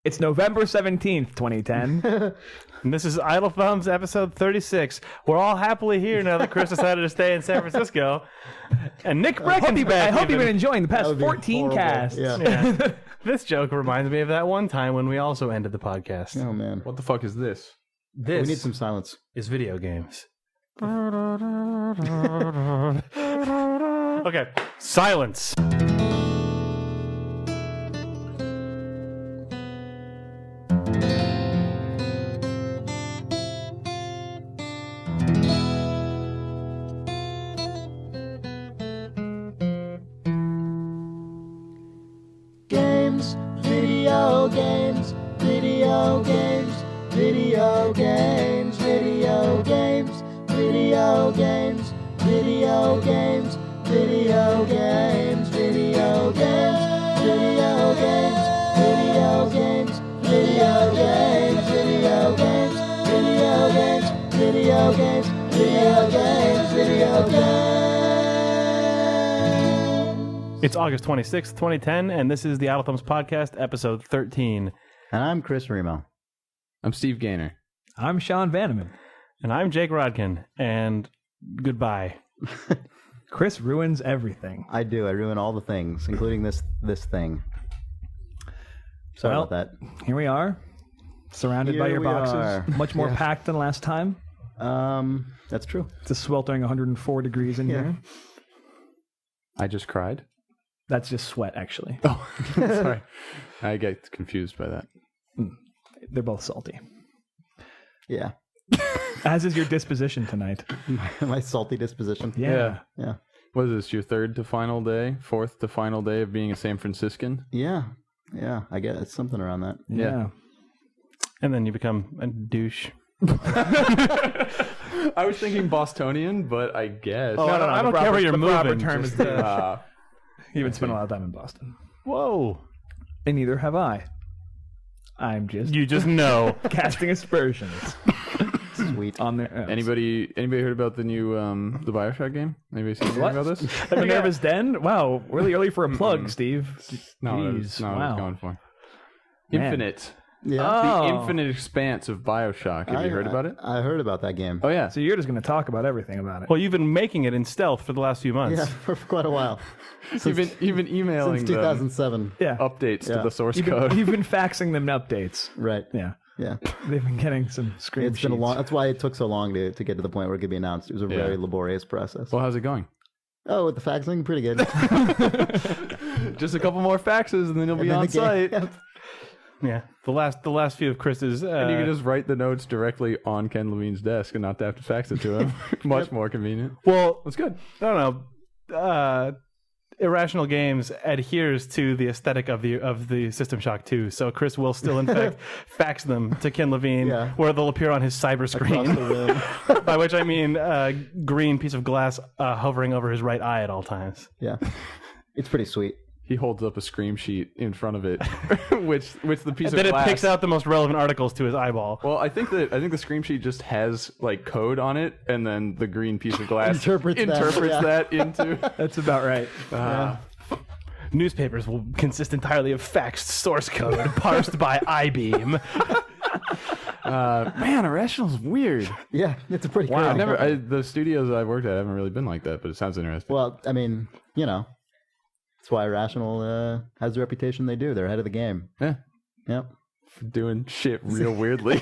It's November 17th, 2010. And this is Idle Thumbs episode 36. We're all happily here now that Chris decided to stay in San Francisco. And Nick Brecken's back. I hope you've been enjoying the past 14 horrible. casts. Yeah. This joke reminds me of that one time when we also ended the podcast. Oh, man. What the fuck is this? This We need some silence. is video games. Okay, silence. Games, video games, video games, video games, video games, video games, video games, video games, video games, video games, video games, video games, video games, video games, video games, video games, video games. It's August 26th, 2010, and this is the Idle Thumbs podcast, episode 13. And I'm Chris Remo. I'm Steve Gaynor. I'm Sean Vanneman. And I'm Jake Rodkin, and goodbye. Chris ruins everything. I do. I ruin all the things, including this thing. Sorry Well, about Here we are, surrounded by Here your we boxes. are. Much more packed than last time. that. That's true. It's a sweltering 104 degrees in here. I just cried. That's just sweat, actually. Oh, sorry. I get confused by that. They're both salty. Yeah. As is your disposition tonight. My salty disposition. Yeah. Yeah. What is this, your fourth to final day of being a San Franciscan? Yeah. Yeah. I guess it's something around that. Yeah. And then you become a douche. I was thinking Bostonian, but I guess. No, I don't care where you're the proper moving. term is Just, douche. You haven't spent a lot of time in Boston. Whoa. And neither have I. I'm just You just know. casting aspersions Sweet. on there. Anybody heard about the new the BioShock game? Anybody seen anything about this? The Nervous Den? Wow, really early for a plug, Steve. No, Jeez, I wow. was going for. Man. Infinite. Yeah. The Oh. infinite expanse of BioShock. Have you heard about it? I heard about that game. Oh, yeah. So you're just going to talk about everything about it. Well, you've been making it in stealth for the last few months. Yeah, for quite a while. You've been emailing Since them 2007. Yeah. updates to Yeah. the source You've code. been faxing them updates. Right. Yeah. Yeah. They've been getting some screen It's been a sheets. long. That's why it took so long to get to the point where it could be announced. It was a very laborious process. Well, how's it going? Oh, with the faxing, pretty good. Just a couple more faxes, and then you'll be And then on the game- site. Yeah. The last few of Chris's. And you can just write the notes directly on Ken Levine's desk and not have to fax it to him. Much more convenient. well, That's good. I don't know. Irrational Games adheres to the aesthetic of the System Shock 2, so Chris will still in fact fax them to Ken Levine, Yeah. where they'll appear on his cyber Across screen. the room. By which I mean green piece of glass hovering over his right eye at all times. Yeah. It's pretty sweet. He holds up a scream sheet in front of it, which the piece Then of it glass picks out the most relevant articles to his eyeball. Well, I think the scream sheet just has like code on it, and then the green piece of glass Interprets that, that into. That's about right. Newspapers will consist entirely of faxed source code parsed by iBeam. Man, Irrational's weird. Yeah, it's a pretty I crazy. the studios I've worked at haven't really been like that, but it sounds interesting. Well, I mean, that's why Irrational has the reputation they do. They're ahead of the game. Yeah, Yep. doing shit real weirdly.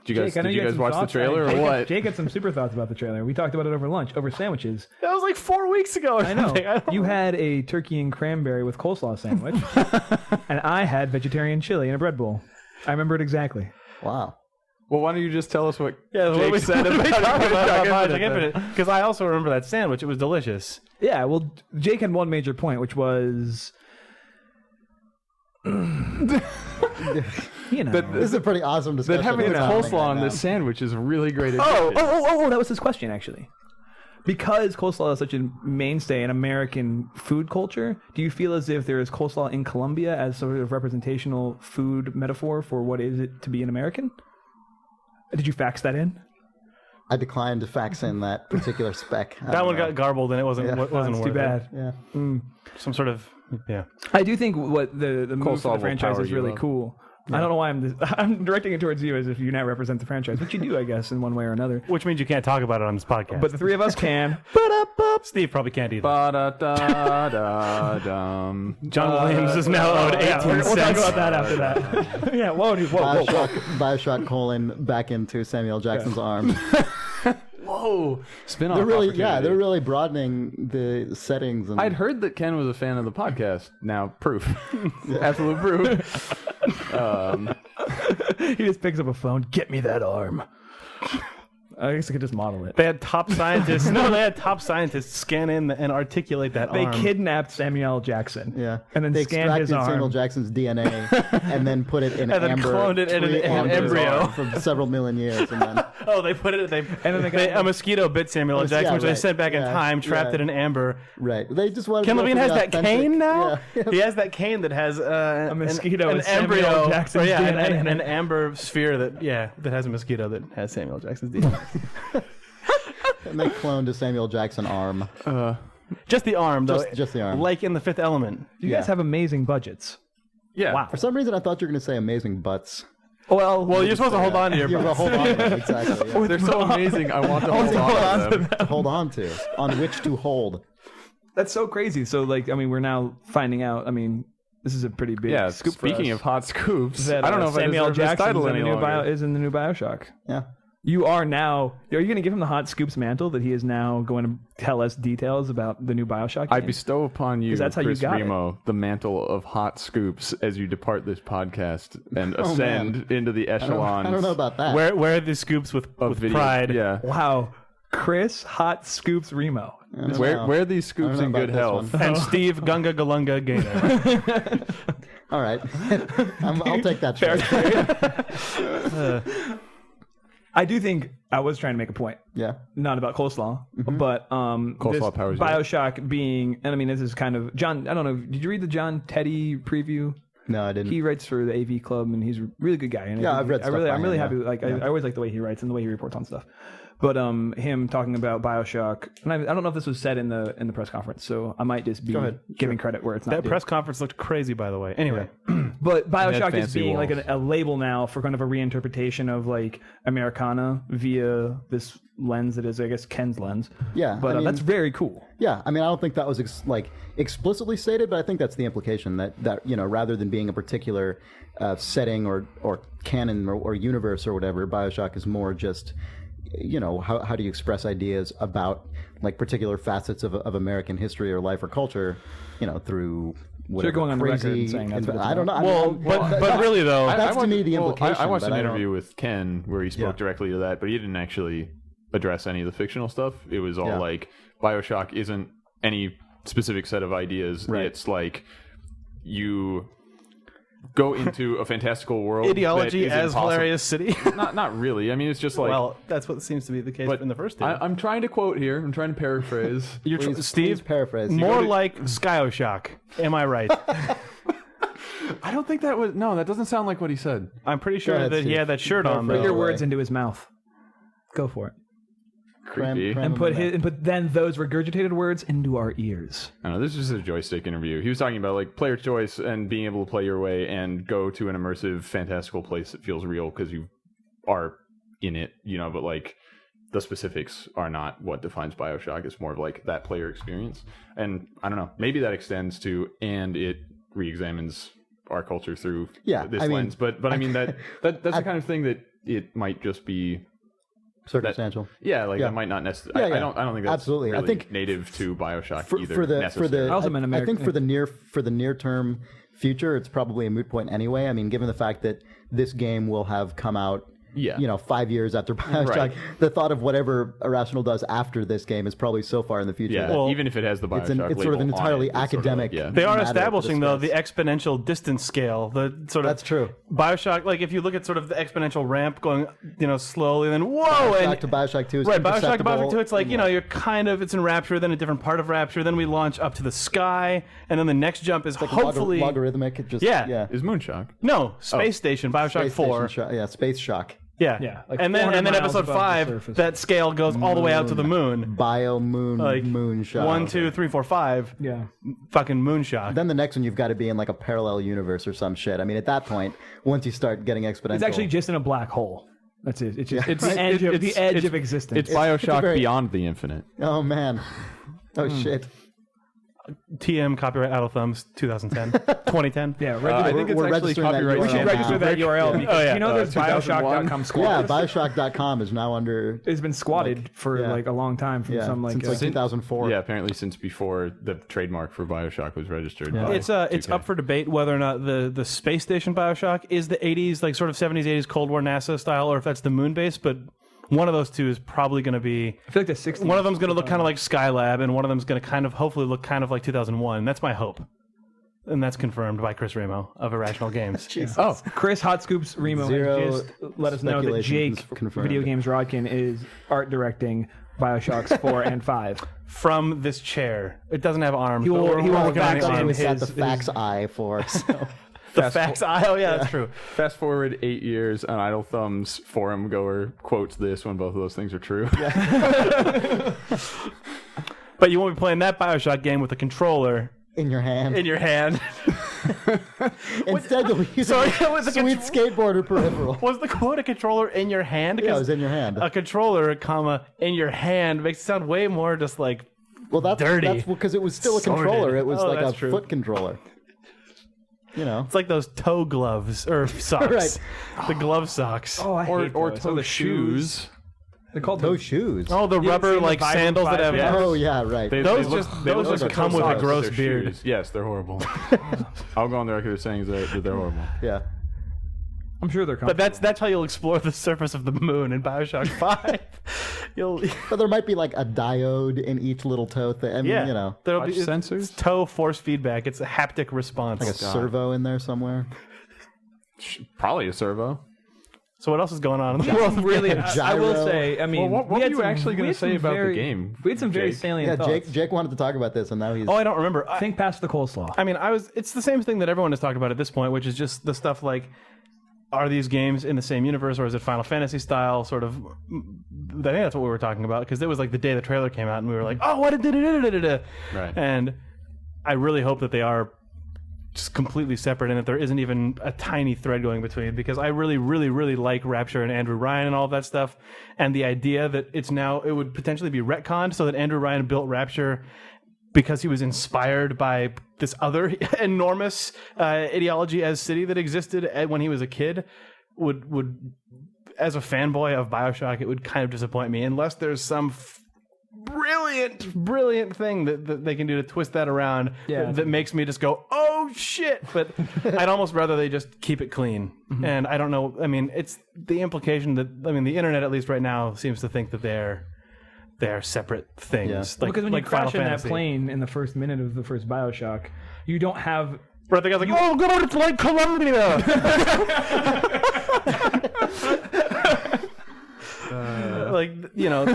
Did you guys watch the trailer or what? Jake had some super thoughts about the trailer. We talked about it over lunch, over sandwiches. That was like 4 weeks ago. Or I know. something. You had a turkey and cranberry with coleslaw sandwich, and I had vegetarian chili in a bread bowl. I remember it exactly. Wow. Well, why don't you just tell us what Yeah, Jake we said about BioShock Infinite? Infinite. Because I also remember that sandwich. It was delicious. Yeah, well, Jake had one major point, which was, you know. This is a pretty awesome discussion. That having the What's happening coleslaw right on now. this sandwich is a really great addition. Oh, that was his question, actually. Because coleslaw is such a mainstay in American food culture, do you feel as if there is coleslaw in Colombia as sort of representational food metaphor for what is it to be an American? Did you fax that in? I declined to fax in that particular spec. That one got garbled and it wasn't That's worth too bad. Yeah. Some sort of I do think what the move for will the franchise power is you really up. cool. I don't know why I'm directing it towards you as if you now represent the franchise, which you do, I guess, in one way or another. Which means you can't talk about it on this podcast. But the three of us can. Steve probably can't either. Ba-da-da-da-dum. John Williams is now owed 18 We'll talk cents. about that after that. Yeah, whoa. BioShock : back into Samuel Jackson's arm. Whoa. Spin-off They're really, opportunity. they're really broadeting the settings. And I'd heard that Ken was a fan of the podcast. Now, proof. Absolute proof. He just picks up a phone. Get me that arm. I guess I could just model it. They had top scientists. They had top scientists scan in and articulate that They arm. kidnapped Samuel Jackson. yeah, And then they scanned his extracted Samuel arm. Jackson's DNA and then put it in And then amber, cloned it in an pre-amber embryo. for several million years, and then Oh, they put it. And then they got- a mosquito bit Samuel L. Jackson, yeah, which they right. sent back in Yeah, time, trapped yeah. it in amber. right, they just wanted. Ken to go Levine for has the that authentic- cane now. Yeah. He has that cane that has a mosquito an with Samuel embryo, Jackson's or, DNA in an it. amber sphere that has a mosquito that has Samuel Jackson's DNA. And they cloned a Samuel Jackson arm. Just the arm, though. Just the arm. Like in The Fifth Element. You guys Yeah. have amazing budgets. Yeah. Wow. For some reason, I thought you were going to say amazing butts. Well, You're supposed to hold on to your Yeah, well, butts. hold on to them, exactly. Yeah. They're so amazing. I want to hold on to them. To hold on to, on which to hold. that's so crazy. So, we're now finding out. This is a pretty big Yeah, scoop for speaking us. of hot scoops, That, I don't know if Samuel I deserve this Jackson title is in any the new longer. is in the new BioShock. Yeah. You are now. Are you going to give him the hot scoops mantle that he is now going to tell us details about the new BioShock? I game? bestow upon you, 'Cause that's how you Chris got it. Remo, the mantle of hot scoops as you depart this podcast and ascend into the echelons. I don't know about that. Wear the scoops with video. pride. Yeah. Wow, Chris Hot Scoops Remo. I don't Wear know. these scoops I in don't know good about this health. And Steve Gunga Galunga Gator. All right. I'll take that. Fair Choice. I do think I was trying to make a point, Yeah. not about coleslaw, Mm-hmm. but Coleslaw this powers you. BioShock being, and this is kind of John. I don't know. Did you read the John Teddy preview? No, I didn't. He writes for the AV Club, and he's a really good guy. And Yeah, I've read stuff by I'm really him, happy. yeah. I always like the way he writes and the way he reports on stuff. But him talking about BioShock, and I don't know if this was said in the press conference, so I might just be ahead. giving credit where it's not That due. press conference looked crazy, by the way. Anyway. But BioShock is fancy being walls. like a label now for kind of a reinterpretation of like Americana via this lens that is, I guess, Ken's lens. Yeah, But I mean- that's very cool. Yeah, I don't think that was explicitly stated, but I think that's the implication that rather than being a particular setting or canon or universe or whatever, BioShock is more just how do you express ideas about like particular facets of American history or life or culture, through whatever going on the record crazy. and saying that's what it's I don't know. Well, but really though, That's to me the Well, implication. I watched but an I don't- interview with Ken where he spoke directly to that, but he didn't actually address any of the fictional stuff. It was all Yeah. like BioShock isn't any specific set of ideas. Right. It's like you go into a fantastical world. ideology that is as impossible. hilarious city. Not really. I mean, it's just like. Well, that's what seems to be the case but in the first two. I'm trying to quote here. I'm trying to paraphrase. You're Please Steve, paraphrase. more like Skyoshock. Am I right? I don't think that was. No, that doesn't sound like what he said. I'm pretty sure ahead, that he Steve. had that shirt on. Put Put Though. your away. words into his mouth. Go for it. Creepy. Cram And them in there. put then those regurgitated words into our ears. I don't know. This is just a joystick interview. He was talking about like player choice and being able to play your way and go to an immersive, fantastical place that feels real because you are in it, but like the specifics are not what defines BioShock. It's more of like that player experience. And I don't know, maybe that extends to, and it re-examines our culture through this I mean, lens. But I mean that's the kind of thing that it might just be circumstantial. that might not necessarily. Yeah, I don't think that's absolutely. really I think native to BioShock either. for the necessarily. Also meant I think American- for the near term future, it's probably a moot point anyway. I mean, given the fact that this game will have come out, 5 years after BioShock, Right. the thought of whatever Irrational does after this game is probably so far in the future. Yeah, that Well, even if it has the BioShock it's sort of label an on entirely it, it's sort of academic. like, They are matter to establishing though the discuss. exponential distance scale. The sort of That's true. BioShock, like if you look at sort of the exponential ramp going, slowly, then whoa, Back and to BioShock 2 is right, BioShock to imperceptible. BioShock 2, it's like you're kind of it's in Rapture, then a different part of Rapture, then we launch up to the sky, and then the next jump is hopefully logarithmic. It just Yeah. Is Moonshock? no Space Station, BioShock Space 4. Station Space Shock. Yeah. Yeah, like and then 400 miles episode above the 5, surface. that scale goes all the way out to the moon. Moonshot. 1, 2, 3, 4, 5. Yeah. Fucking moonshot. Then the next one, you've got to be in like a parallel universe or some shit. I mean, at that point, once you start getting exponential, It's actually just in a black hole. That's it. It's just it's the edge of the edge of existence. It's BioShock very- Beyond the Infinite. Oh man. Oh shit. TM copyright out of thumbs 2010. 2010. yeah, I think it's we're actually registering that copyright. URL we should now. register that URL because you know there's 2001. BioShock.com Yeah, squad. BioShock.com is now under It's been squatted for yeah. like a long time from some like since 2004. Yeah, apparently since before the trademark for BioShock was registered. by It's 2K. up for debate whether or not the space station BioShock is the 80s, like sort of 70s, 80s Cold War NASA style, or if that's the moon base. But one of those two is probably going to be. I feel like the 60s. One of them's going to look kind of like Skylab, and one of them's going to kind of hopefully look kind of like 2001. That's my hope. And that's confirmed by Chris Ramo of Irrational Games. Oh, Chris Hot Scoops Remo Zero has just let us know that speculation Jake confirmed. Video Games Rodkin is art directing BioShocks 4 and 5. From this chair. It doesn't have arms. He but will- we're he will working back on the on arms. We've got the his- fax eye for us. The fax eye. Oh, yeah, that's true. Fast forward 8 years, an Idle Thumbs forum goer quotes this when both of those things are true. But you won't be playing that BioShock game with a controller in your hand. in your hand. Instead, you'll be using Sorry, a was the sweet skateboarder peripheral. Was the quote a controller in your hand? Yeah, it 'Cause was in your hand. A controller, comma, in your hand makes it sound way more just like Well, that's dirty. because it was still a Sordid. controller. It was Oh, like a that's true. foot controller. You know. it's like those toe gloves or socks. Right. The glove socks. Oh, I hate or those. toe the shoes. They're called Toe shoes. Oh, the You haven't rubber seen the like Vibe sandals that 5 have. yet? Oh, yeah, right. Those look- just- they those look just like come toe with a socks, gross they're beard. shoes. Yes, they're horrible. I'll go on the record as saying that they're horrible. Yeah. I'm sure they're But that's how you'll explore the surface of the moon in BioShock 5. You'll But there might be like a diode in each little toe thing. I mean, yeah, you know, there'll Touch be sensors? it's toe force feedback. It's a haptic response. like a servo in there somewhere. Probably a servo. So what else is going on in the world? really. I will Gyro. say. I mean, Well, what we were had you some- actually we gonna had say some about the very- game, We had some very Jake? salient Yeah, thoughts. Jake wanted to talk about this, and now he's. Oh, I don't remember. Think past the coleslaw. I mean, it's the same thing that everyone has talked about at this point, which is just the stuff like, are these games in the same universe or is it Final Fantasy style? Sort of. I think that's what we were talking about because it was like the day the trailer came out and we were like, oh, what did it? Right. And I really hope that they are just completely separate and that there isn't even a tiny thread going between because I really, really, really like Rapture and Andrew Ryan and all of that stuff. And the idea that it would potentially be retconned so that Andrew Ryan built Rapture because he was inspired by this other enormous ideology as city that existed when he was a kid would as a fanboy of BioShock, it would kind of disappoint me unless there's some brilliant thing that they can do to twist that around that makes me just go, oh shit. But I'd almost rather they just keep it clean. And I don't know. I mean, it's the implication that, I mean, the internet, at least right now, seems to think that they're separate things. Yeah. Like, because when like you crash Final in that Fantasy. plane in the first minute of the first BioShock, you don't have. Right, the guy's like, oh, God, it's like Columbia. Like, you know,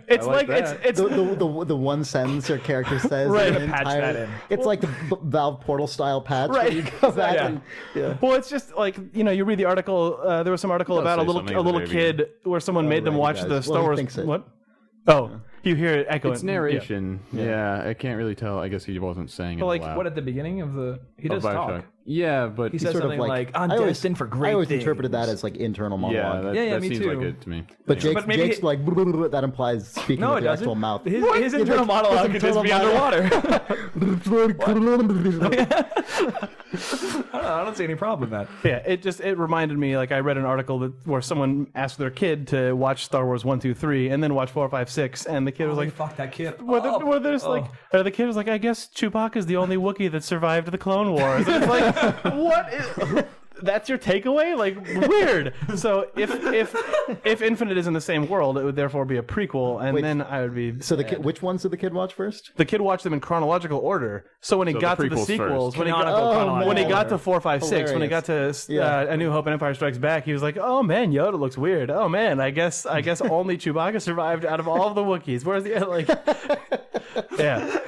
it's like it's the one sentence your character says. Right. in You're the gonna patch entire- that in. It's like the Valve Portal style patch. Right. Where you go back Yeah. and yeah. well, it's just like, you know, you read the article. There was some article does about a say little something at the very kid where someone made them right, watch he the does. Star Well, he Wars. thinks it. What? Oh, you hear it echoing. It's narration. Yeah, I can't really tell. I guess he wasn't saying it But like, aloud. what at the beginning of the. He does BioShock. talk. Yeah, but He says sort of something like, I'm I always- destined for great I always things. interpreted that as like internal yeah, monologue. that, Yeah, that me seems too. like it to me. But Jake's, But maybe Jake's it- like that implies speaking No, with it the actual doesn't. mouth. His internal monologue could just be underwater. I don't see any problem with that. Yeah, it reminded me, like I read an article where someone asked their kid to watch Star Wars 1, 2, 3 and then watch 4, 5, 6, and the kid was like, fuck that kid. where there's like, or the kid was like, I guess Chewbacca's the only Wookiee that survived the Clone Wars. And it's like, what is... That's your takeaway? Like, weird. So if Infinite is in the same world, it would therefore be a prequel, and then I would be... So the kid, which ones did the kid watch first? The kid watched them in chronological order. So when he So got the to the prequels sequels, first. when he Canonical got to 4, 5, 6, when he got to A New Hope and Empire Strikes Back, he was like, "Oh man, Yoda looks weird. Oh man, I guess only Chewbacca survived out of all of the Wookiees. Where's the like?" Yeah.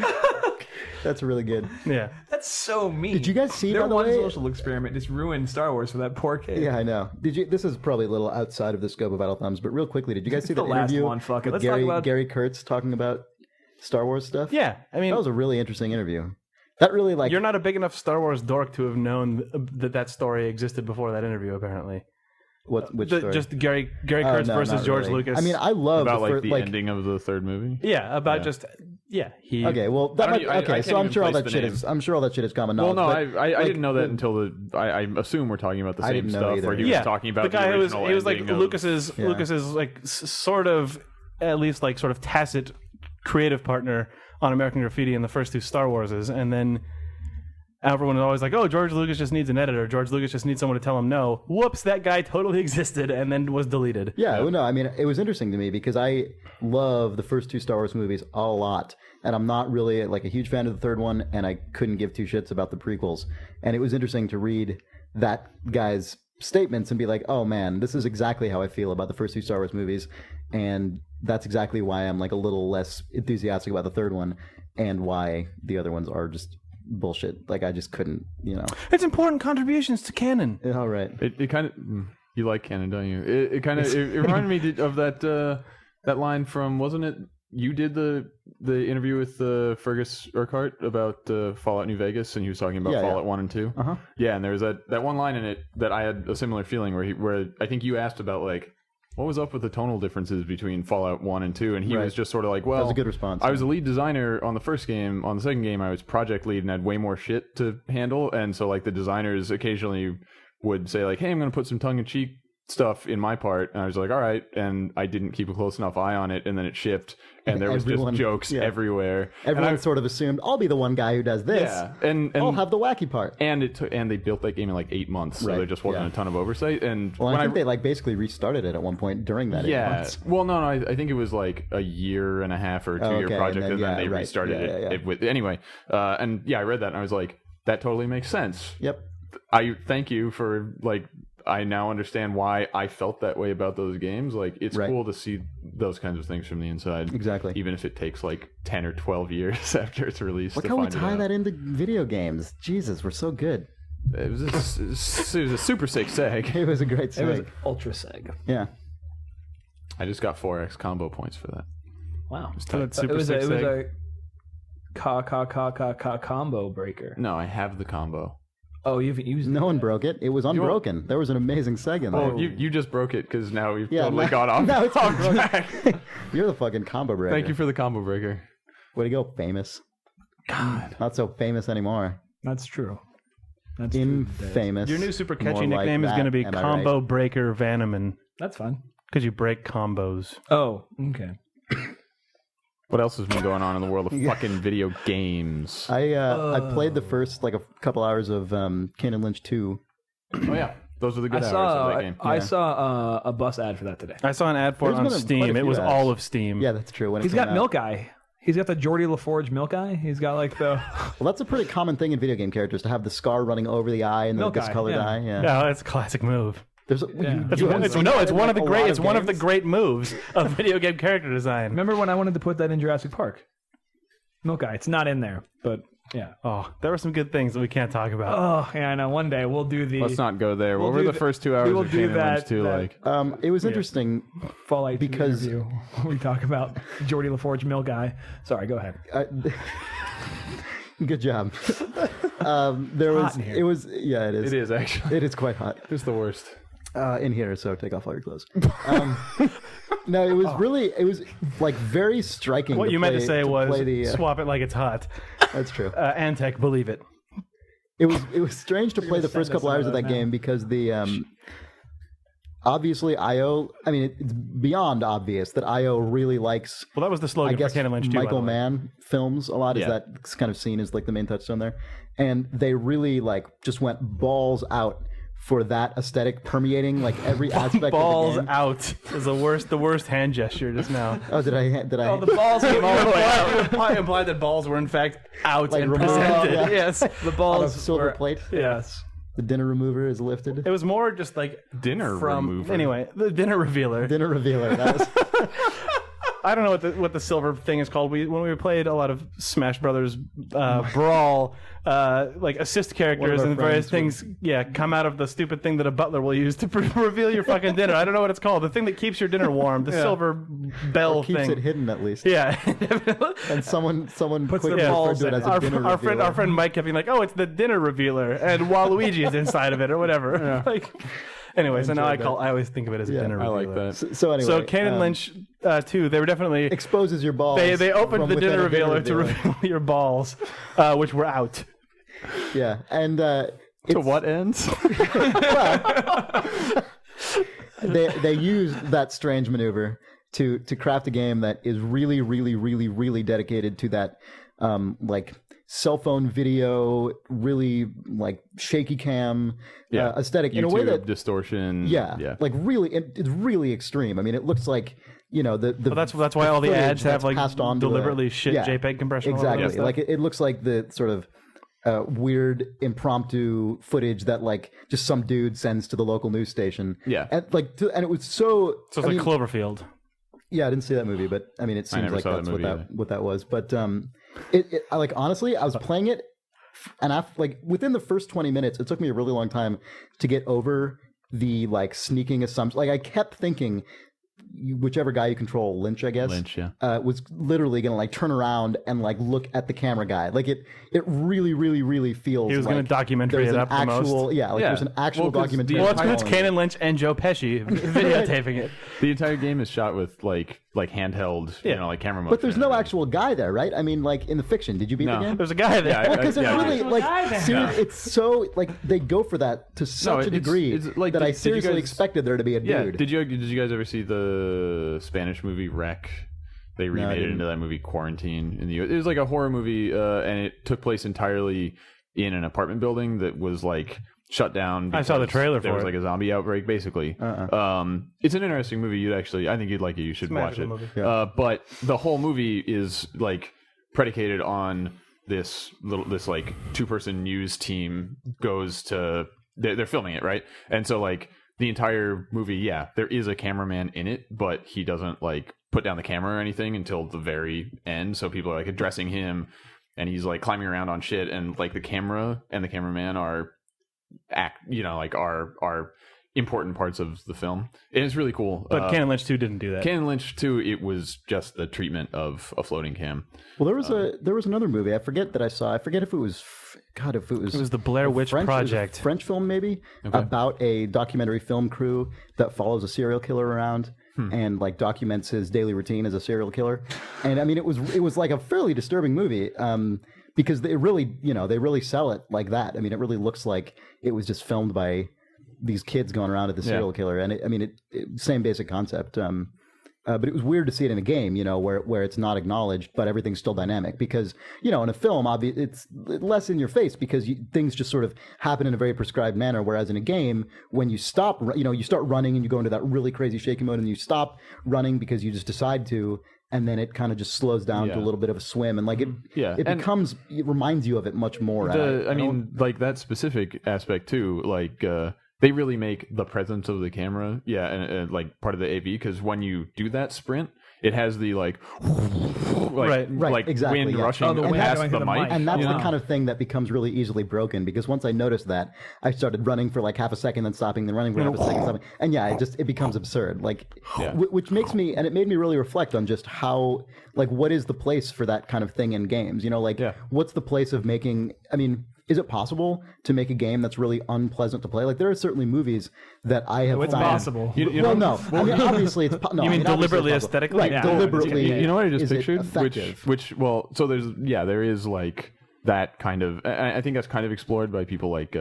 That's really good. Yeah. That's so mean. Did you guys see, their by the one way- social experiment just ruined Star Wars for that poor kid? Yeah, I know. Did you? This is probably a little outside of the scope of Battle Thumbs, but real quickly, did you guys see The that last interview one, fuck it. with Let's talk about- Gary Kurtz talking about Star Wars stuff? Yeah. I mean, That was a really interesting interview. That really, like... you're not a big enough Star Wars dork to have known that story existed before that interview, apparently. Which story? Just Gary Kurtz no, versus not George really. Lucas. I mean, I love About the like first, the ending of the third movie. yeah, about just he. Okay, well, that I don't might, e- I okay. can't So I'm even sure all place that the shit name. is. I'm sure all that shit is common Well, knowledge. no, I didn't know that until I assume we're talking about the I same didn't know stuff either. where he yeah, was talking about the guy who original was like ending of- Lucas's like sort of at least like sort of tacit creative partner on American Graffiti in the first two Star Warses, and then everyone was always like, "Oh, George Lucas just needs an editor. George Lucas just needs someone to tell him no." Whoops, that guy totally existed and then was deleted. Yeah, well, no, I mean, it was interesting to me because I love the first two Star Wars movies a lot, and I'm not really like a huge fan of the third one, and I couldn't give two shits about the prequels. And it was interesting to read that guy's statements and be like, "Oh man, this is exactly how I feel about the first two Star Wars movies," and that's exactly why I'm like a little less enthusiastic about the third one, and why the other ones are just bullshit. Like I just couldn't, you know. It's important contributions to canon. All right. It kind of you like canon, don't you? It kind of it reminded me of that line from, wasn't it? You did the interview with Fergus Urquhart about Fallout New Vegas, and he was talking about Fallout 1 and 2. Uh-huh. Yeah, and there was that one line in it that I had a similar feeling where I think you asked about like what was up with the tonal differences between Fallout 1 and 2, and he was just sort of like, well, That was a good response. I was a lead designer on the first game. On the second game, I was project lead and had way more shit to handle, and so like the designers occasionally would say like, hey, I'm going to put some tongue-in-cheek stuff in my part, and I was like, all right, and I didn't keep a close enough eye on it, and then it shipped, and there was everyone- just jokes everywhere. Everyone sort of assumed I'll be the one guy who does this. Yeah, and I'll have the wacky part. and it took, and they built that game in like 8 months, so Right, there just wasn't yeah. a ton of oversight. And Well, when I think they like basically restarted it at one point during that 8 months. well, no, I think it was like a year and a half or 2 year okay, project, and then they right. restarted Yeah. it with anyway. And yeah, I read that and I was like, that totally makes sense. Yep. I thank you for like. I now understand why I felt that way about those games. Like, it's Right. cool to see those kinds of things from the inside. Exactly. Even if it takes like 10 or 12 years after it's released. Look to how we find it tie out. that into video games. Jesus, we're so good. It was a super sick seg. It was a great It was seg. ultra seg. Yeah. I just got 4x combo points for that. Wow. That's super it was sick. a combo breaker. No, I have the combo. Oh, you've used No one broke it. It was unbroken. There was an amazing seg in there. Oh, you just broke it because now we've Yeah, totally now- got off, now it's off been track. You're the fucking combo breaker. Thank you for the combo breaker. Way to go, famous. God. Not so famous anymore. That's true. That's true. Infamous. Your new super catchy More like nickname is that, going to be am I Combo right? Breaker Vanaman That's fun. because you break combos. Oh, okay. What else has been going on in the world of fucking video games? I played the first like a couple hours of Kane Lynch 2. Oh yeah, those are the I good hours of that game. saw a bus ad for that today. I saw an ad for it There's on been quite a Steam. It few was ads. all of Steam. Yeah, that's true. When it He's came got out. Milk Eye. He's got the Geordie LaForge Milk Eye. He's got like the Well, that's a pretty common thing in video game characters to have the scar running over the eye and the Milk eye, discolored yeah. eye. Yeah. No, that's a classic move. There's a, It's you one, haven't it's, seen no, that it's in, one like, of the a great. lot It's one of the games? great moves of video game character design. Remember when I wanted to put that in Jurassic Park? Milk Eye. It's not in there, but yeah. Oh, there were some good things that we can't talk about. Oh, yeah, I know. One day we'll do the Let's not go there. We'll What were do the the- first 2 we hours will of do Kane Lynch that- 2 that- like? It was interesting. Fallout because- review. We talk about Geordie LaForge Milk Eye. Sorry, go ahead. Good job. There was. in here. It was. Yeah, it is. It is actually. It is quite hot It's the worst. in here. So take off all your clothes. No, it was really. It was like very striking. what you meant to say was play the, swap it like it's hot. That's true. Antec, believe it. It was strange to play the first send us couple hours of some that of that game because the obviously IO. I mean, it's beyond obvious that IO really likes. Well, that was the I slogan guess for Kane Lynch too. Michael by the way. Mann films a lot. Is Yeah. that kind of seen as like the main touchstone there? And they really like just went balls out for that aesthetic permeating like every aspect Balls of the game. out is the worst hand gesture just now. Oh, did I? Oh, the balls came all the way out. You implied that balls were in fact out Like and removed, presented. yeah. Yes, The on a balls silver were, plate? Yes. The dinner remover is lifted. it was more just like Dinner from remover. anyway the dinner revealer. Dinner revealer. That was I don't know what the silver thing is called. When we played a lot of Smash Brothers Brawl, like assist characters and various things, come out of the stupid thing that a butler will use to reveal your fucking dinner. I don't know what it's called. The thing that keeps your dinner warm, the silver bell keeps thing. Keeps it hidden at least. Yeah. And someone puts quickly their balls referred to it as a dinner our revealer. friend Mike kept being like, "Oh, it's the dinner revealer," and Waluigi is inside of it or whatever. Like, anyway, so now I always think of it as a dinner I revealer. like that. So anyway, So Kane Lynch too. They were definitely exposes your balls. They opened from the within dinner a revealer to reveal your balls, which were out. Yeah, and To what ends? they use that strange maneuver to craft a game that is really, really, really, really dedicated to that like cell phone video, really like shaky cam aesthetic in a way that distortion. like really, it's really extreme. I mean, it looks like That's why all the ads have like deliberately shit JPEG compression. Exactly, like it looks like the sort of weird impromptu footage that like just some dude sends to the local news station. Yeah, and it was so. So it's like Cloverfield. Yeah, I didn't see that movie, but I mean, it seems like that's what that was. But I like honestly, I was playing it, and within the first 20 minutes, it took me a really long time to get over the like sneaking assumption. Like I kept thinking, whichever guy you control, Lynch, I guess, was literally gonna like turn around and like look at the camera guy. Like it really, really, really feels. He was like gonna documentary it up the most. There's an actual documentary. Well, it's Kane Lynch and Joe Pesci videotaping it. The entire game is shot with like handheld, like camera motion. But there's no actual guy there, right? I mean, like in the fiction, did you beat the game? There's a guy there. Because it really seriously, it's so like they go for that to such a degree that I seriously expected there to be a dude. Yeah. Did you guys ever see the Spanish movie Wreck? They remade it into that movie Quarantine in the U.S. It was like a horror movie, and it took place entirely in an apartment building that was like shut down. I saw the trailer for it. There was like a zombie outbreak, basically. It's an interesting movie. I think you'd like it. You should watch it. But the whole movie is like predicated on this like 2-person news team goes to. They're filming it, right? And so like the entire movie, there is a cameraman in it, but he doesn't like put down the camera or anything until the very end. So people are like addressing him, and he's like climbing around on shit, and like the camera and the cameraman are important parts of the film, and it's really cool. But Kane Lynch 2 didn't do that. Kane Lynch 2, it was just the treatment of a floating cam. Well, there was another movie I forget that I saw. I forget if it was it was the Blair Witch Project, French film maybe, about a documentary film crew that follows a serial killer around and like documents his daily routine as a serial killer. And I mean, it was like a fairly disturbing movie. Because they really sell it like that. I mean, it really looks like it was just filmed by these kids going around at the serial killer, and same basic concept. But it was weird to see it in a game, where it's not acknowledged, but everything's still dynamic. Because in a film, it's less in your face because things just sort of happen in a very prescribed manner. Whereas in a game, when you stop, you start running and you go into that really crazy shaky mode, and you stop running because you just decide to. And then it kind of just slows down to a little bit of a swim, and like it reminds you of it much more. Like that specific aspect too. Like they really make the presence of the camera, and like part of the AV, because when you do that sprint, it has the exactly, wind rushing past the mic, and that's the kind of thing that becomes really easily broken. Because once I noticed that, I started running for like half a second, then stopping, then running for half a second, stopping, and it becomes absurd. Which makes me, and it made me really reflect on just how, what is the place for that kind of thing in games? What's the place of making? I mean, is it possible to make a game that's really unpleasant to play? Like, there are certainly movies that I have found... It's possible. No. I mean, obviously it's... No, you mean deliberately aesthetically? Right, deliberately. You know what I just pictured? So there is, like, that kind of... I think that's kind of explored by people like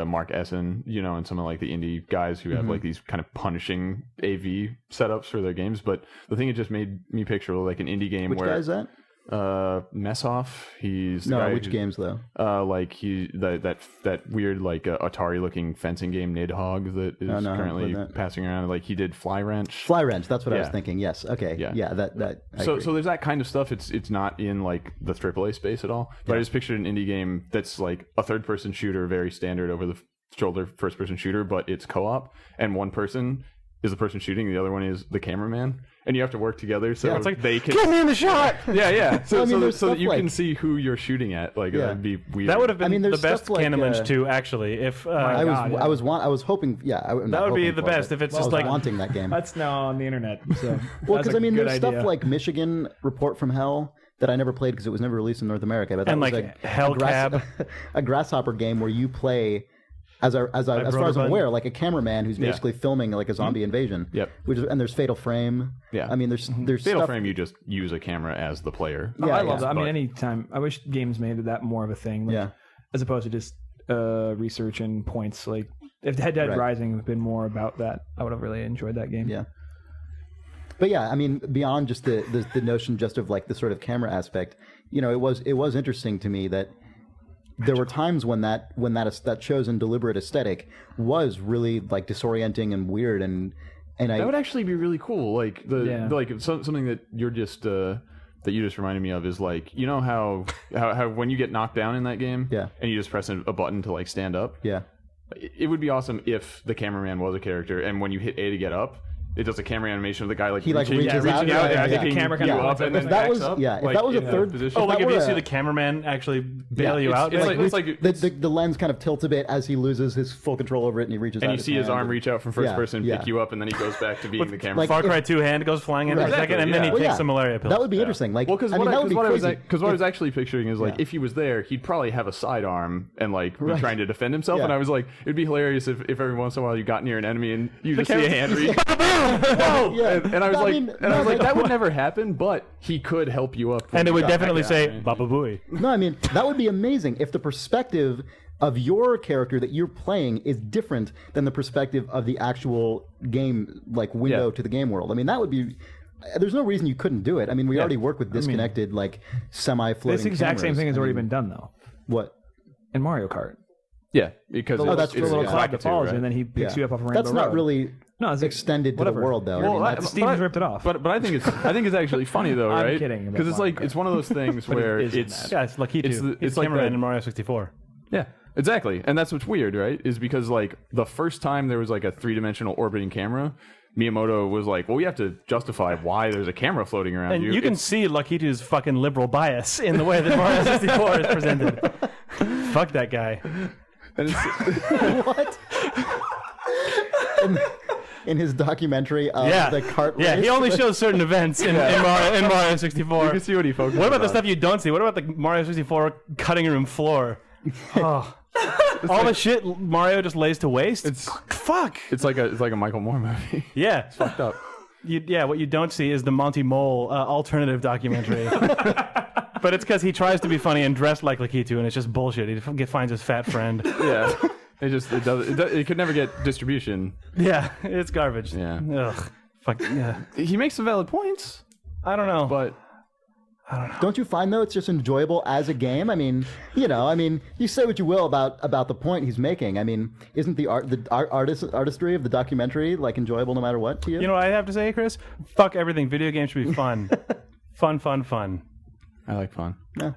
Mark Essen, and some of, like, the indie guys who have, like, these kind of punishing AV setups for their games. But the thing it just made me picture, like, an indie game where... Which guy is that? Messoff. He's the guy which games though? Like that weird Atari looking fencing game Nidhogg that is currently passing around. Like he did Fly Wrench. That's what I was thinking. Yes. Okay. Yeah. That. So there's that kind of stuff. It's not in like the AAA space at all. But I just pictured an indie game that's like a third person shooter, very standard over the shoulder first person shooter, but it's co-op, and one person is the person shooting, the other one is the cameraman, and you have to work together so It's like, they can. get me in the shot. Yeah. So, I mean, there's so that stuff you like- can see who you're shooting at. Like that'd be weird. That would have been mean, the there's best stuff like, Kane Lynch 2, actually. If I God, yeah. was hoping, That would be the best if it's just like wanting that game. That's now on the internet. So Well, that's because a I mean, good there's idea. stuff like Michigan Report from Hell that I never played because it was never released in North America. But that And, was like, Hellcab. a grasshopper game where you play as far as I'm Brotherhood. aware, like a cameraman who's basically filming like a zombie invasion. Yep. And there's Fatal Frame. Yeah. I mean, there's Fatal stuff. Frame. You just use a camera as the player. Oh, Yeah, I love yeah. that. I mean, But- anytime. I wish games made that more of a thing. Like, Yeah. As opposed to just research and points. Like if Dead Right. Rising had been more about that, I would have really enjoyed that game. Yeah. But yeah, I mean, beyond just the notion just of like the sort of camera aspect, it was interesting to me that there were times when that chosen deliberate aesthetic was really like disorienting and weird and That would actually be really cool. Like something that you're just that you just reminded me of is like how when you get knocked down in that game, Yeah. and you just press a button to like stand up. yeah. It would be awesome if the cameraman was a character, and when you hit A to get up, it does a camera animation of the guy like He, like, reaching reaches out, and yeah, picking the camera you kinda up, and then If that backs was up. if like, that was a in third position. oh, like that if you were see a- the cameraman actually bail you it's- out. it's like the lens kind of tilts a bit as he loses his full control over it and he reaches out and you see his hand arm and- reach out from first Yeah, person, yeah. pick you up, and then he goes back to being the camera. like, Far Cry 2 hand goes flying in for a Exactly, second, and then he yeah. Well, takes yeah. some malaria pills. That would be interesting. Like, Well, because I mean, that would be what crazy. I was actually picturing is like if he was there, he'd probably have a sidearm and like be Right. trying to defend himself. Yeah. And I was like, it'd be hilarious if every once in a while you got near an enemy and you just see a hand reach. Yeah. And I was I like, mean, that would never happen, but he could help you up. and it would Yeah, definitely yeah, say man. Baba Booey. No, I mean, that would be amazing if the perspective of your character that you're playing is different than the perspective of the actual game, like window Yeah. to the game world. I mean, that would be. There's no reason you couldn't do it. I mean, we already work with disconnected, like semi-floating. This exact same cameras. thing has I already mean, been done though what? in Mario Kart. Yeah, because Oh, that's The true, little yeah. cloud that Lakitu, falls right? and then he picks Yeah. you up off a rainbow That's not road. really No, it's extended to whatever. the world, though. Well, I mean, that- that's- Steve's ripped it off. But I think it's actually funny though, I'm right? kidding about Because it's Mario like Kart. it's one of those things where isn't it's that. Yeah, it's Lakitu. it's like cameraman that- in Mario 64. Yeah, exactly. And that's what's weird, right? Is because like the first time there was like a 3-dimensional orbiting camera, Miyamoto was like, well, we have to justify why there's a camera floating around And you. you can It's- see Lakitu's fucking liberal bias in the way that Mario 64 is presented. Fuck that guy. and it's- what? In his documentary of Yeah, the kart race. yeah. He only shows certain events in Mario 64. you can see what he focuses What about the on. stuff you don't see? What about the Mario 64 cutting room floor? Oh. All the shit Mario just lays to waste. Fuck. It's like a Michael Moore movie. Yeah. Fucked up. What you don't see is the Monty Mole alternative documentary. But it's because he tries to be funny and dressed like Lakitu, and it's just bullshit. He finds his fat friend. Yeah. It could never get distribution. Yeah, it's garbage. Yeah. Ugh. Fuck. Yeah. He makes some valid points, I don't know. but Don't you find though it's just enjoyable as a game? I mean, you say what you will about the point he's making. I mean, isn't the artistry of the documentary like enjoyable no matter what to you? You know what I have to say, Chris? Fuck everything. Video games should be fun. fun. I like fun.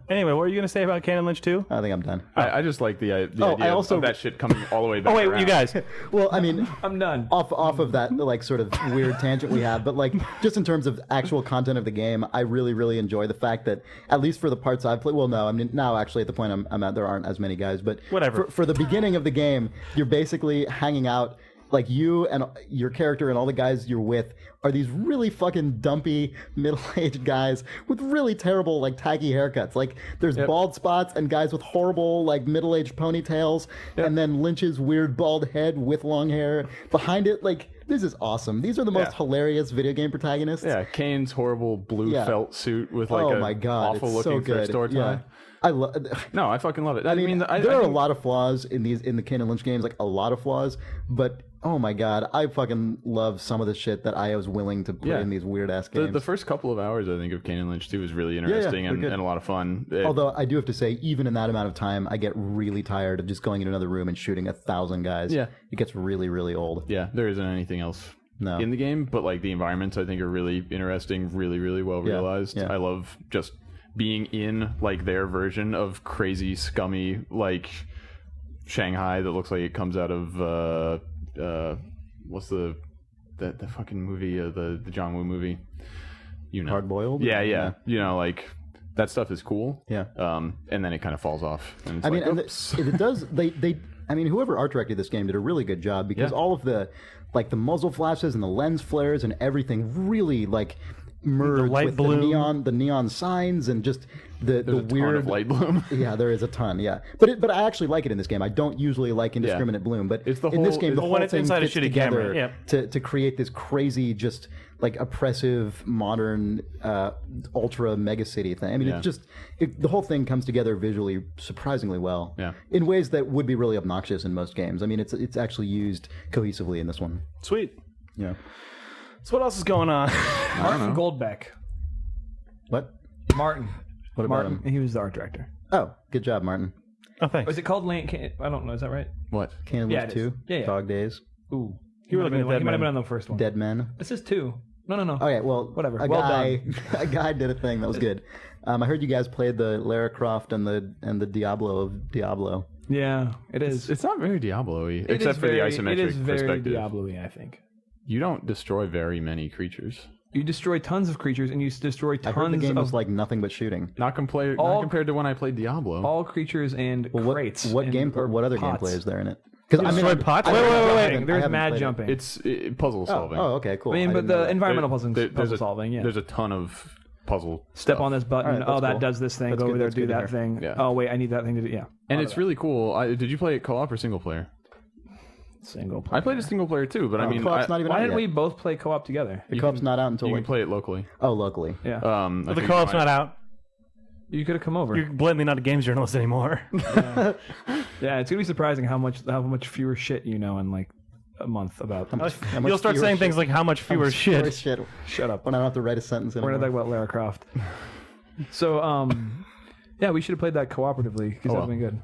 Anyway, what were you going to say about Kane Lynch 2? I think I'm done. I just like the idea I also- of that shit coming all the way back. Oh, wait, around. you guys. Well, I mean, I'm done. off of that like sort of weird tangent we have, but like just in terms of actual content of the game, I really enjoy the fact that at least for the parts I've played. Well, no, I mean now actually at the point I'm at, there aren't as many guys, but Whatever. For the beginning of the game, you're basically hanging out. Like you and your character and all the guys you're with are these really fucking dumpy middle-aged guys with really terrible like taggy haircuts. Like there's bald spots and guys with horrible like middle-aged ponytails, and then Lynch's weird bald head with long hair behind it. Like this is awesome. These are the most hilarious video game protagonists. Yeah, Kane's horrible blue felt suit with like oh a my god, awful it's looking so good. thrift store tie. I love. No, I fucking love it. I mean, I there are a think- lot of flaws in the Kane Lynch games, like a lot of flaws. But oh my god, I fucking love some of the shit that I was willing to put in these weird ass games. The first couple of hours, I think, of Kane Lynch 2 is really interesting they're and good. a lot of fun. Although I do have to say, even in that amount of time, I get really tired of just going into another room and shooting 1,000 guys. Yeah. It gets really old. yeah, there isn't anything else No. in the game, but like the environments, I think, are really interesting, really well realized. yeah. I love just being in like their version of crazy, scummy, like Shanghai that looks like it comes out of what's the the fucking movie, the John Woo movie. You know, Hard boiled. Yeah. You know, like that stuff is cool. Yeah. And then it kind of falls off. And it's I mean, like, and oops. it does. They. I mean, whoever art directed this game did a really good job because all of the muzzle flashes and the lens flares and everything really like merged light with bloom. the neon signs and just the There's a weird ton of light bloom. Yeah, there is a ton. Yeah, but I actually like it in this game. I don't usually like indiscriminate bloom, but It's the in this whole- game, the Well, whole when it's thing inside a fits shitty together camera, to create this crazy, just like oppressive, modern, ultra mega city thing. I mean, it's just the whole thing comes together visually surprisingly well. Yeah. In ways that would be really obnoxious in most games. I mean, it's actually used cohesively in this one. Sweet. Yeah. So what else is going on? Martin Goldbeck. What? Martin. What about Martin. him? He was the art director. Oh, good job, Martin. Oh, thanks. Was it called Lane? I don't know. Is that right? What? Kane Yeah, Lynch it is. 2, Yeah. Dog Days, Ooh. You were He looking at might Dead have been Man. on the first one. Dead Men. This is 2. No. Okay, well, Whatever. A Well guy, done. a guy did a thing that was good. I heard you guys played the Lara Croft and the Diablo of Diablo. Yeah, it is. It's not very Diablo-y, It except is for the very- isometric It is very perspective. Diablo-y, I think. You don't destroy very many creatures. You destroy tons of creatures, and you destroy I heard the tons game of was like nothing but shooting. Not compared to when I played Diablo. all creatures and crates. What other pots. gameplay is there in it? Because Destroy pots? Wait. There's haven't mad played it. jumping. It's puzzle solving. Oh, okay, cool. I mean, but didn't know the that. environmental There's puzzle a- solving, yeah. There's a ton of puzzle Step stuff. on this button. All right, that's that cool. does this thing. That's Go good- over there, that's do good to that hear. thing. Yeah. Oh, wait, I need that thing to do. Yeah. And it's really cool. Did you play it co-op or single player? Single player. I played a single player too, but I mean, co-op's not even Why out didn't yet. we both play co-op together? The co-op's not out until you can like play it locally. locally. Yeah. But the co-op's not out. You could have come over. You're blatantly not a games journalist anymore. Yeah, it's gonna be surprising how much fewer shit you know in like a month about. How much You'll start fewer saying shit- things like how much fewer shit. Shut up. When I don't have to write a sentence We're anymore. gonna talk about Lara Croft. So, yeah, we should have played that cooperatively because that'd been good.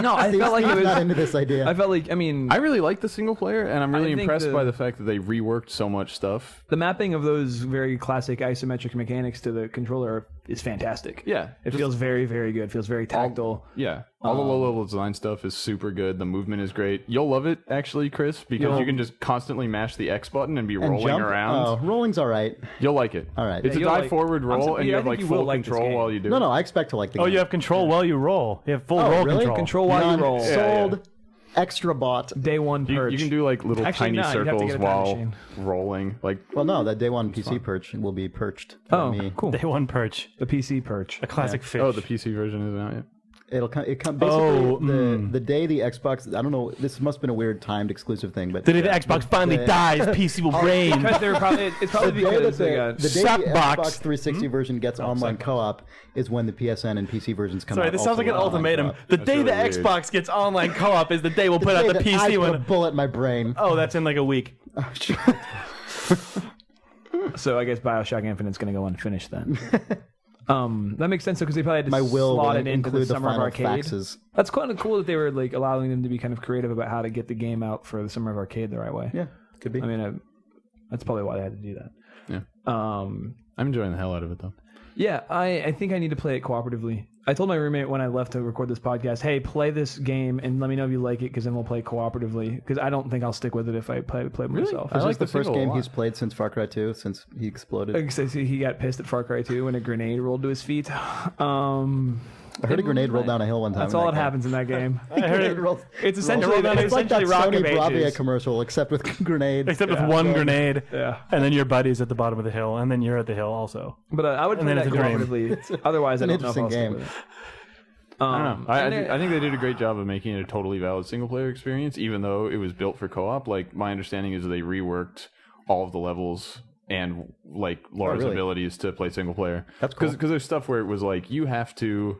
No, I felt like it Steve's not was. into this idea. I felt like, I mean, I really like the single player, and I'm really think impressed by the fact that they reworked so much stuff. the mapping of those very classic isometric mechanics to the controller is fantastic. Yeah, It feels very, very good. It feels very tactile. Yeah, all the low-level design stuff is super good. The movement is great. You'll love it, actually, Chris, because you can just constantly mash the X button and be and rolling jump? around. Oh, rolling's all right. You'll like it. All right. It's Yeah, a you'll dive like- forward roll, and you I have think like you will full like this control game. while you do it. No, I expect to like the Oh, game. you have control while you roll. You have full Oh, roll really? control. Control while you roll. Sold. Extra bought. Day one perch. You can do like little Actually, tiny no, you'd have to circles get a time while machine. rolling. Like Well, no, that day one PC perch will be perched. by Oh, me. cool. Day one perch. The PC perch. A classic fish. oh, the PC version isn't out yet. It'll come. Basically, Oh, the day the Xbox. I don't know. This must have been a weird timed exclusive thing, but The day the Xbox finally dies, PC will reign. Because they were probably, it's probably the day because that they got. the day Suck the box. Xbox 360 version gets online co-op is when the PSN and PC versions come out. Sorry, this sounds like an also with online ultimatum. co-op. The That's day the really weird. Xbox gets online co-op is the day we'll put out Day the that PC I put a one. bullet in my brain. Oh, that's in like a week. So I guess BioShock Infinite's going to go unfinished then. That makes sense because they probably had to My will slot will it into the include the Summer of final Arcade. faxes. That's kind of cool that they were like allowing them to be kind of creative about how to get the game out for the Summer of Arcade the right way. Yeah, could be. I mean, that's probably why they had to do that. Yeah, Um, I'm enjoying the hell out of it though. yeah, I think I need to play it cooperatively. I told my roommate when I left to record this podcast, hey, play this game and let me know if you like it because then we'll play cooperatively because I don't think I'll stick with it if I play it myself. This like is the the first single a game lot. he's played since Far Cry 2, since he exploded. Like, so he got pissed at Far Cry 2 when a grenade rolled to his feet. I heard a grenade roll down a hill one time. That's in all that game. happens in that game. I heard it. Rolled- It's essentially It's like that Rock of Sony Bravia Ages. commercial, except with grenades. Except with one grenade. Yeah. And then your buddy's at the bottom of the hill, and then you're at the hill also. But I would And play then that it's a dream. cooperatively. Otherwise, I an don't know if I'll interesting stick game. with it. I don't know. and I think they did a great job of making it a totally valid single player experience, even though it was built for co-op. Like my understanding is they reworked all of the levels and like Lara's really? abilities to play single player. That's cool. Because there's stuff where it was like you have to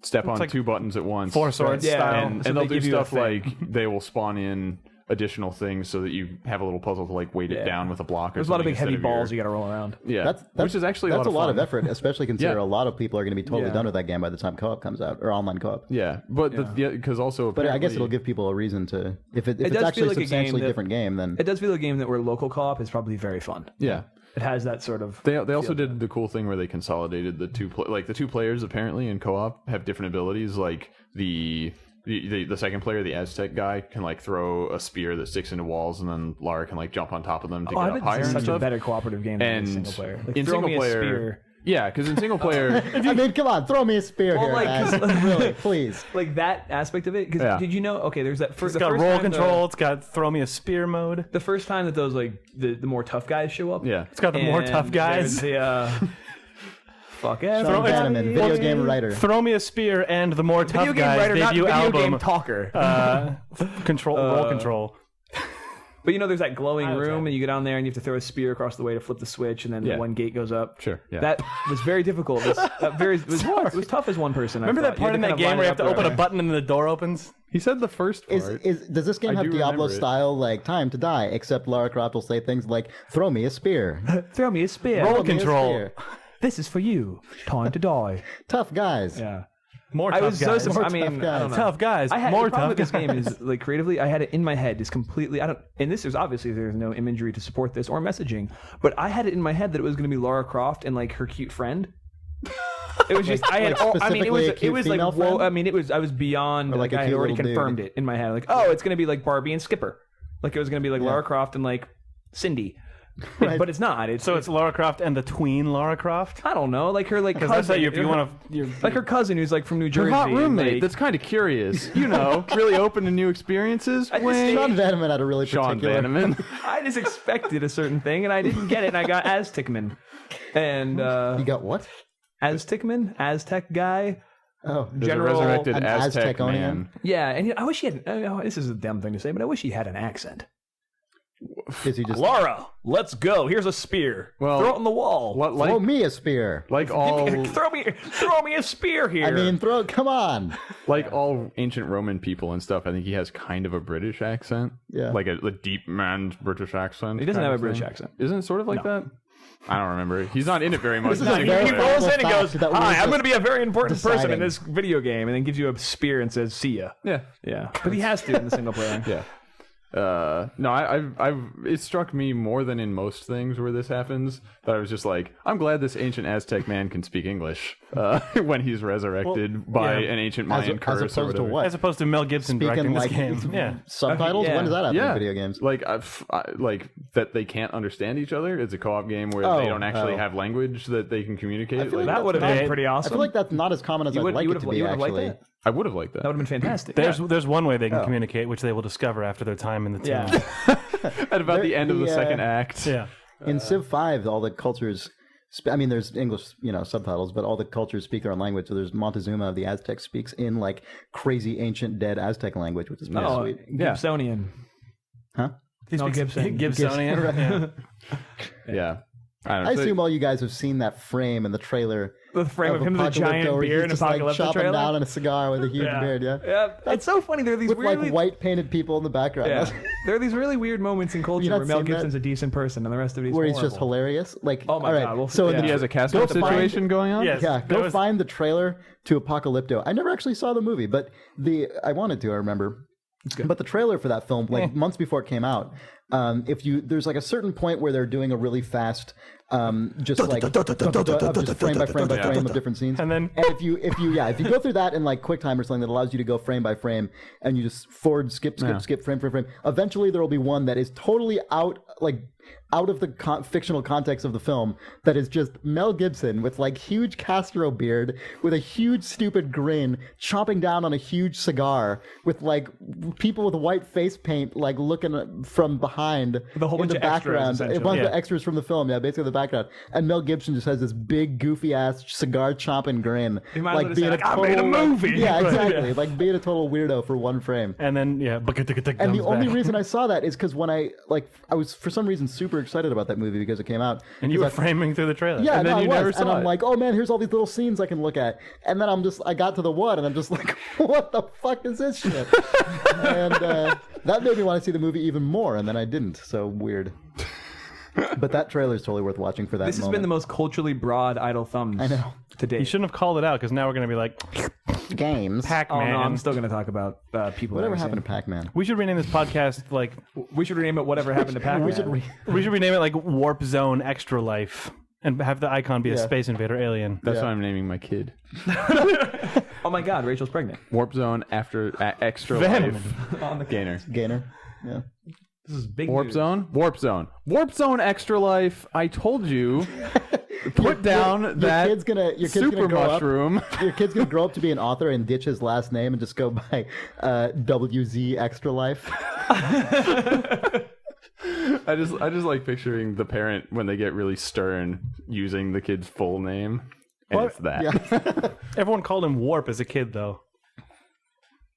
step on like two buttons at once. Four swords Yeah. style. and So they'll they do give you a stuff thing. like they will spawn in additional things so that you have a little puzzle to like weight it Yeah. down with a block. Or There's a lot of something big heavy instead of balls your- you got to roll around. Yeah, which is actually that's a lot of fun. effort, especially considering Yeah. a lot of people are going to be totally Yeah. done with that game by the time co-op comes out or online co-op. Yeah, but because also But I guess apparently- it'll give people a reason to if it's does actually feel a like a game substantially that- different game, then It does feel a game that where local co-op is probably very fun. yeah. It has that sort of. They also did the cool thing where they consolidated the two players apparently in co-op have different abilities. Like the the second player, the Aztec guy, can like throw a spear that sticks into walls, and then Lara can like jump on top of them to get I up bet higher this is and such a stuff. better cooperative game than And single player. Like, in throw single me a player, spear. yeah, because in single player, I mean, come on, throw me a spear Well, here, like, guys. Really, please. Like that aspect of it. Because Yeah. did you know? Okay, there's that. It's got roll control. It's got throw me a spear mode. The first time that those like the more tough guys show up. yeah, It's got the more and tough guys. there's the, fuck Sean everybody. Bannerman, video game writer. Throw me a spear and the more tough Video game guys writer, not debut video album. game talker. Roll control. But you know, there's that glowing was room, that? and you go down there, and you have to throw a spear across the way to flip the switch, and then Yeah. one gate goes up. Sure, yeah. That was very difficult. It was tough as one person. Remember that part in that game where you have to open a button and the door opens? he said the first part. Does this game I have do Diablo remember it. style, like, time to die, except Lara Croft will say things like, throw me a spear. Throw me a spear. Roll Throw me a control. spear. This is for you. Time to die. Tough guys. Yeah. More I tough was guys. so More I mean, tough I guys. don't know. Tough guys. I had more the problem tough with this guys. game is like creatively, I had it in my head is completely. I don't. And this is obviously there's no imagery to support this or messaging, but I had it in my head that it was going to be Lara Croft and like her cute friend. It was just I had. like I mean, it was specifically a cute it was like female whoa. friend? I mean, it was I was beyond. Or like Like, a I had cute already little dude. confirmed it in my head. Like, oh, it's going to be like Barbie and Skipper. Like it was going to be like Lara Croft and like Cindy. Right. But it's not. So it's Lara Croft and the tween Lara Croft? I don't know, like her like Because that's how cousin. if you want to... like her cousin who's like from New Her Jersey. hot and, roommate like, that's kind of curious, you know, really open to new experiences. just Wink. Sean Bannerman had a really Sean particular... Bannerman. I just expected a certain thing and I didn't get it, and I got Aztecman. And You got what? Aztecman, Aztec guy. Oh, There's General- a resurrected an Aztec Azteconian? man. Yeah, and I wish he had. This is a dumb thing to say, but I wish he had an accent. is he just... Laura, let's go. Here's a spear. Well, throw it on the wall. Throw me a spear. Like all throw me a spear here. I mean, come on. like all ancient Roman people and stuff, I think he has kind of a British accent. Yeah. Like a deep man's British accent. he doesn't kind have a of British thing. accent. Isn't it sort of like that? I don't remember. He's not in it very much. This is He's a not very even He there. rolls in and fact goes, that we're "Hi, I'm just going to be a very important person in deciding. this video game," and then gives you a spear and says, "See ya." Yeah. Yeah, but he has to in the single player. Yeah. No, I've it struck me more than in most things where this happens that I was just like, I'm glad this ancient Aztec man can speak English when he's resurrected by yeah. an ancient As, Mayan as curse or opposed to whatever. what? As opposed to Mel Gibson directing Speaking this like game. Yeah. subtitles? Yeah. When does that happen Yeah, in video games? like like that they can't understand each other. It's a co-op game where Oh, they don't actually oh. have language that they can communicate. feel like That would have Okay. been pretty I awesome. feel like that's not as common as I'd like it to be, liked actually. that. I would have liked that. That would have been fantastic. There's one way they can communicate, which they will discover after their time in the team. Yeah. At about the end of the the, second act. Yeah. In Civ 5, all the cultures... I mean, there's English, subtitles, but all the cultures speak their own language. So there's Montezuma of the Aztecs speaks in, like, crazy ancient dead Aztec language, which is pretty Oh, sweet. Yeah. Gibsonian. Huh? No, Gibson. Gibsonian. Yeah. Yeah. I don't know. I So- assume all you guys have seen that frame in the trailer. The frame of him with a Apocalypto, giant where beard in he's just, like, Apocalypto chopping trailer. down on a cigar with a huge beard, yeah? Yeah, it's so funny. There are these With, really like, white painted people in the background. Yeah. There are these really weird moments in culture not where Mel seen that? Gibson's a decent person and the rest of it is Where he's just horrible. hilarious. Like, Oh my all right, God, well, so in yeah. the he has a go Castro find- situation going on? Yes. Yeah, That go was- find the trailer to Apocalypto. I never actually saw the movie, but I wanted to, I remember. But the trailer for that film, like months before it came out, there's like a certain point where they're doing a really fast, just frame by frame by frame of different scenes. And if you go through that in like QuickTime or something that allows you to go frame by frame and you just forward, skip, frame, eventually there will be one that is totally out of the fictional context of the film that is just Mel Gibson with like huge Castro beard with a huge stupid grin chomping down on a huge cigar with like people with white face paint like looking from behind With a whole in bunch the of extras, background. essentially. A bunch Yeah. of extras from the film, basically the background. And Mel Gibson just has this big goofy ass cigar chomping grin. He might as well just say, like, a "I made a total, movie." yeah, Right, exactly. yeah. Like being a total weirdo for one frame. And then, yeah. And the only reason I saw that is because when I was for some reason super excited about that movie because it came out. And you were framing through the trailer. Yeah, And then no, you I never was. And saw I'm it. like, oh man, here's all these little scenes I can look at. And then I got to the one and I'm just like, what the fuck is this shit? And that made me want to see the movie even more, and then I didn't. So weird. But that trailer is totally worth watching for that This has moment. been the most culturally broad idle thumbs I know. to date. You shouldn't have called it out because now we're going to be like, Games. Oh Pac-Man. no, I'm still going to talk about people. Whatever I've happened to seen. Pac-Man? We should rename this podcast like, We should rename it "Whatever Happened to Pac-Man." we should rename it like Warp Zone Extra Life. and have the icon be a Space Invader alien. That's what I'm naming my kid. Oh my God, Rachel's pregnant. Warp Zone after extra Venom. life. On the Gainer. Yeah. This is big Warp news. Zone. Warp Zone extra life. I told you. Put down that Your kid's super gonna grow mushroom. Your kid's gonna grow up to be an author and ditch his last name and just go by WZ Extra Life. I just like picturing the parent when they get really stern using the kid's full name, and What? it's that. Yeah. Everyone called him Warp as a kid, though.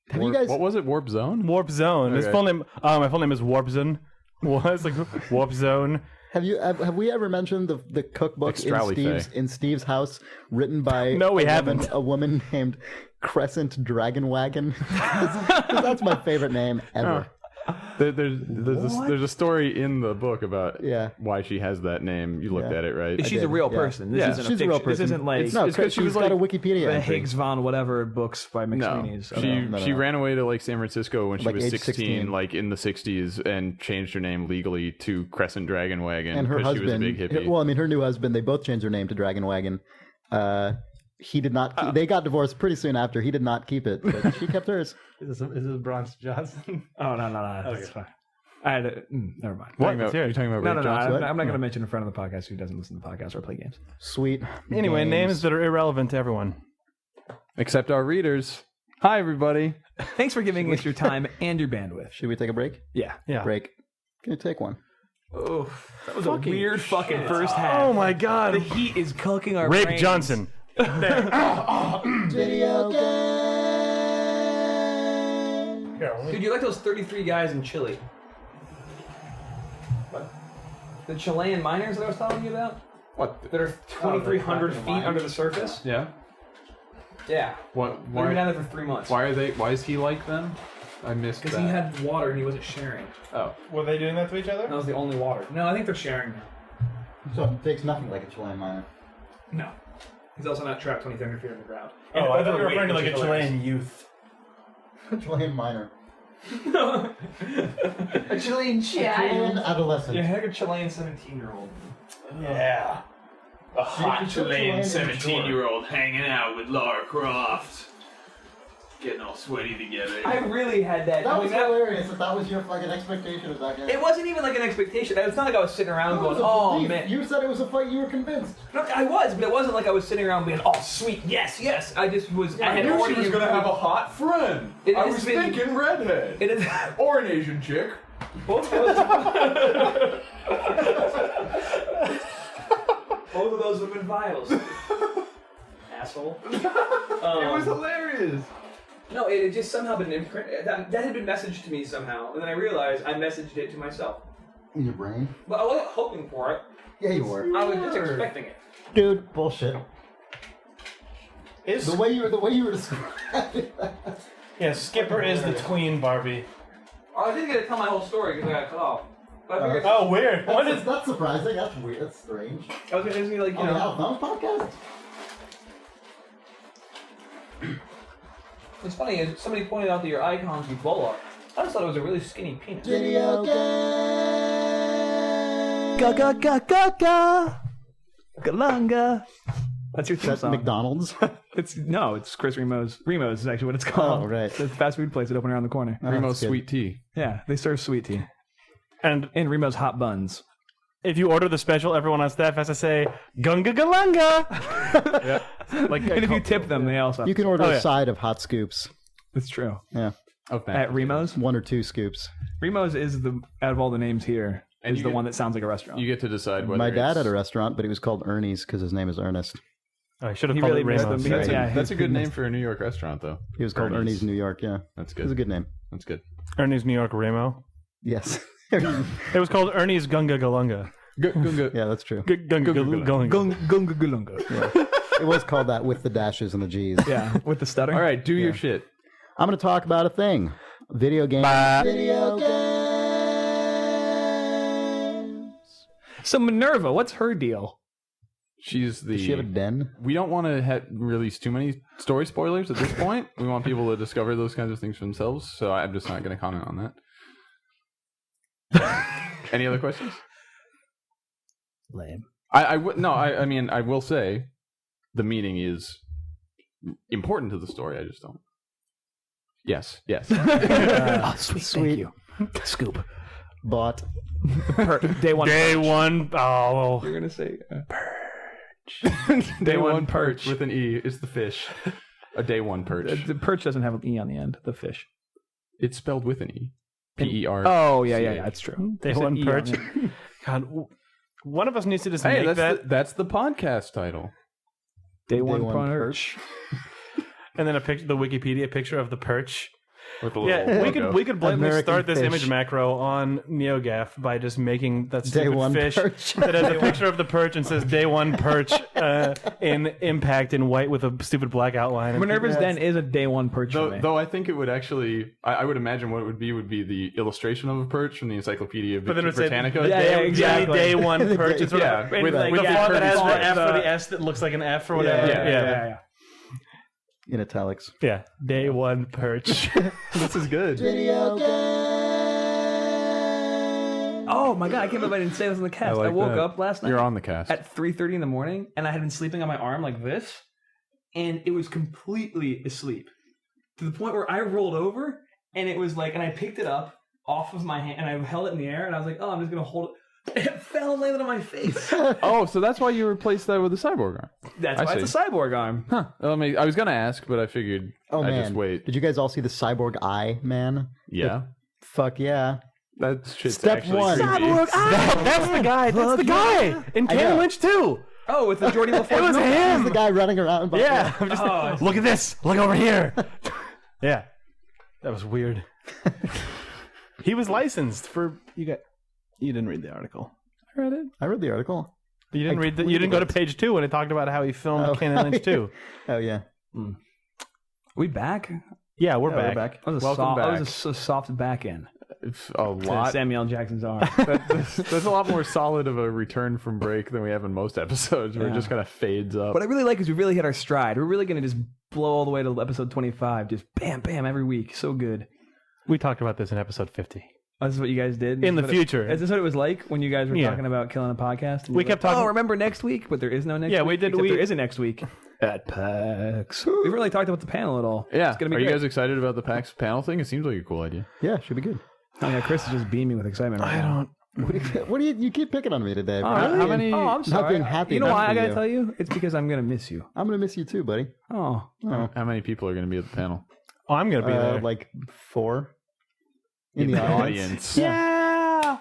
Have you guys? What was it? Warp Zone? Warp Zone. His Okay. full name. My full name is Warp Zone. Was like Warp Zone. Have we ever mentioned the cookbook Extralife. in Steve's house, written by No, we haven't. a woman named Crescent Dragonwagon? 'Cause that's my favorite name ever. There's a story in the book about Yeah. why she has that name. You looked at it, right? She's a did, real yeah. person. This Yeah. isn't She's a a real fiction. This person. isn't like No, it's 'cause she she's was got like a Wikipedia the entry. Higgs von whatever books by No, McSweeney's. she ran away to like San Francisco when she Like was age 16, 16. like in the 60s, and changed her name legally to Crescent Dragonwagon And her because she was a husband, big hippie. well, I mean, her new husband, they both changed their name to Dragonwagon. He did not. They got divorced pretty soon after. He did not keep it, but she kept hers. Is this Bronx Johnson? Oh no, that's fine. I had to, never mind. You're talking about No, Rick no, Johnson? I'm not going to mention in front of the podcast who doesn't listen to the podcast or play games. Sweet. Anyway, games. names that are irrelevant to everyone. Except our readers. Hi, everybody. Thanks for giving us your time and your bandwidth. Should we take a break? Yeah. Yeah. Break. Can you take one? Oh, that was a weird fucking first half. Oh my God. The heat is cooking our Rape brains. Johnson. Video Dude, you're like those 33 guys in Chile. What? The Chilean miners that I was telling you about? What? That are 2,300 feet under the surface? Yeah. Yeah. What? They've been down there for 3 months. Why are they? Why is he like them? I missed that. Because he had water and he wasn't sharing. Oh. Were they doing that to each other? That was the only water. No, I think they're sharing now. So it takes nothing like a Chilean miner. No. He's also not trapped 2,300 feet underground. Oh, I thought you were referring to like a Chilean youth. Chilean miner. A Chilean Chilean adolescent. You're like a Chilean 17-year-old. Yeah. A hot Chilean 17-year-old hanging out with Lara Croft. Getting all sweaty together. I really had that. That was hilarious. If that was your fucking expectation of that game. It wasn't even like an expectation. It's not like I was sitting around going, oh man. You said it was a fight. You were convinced. No, I was, but it wasn't like I was sitting around being, oh sweet, yes, yes. I just was. I had already she was gonna have a hot friend. It I has was been- thinking redhead. It is. Or an Asian chick. Both of those. Both of those have been vials. Asshole. It was hilarious. No, it had just somehow been imprinted. That had been messaged to me somehow, and then I realized I messaged it to myself. In your brain? But I wasn't hoping for it. Yeah, you were. I was just expecting it. Dude, bullshit. The way you were describing that. Yeah, Skipper is the tween Barbie. I didn't get to tell my whole story because I got cut off. But I figured Oh, weird. What is That's surprising. That's weird. That's strange. I was going to be like, you On the know. Alpha podcast? What's funny is somebody pointed out that your icon's Ebola. I just thought it was a really skinny penis. Video game. Ga ga ga ga ga. Galunga. That's your theme That's song. McDonald's. It's Chris Remo's. Remo's is actually what it's called. Oh, right. It's a fast food place that opened around the corner. Remo's good. sweet tea. Yeah, they serve sweet tea. And And Remo's hot buns. if you order the special, everyone on staff has to say Gunga Galunga. Yeah. Like, And if you tip them, they also. You can order Oh, a yeah. side of hot scoops. It's true. Yeah. At Remo's, 1 or 2 scoops. Remo's is the out of all the names here And is you the get- one that sounds like a restaurant. You get to decide whether My dad it's... had a restaurant, but he was called Ernie's because his name is Ernest. I should have He called really it missed Ramos. them. That's, Yeah, that's a good he name for a New York restaurant, though. He was called Ernie's New York, yeah. That's It was a good. good name. That's good. Ernie's New York Ramo. Yes. It was called Ernie's Gunga Galunga. Gunga. Yeah, that's true. Gunga Galunga. Gunga Galunga. It was called that with the dashes and the G's. Yeah, with the stutter. All right, do your shit. I'm going to talk about a thing. Video games. Video games. So Minerva, what's her deal? She's the. Does she have a den? We don't want to release too many story spoilers at this point. We want people to discover those kinds of things for themselves. So I'm just not going to comment on that. Any other questions? Lame. I mean, I will say the meaning is important to the story. I just don't. Yes. Sweet. Thank you. Scoop. Bought. Day one. Day one. Oh, You're gonna say Perch. Day one perch with an E is the fish. A day one perch. the perch doesn't have an E on the end. The fish. It's spelled with an E. P-E-R. Oh yeah. That's true. day There's an one E on perch. it. God, one of us needs to just Hey, make that's the podcast title. Day one one perch. and then the Wikipedia picture of the perch. With the little logo. we could blatantly American start this fish. image macro on NeoGAF by just making that Day stupid one fish perch. that has a picture of the perch and says day one perch in impact in white with a stupid black outline. And Minerva's Den is a day one perch for me. Though I think it would actually, I would imagine what it would be the illustration of a perch from the Encyclopedia But then it would say, Britannica. exactly. Day one perch. It's sort of with the the font that has curvy the F stripes. or the S that looks like an F or whatever. Yeah. In italics. Yeah. Day one perch. This is good. Oh my god! I can't believe I didn't say this on the cast. I, like woke that. up last night You're on the cast. at 3:30 in the morning, and I had been sleeping on my arm like this, and it was completely asleep to the point where I rolled over, and it was like, and I picked it up off of my hand, and I held it in the air, and I was like, oh, I'm just gonna hold it. It fell and landed on my face. Oh, so that's why you replaced that with a cyborg arm. That's I why it's a cyborg arm. Huh. I mean, I was going to ask, but I figured Oh I'd man, just wait. did you guys all see the Cyborg Eye, man? Yeah. Fuck yeah. That shit's Step actually one. creepy. That's the guy. That's the guy. In I know. Kane Lynch too. Oh, it's the Jordy LaForge. It was movie. He's him. the guy running around. By Yeah. I'm just, Oh, look at this. Look over here. Yeah. That was weird. He was licensed for you didn't read the article. I read the article. You didn't I read you didn't go to page 2 when it talked about how he filmed Oh. Kane Lynch 2. Oh yeah. We back? Yeah, we're Yeah, we're back. back. That was Welcome that was back. a soft back end. It's a To lot. Samuel L. Jackson's arm. That's a lot more solid of a return from break than we have in most episodes. Where it just kind of fades up. What I really like is we really hit our stride. We're really going to just blow all the way to episode 25. Just bam, bam, every week. So good. We talked about this in episode 50. Oh, this is what you guys did? In the Is this what future. Is this what it was like when you guys were Yeah. talking about killing a podcast? And We you were kept like, talking- Oh, remember next week? But there is no next Yeah, week. we did- Except we- there is a next week. At PAX. We haven't really talked about the panel at all. Yeah. It's going to Are be you great. guys excited about the PAX panel thing? It seems like a cool idea. Yeah, should be good. Oh, yeah, Chris is just beaming with excitement right now. What do you keep picking on me today? Oh, Bro? really? how many- Oh, I'm sorry. being happy You know enough why for I got to you. tell you? It's because I'm going to miss you. I'm gonna miss you too, buddy. Oh. How many people are going to be at the panel? Oh, I'm going to be there. Like 4 In the audience. Yeah!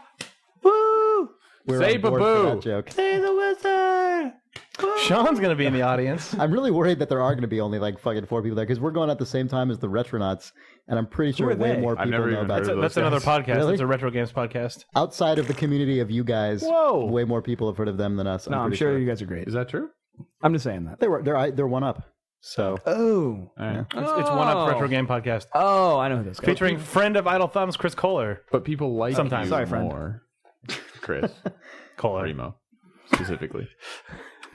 Woo! We're Say on board for baboo. that joke. Say the wizard! Sean's going to be in the audience. I'm really worried that there are going to be only like fucking 4 people there because we're going at the same time as the Retronauts, and I'm pretty sure are way they? more I've people never know even about heard it. of That's those another guys. podcast. Really? It's a retro games podcast. Outside of the community of you guys, Whoa. way more people have heard of them than us. No, I'm pretty sure you guys are great. Is that true? I'm just saying that. they're one up. So Oh. All right. It's one up retro game podcast. Oh, I know who this guy is. Featuring friend of Idle Thumbs, Chris Kohler. But people like Sometimes. you Sorry, friend. more. Chris. Kohler. Remo. Specifically.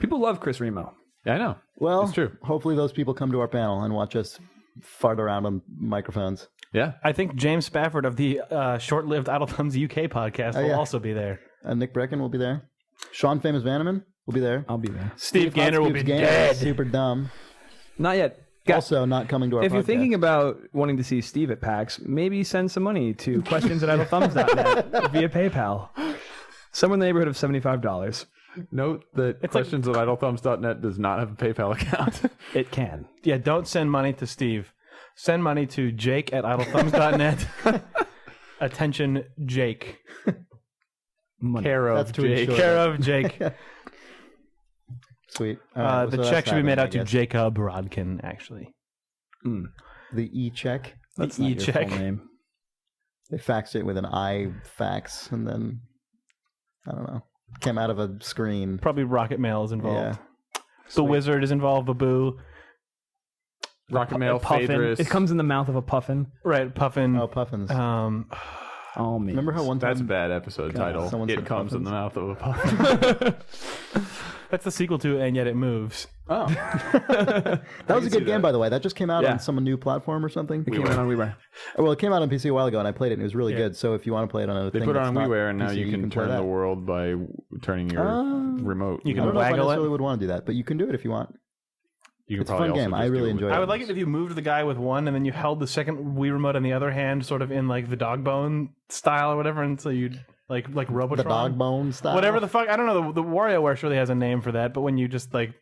People love Chris Remo. Yeah, I know. well, It's true. hopefully those people come to our panel and watch us fart around on microphones. Yeah. I think James Spafford of the short-lived Idle Thumbs UK podcast will yeah. also be there. Nick Brecken will be there. Sean Famous Vanneman will be there. I'll be there. Steve Gaynor will be Scoops Gaynor, dead. Super dumb. Not yet. Guys, Also not coming to our if you're podcast. thinking about wanting to see Steve at PAX, maybe send some money to questions@idlethumbs.net via PayPal. Somewhere in the neighborhood of $75. Note that questions at idlethumbs.net does not have a PayPal account. It can. Yeah, don't send money to Steve. Send money to Jake at idlethumbs.net. Attention, Jake. Money. Care That's of too Jake. short. Care of Jake. Sweet. All right, The so check that's should be made happening, out I to guess. Jacob Rodkin, actually. The e-check. That's The not your e-check. full name. They faxed it with an fax, and then I don't know. Came out of a screen. Probably Rocket Mail is involved. Yeah. The Wizard is involved, Baboo. Rocket Mail, Puffin. Phaedrus. It comes in the mouth of a puffin. Right, Puffin. Oh, Puffins. Oh, me. Remember how one time That's a bad episode title. someone It said comes in puffins. the mouth of a puffin. That's the sequel to And Yet It Moves. Oh, That was a good game, by the way. That just came out Yeah. on some new platform or something. It came out on WiiWare. Well, it came out on PC a while ago, and I played it, and it was really good. So if you want to play it on a they thing put it that's on not WiiWare, and now PC, you can play turn that. the world by turning your remote. You I can don't know if I waggle necessarily it. would want to do that, but you can do it if you want. You can It's a probably fun also game. just I do really it with enjoyed the- I would like it if you moved the guy with one, and then you held the second Wii remote in the other hand, sort of in like the dog bone style or whatever, and so you'd like Robotron. The dog bone style. Whatever the fuck. I don't know. The WarioWare surely has a name for that, but when you just like,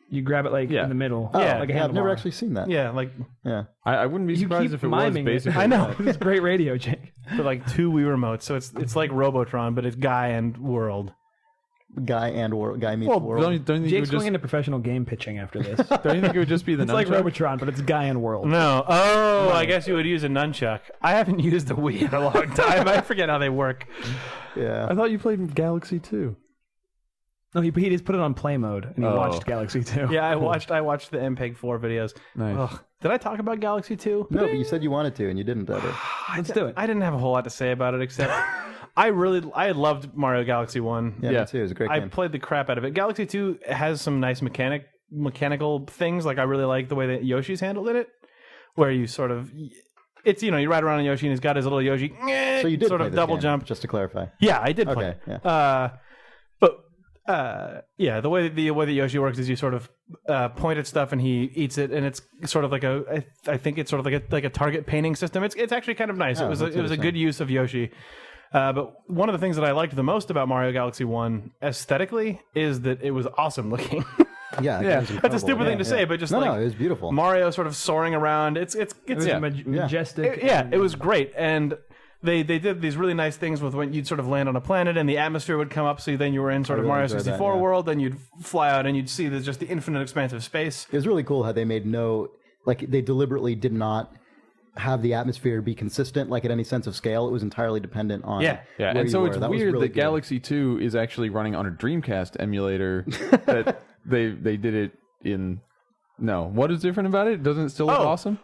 You grab it like Yeah. in the middle. Oh, Yeah, like a I've never handlebar. actually seen that. yeah, like Yeah. I wouldn't be You surprised keep if it was miming basically. I know. This is great radio, Jake. for like 2 Wii remotes, so it's like Robotron, but it's guy and world. Guy meets Well, world. don't you think it Jake's would going into professional game pitching after this. don't you think it would just be the It's like nunchuck? Robotron, but it's Guy and World. No. Oh, I guess you would use a nunchuck. I haven't used a Wii in a long time. I forget how they work. Yeah. I thought you played Galaxy 2. No, he just put it on play mode and he Oh. watched Galaxy 2. Yeah, I watched the MPEG 4 videos. Nice. Ugh. Did I talk about Galaxy 2? No, but you said you wanted to, and you didn't ever. Let's do it. I didn't have a whole lot to say about it, except I loved Mario Galaxy 1. Yeah, Yeah. me too. It was a great I game. played the crap out of it. Galaxy 2 has some nice mechanical things. Like I really like the way that Yoshi's handled in it, where you sort of, it's, you ride around on Yoshi and he's got his little Yoshi. So you did sort play of this double game, jump. just to clarify. Yeah, I did play. Okay, it. Yeah, the way that Yoshi works is you sort of point at stuff and he eats it, and it's sort of like I think it's sort of like a target painting system. It's actually kind of nice. Oh, It was that's a interesting. good use of Yoshi. But one of the things that I liked the most about Mario Galaxy 1 aesthetically is that it was awesome looking. Yeah, Yeah. it was That's a incredible. stupid thing to say, but just no, like it was beautiful. Mario sort of soaring around. It's It was yeah. majestic. It was great, and they did these really nice things with when you'd sort of land on a planet and the atmosphere would come up, so then you were in sort of really Mario enjoyed that, 64 yeah. world, then you'd fly out and you'd see just the infinite expanse of space. It was really cool how they made they deliberately did not have the atmosphere be consistent, like at any sense of scale. It was entirely dependent on Yeah. Yeah, where and you so were. it's That was weird really that good. Galaxy 2 is actually running on a Dreamcast emulator that they did it in. No, what is different about it? Doesn't it still look awesome?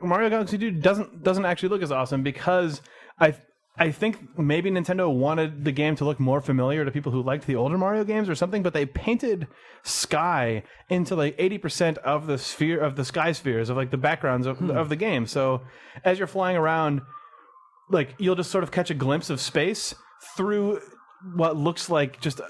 Mario Galaxy 2 doesn't actually look as awesome because I think maybe Nintendo wanted the game to look more familiar to people who liked the older Mario games or something, but they painted sky into like 80% of the sky spheres of like the backgrounds of the game. So as you're flying around, like you'll just sort of catch a glimpse of space through what looks like just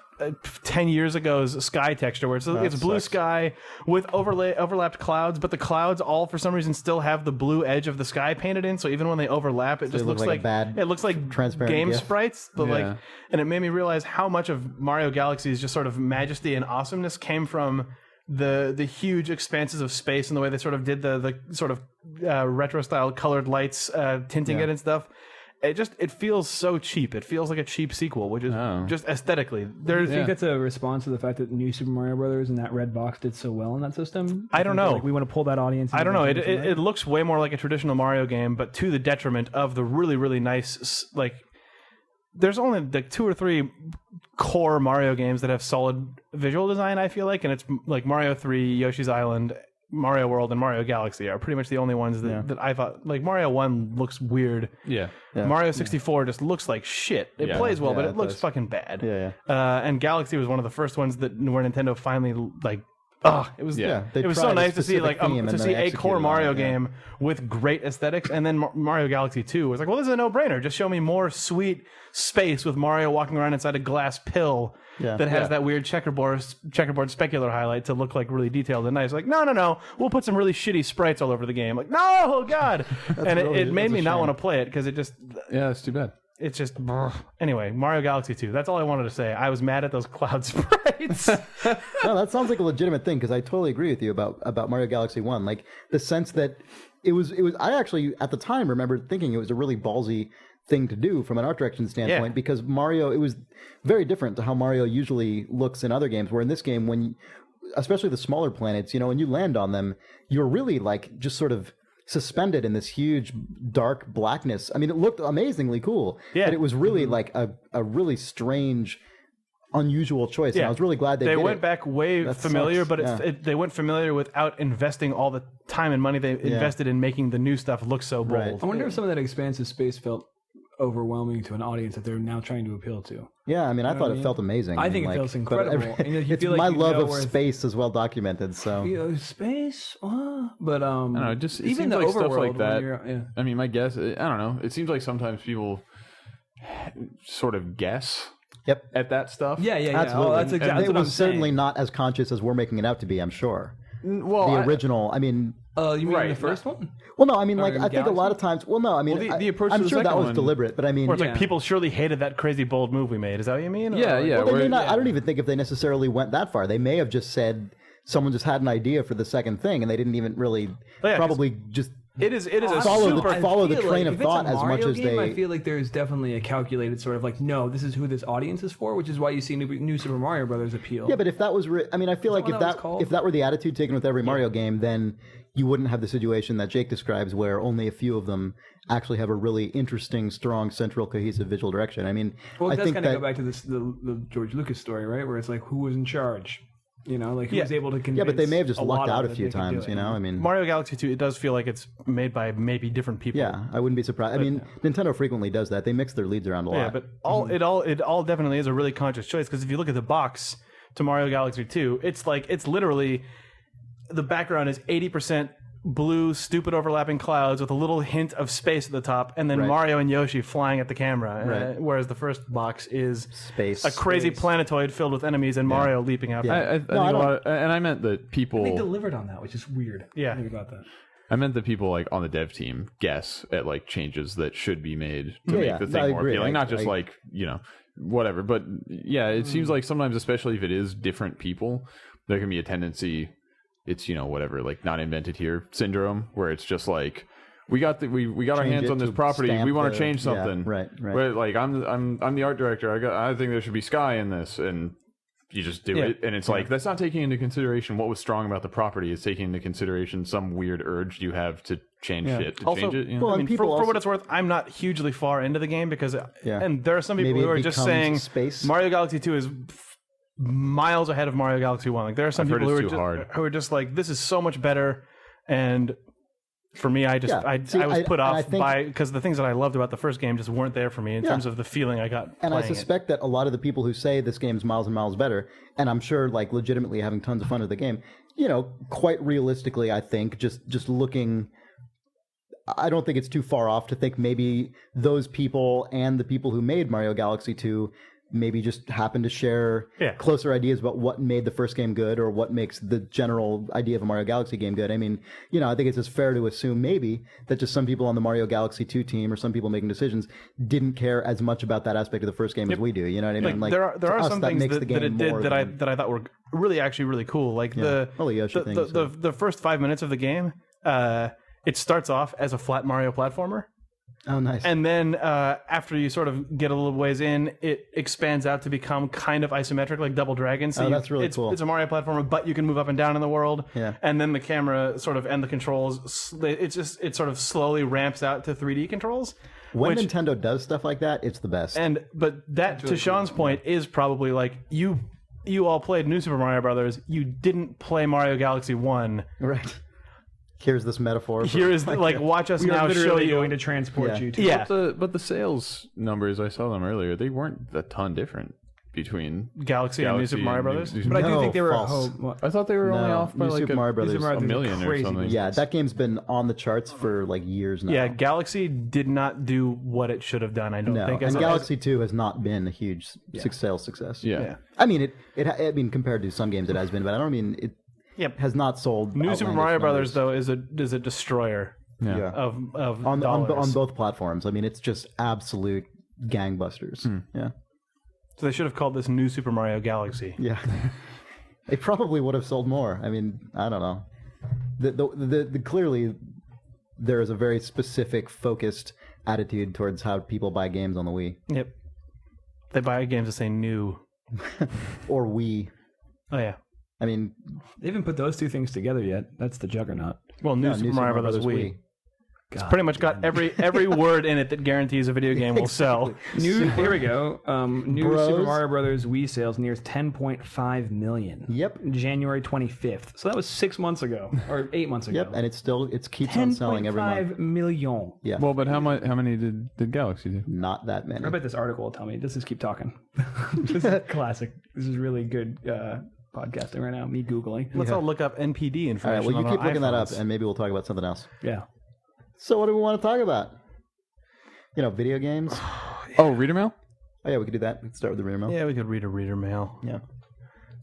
10 years ago's sky texture, where it's blue sucks. sky with overlapped clouds, but the clouds all for some reason still have the blue edge of the sky painted in, so even when they overlap, it just look looks like a bad it looks like transparent game GIF. sprites, but Yeah. and it made me realize how much of Mario Galaxy's just sort of majesty and awesomeness came from the huge expanses of space and the way they sort of did the sort of retro style colored lights tinting it and stuff. It feels so cheap. It feels like a cheap sequel, which is just aesthetically. Do you think that's a response to the fact that New Super Mario Brothers and that red box did so well in that system? I don't know. Like, we want to pull that audience. I don't know. It looks way more like a traditional Mario game, but to the detriment of the really, really nice, like, there's only like 2 or 3 core Mario games that have solid visual design, I feel like, and it's like Mario 3, Yoshi's Island, Mario World, and Mario Galaxy are pretty much the only ones that I thought. Like Mario 1 looks weird. Yeah. Mario 64 just looks like shit. It plays well, but it looks fucking bad. Yeah, And Galaxy was one of the first ones where Nintendo finally like. It was Yeah, they it was tried so a nice to see specific like theme and to then see they a core executed on Mario it, yeah. game with great aesthetics, and then Mario Galaxy 2 was like, well, this is a no-brainer. Just show me more sweet space with Mario walking around inside a glass pill that has that weird checkerboard specular highlight to look like really detailed and nice. Like, no, we'll put some really shitty sprites all over the game. Like, no, oh god, and it made me not want to play it because it just Yeah, that's too bad. it's just anyway. Mario Galaxy 2. That's all I wanted to say. I was mad at those cloud sprites. No, that sounds like a legitimate thing because I totally agree with you about Mario Galaxy 1. Like the sense that it was. I actually at the time remember thinking it was a really ballsy thing to do from an art direction standpoint because Mario, it was very different to how Mario usually looks in other games. Where in this game, especially the smaller planets, when you land on them, you're really like just sort of suspended in this huge dark blackness. I mean, it looked amazingly cool, but it was really like a really strange, unusual choice. And I was really glad they did went it. back way That familiar, sucks, but they went familiar without investing all the time and money they invested in making the new stuff look so bold. Right. I wonder if some of that expansive space felt overwhelming to an audience that they're now trying to appeal to. Yeah, I mean, I know thought what I it felt amazing. I mean, think it like, feels but incredible. And you it's feel like my you love know of where it's- space is well documented. So Space, but I don't know. It even seems the like overworld stuff like when that. you're- I mean, my guess. I don't know. It seems like sometimes people sort of guess yep, at that stuff. Yeah. absolutely. Oh, that's exactly it what I'm was certainly saying. not as conscious as we're making it out to be. I'm sure. Well, The original. I mean, You mean Right, the first one? well, no, I mean, like Or I think a lot of times. Well, no, I mean, Well, the approach I'm to the sure that second was one- deliberate, but I mean, Where it's Yeah. like people surely hated that crazy bold move we made. Is that what you mean? Or Yeah, like- yeah. well, they where- may not. I don't even think if they necessarily went that far. They may have just said someone just had an idea for the second thing, and they didn't even really yeah, 'cause probably just It is a Follow the- super. I follow the feel train like of if it's a thought as Mario much as game, they- I feel like there's definitely a calculated sort of like, no, this is who this audience is for, which is why you see New Super Mario Brothers appeal. Yeah, but if that was, I mean, I feel like what if that was that called? if that were the attitude taken with every Mario game, then you wouldn't have the situation that Jake describes, where only a few of them actually have a really interesting, strong, central, cohesive visual direction. I mean, well, it I does think kind of that go back to the George Lucas story, right? Where it's like, who was in charge? You know, like who Yeah. was able to convince. yeah, but they may have just a lot lucked out of a it few they could do times. it. You know, I mean, Mario Galaxy 2, it does feel like it's made by maybe different people. yeah, I wouldn't be surprised. I mean, Nintendo frequently does that. They mix their leads around a lot. Yeah, but it all definitely is a really conscious choice, because if you look at the box to Mario Galaxy 2, it's literally the background is 80% blue, stupid overlapping clouds with a little hint of space at the top, and then Right. Mario and Yoshi flying at the camera. Right. Whereas the first box is Space. a crazy planetoid filled with enemies and Mario leaping out. Yeah. I think No, I a don't- lot, and I meant that people. They delivered on that, which is weird. Yeah. Think about that. I meant that people like on the dev team guess at like changes that should be made to Yeah, make yeah. the No, thing I more agree. appealing, not just I- like whatever. But yeah, it seems like sometimes, especially if it is different people, there can be a tendency. It's whatever, like not invented here syndrome, where it's just like we got our Change hands it on this to property, stamp we want the- to change yeah, something. right. Where, like I'm the art director. I think there should be sky in this, and you just do it, and it's like that's not taking into consideration what was strong about the property. It's taking into consideration some weird urge you have to change shit, to Also, change it. well, I and mean, people for also- what it's worth, I'm not hugely far into the game because, and there are some people Maybe who it are just becomes saying space. Mario Galaxy 2 is miles ahead of Mario Galaxy 1. Like there are some I've heard people it's too hard. who are just like, this is so much better, and for me, I just Yeah. I See, was put and off I think- by because the things that I loved about the first game just weren't there for me in terms of the feeling I got. And I playing it. suspect that a lot of the people who say this game's miles and miles better, and I'm sure like legitimately having tons of fun with the game, quite realistically, I think just looking, I don't think it's too far off to think maybe those people and the people who made Mario Galaxy 2 maybe just happen to share closer ideas about what made the first game good or what makes the general idea of a Mario Galaxy game good. I mean, I think it's just fair to assume maybe that just some people on the Mario Galaxy 2 team or some people making decisions didn't care as much about that aspect of the first game as we do. You know what I mean? Like there are to us, some that things makes that, the game that it did more that I than- that I thought were really cool. Like Well, the Yoshi thing is the first 5 minutes of the game, it starts off as a flat Mario platformer. Oh, nice. And then after you sort of get a little ways in, it expands out to become kind of isometric, like Double Dragon. So that's really cool. It's a Mario platformer, but you can move up and down in the world. Yeah. And then the camera sort of and the controls, it sort of slowly ramps out to 3D controls. when which- Nintendo does stuff like that, it's the best. But that, to Sean's point, is probably like you all played New Super Mario Brothers. You didn't play Mario Galaxy 1. Right. Here's this metaphor. Here is watch us We now are literally show you. going to transport you to. Yeah. But the sales numbers, I saw them earlier, they weren't a ton different between Galaxy and New Super Mario Brothers. But I do No, think they were false. I thought they were only No, off by New like Super Mario Brothers. Super Mario a Brothers is million or crazy. something. Yeah, that game's been on the charts for like years now. Yeah, Galaxy did not do what it should have done. I don't No, think. and Galaxy 2 has not been a huge sales success. Yeah. I mean, I mean, compared to some games it has been, but I don't mean it Yep. has not sold. New Super outlandish Mario Brothers numbers. though is a destroyer Yeah. of on dollars. both platforms. I mean, it's just absolute gangbusters. Yeah. So they should have called this New Super Mario Galaxy. Yeah. It probably would have sold more. I mean, I don't know. The clearly there is a very specific, focused attitude towards how people buy games on the Wii Yep. They buy games that say new. or Wii. Oh yeah. I mean, They haven't put those two things together yet. That's the juggernaut. Well, New no, Super New Mario Brothers Wii. It's pretty much got every word in it that guarantees a video game will sell. Here we go. New Bros. Super Mario Brothers Wii sales nears 10.5 million. Yep. January 25th. So that was 6 months ago or 8 months ago. Yep, and it keeps on selling every month. 10.5 million. Yeah, Well, but how many did Galaxy do? not that many. I bet this article will tell me. Let's just keep talking. This is classic. This is really good podcasting right now. Me Googling. Let's all look up NPD information. All right, well, you on keep our looking that up, iPhones. and maybe we'll talk about something else. Yeah. So what do we want to talk about? Video games? Oh, reader mail? Oh, yeah, we could do that. Let's start with the reader mail. Yeah, we could read a reader mail. Yeah.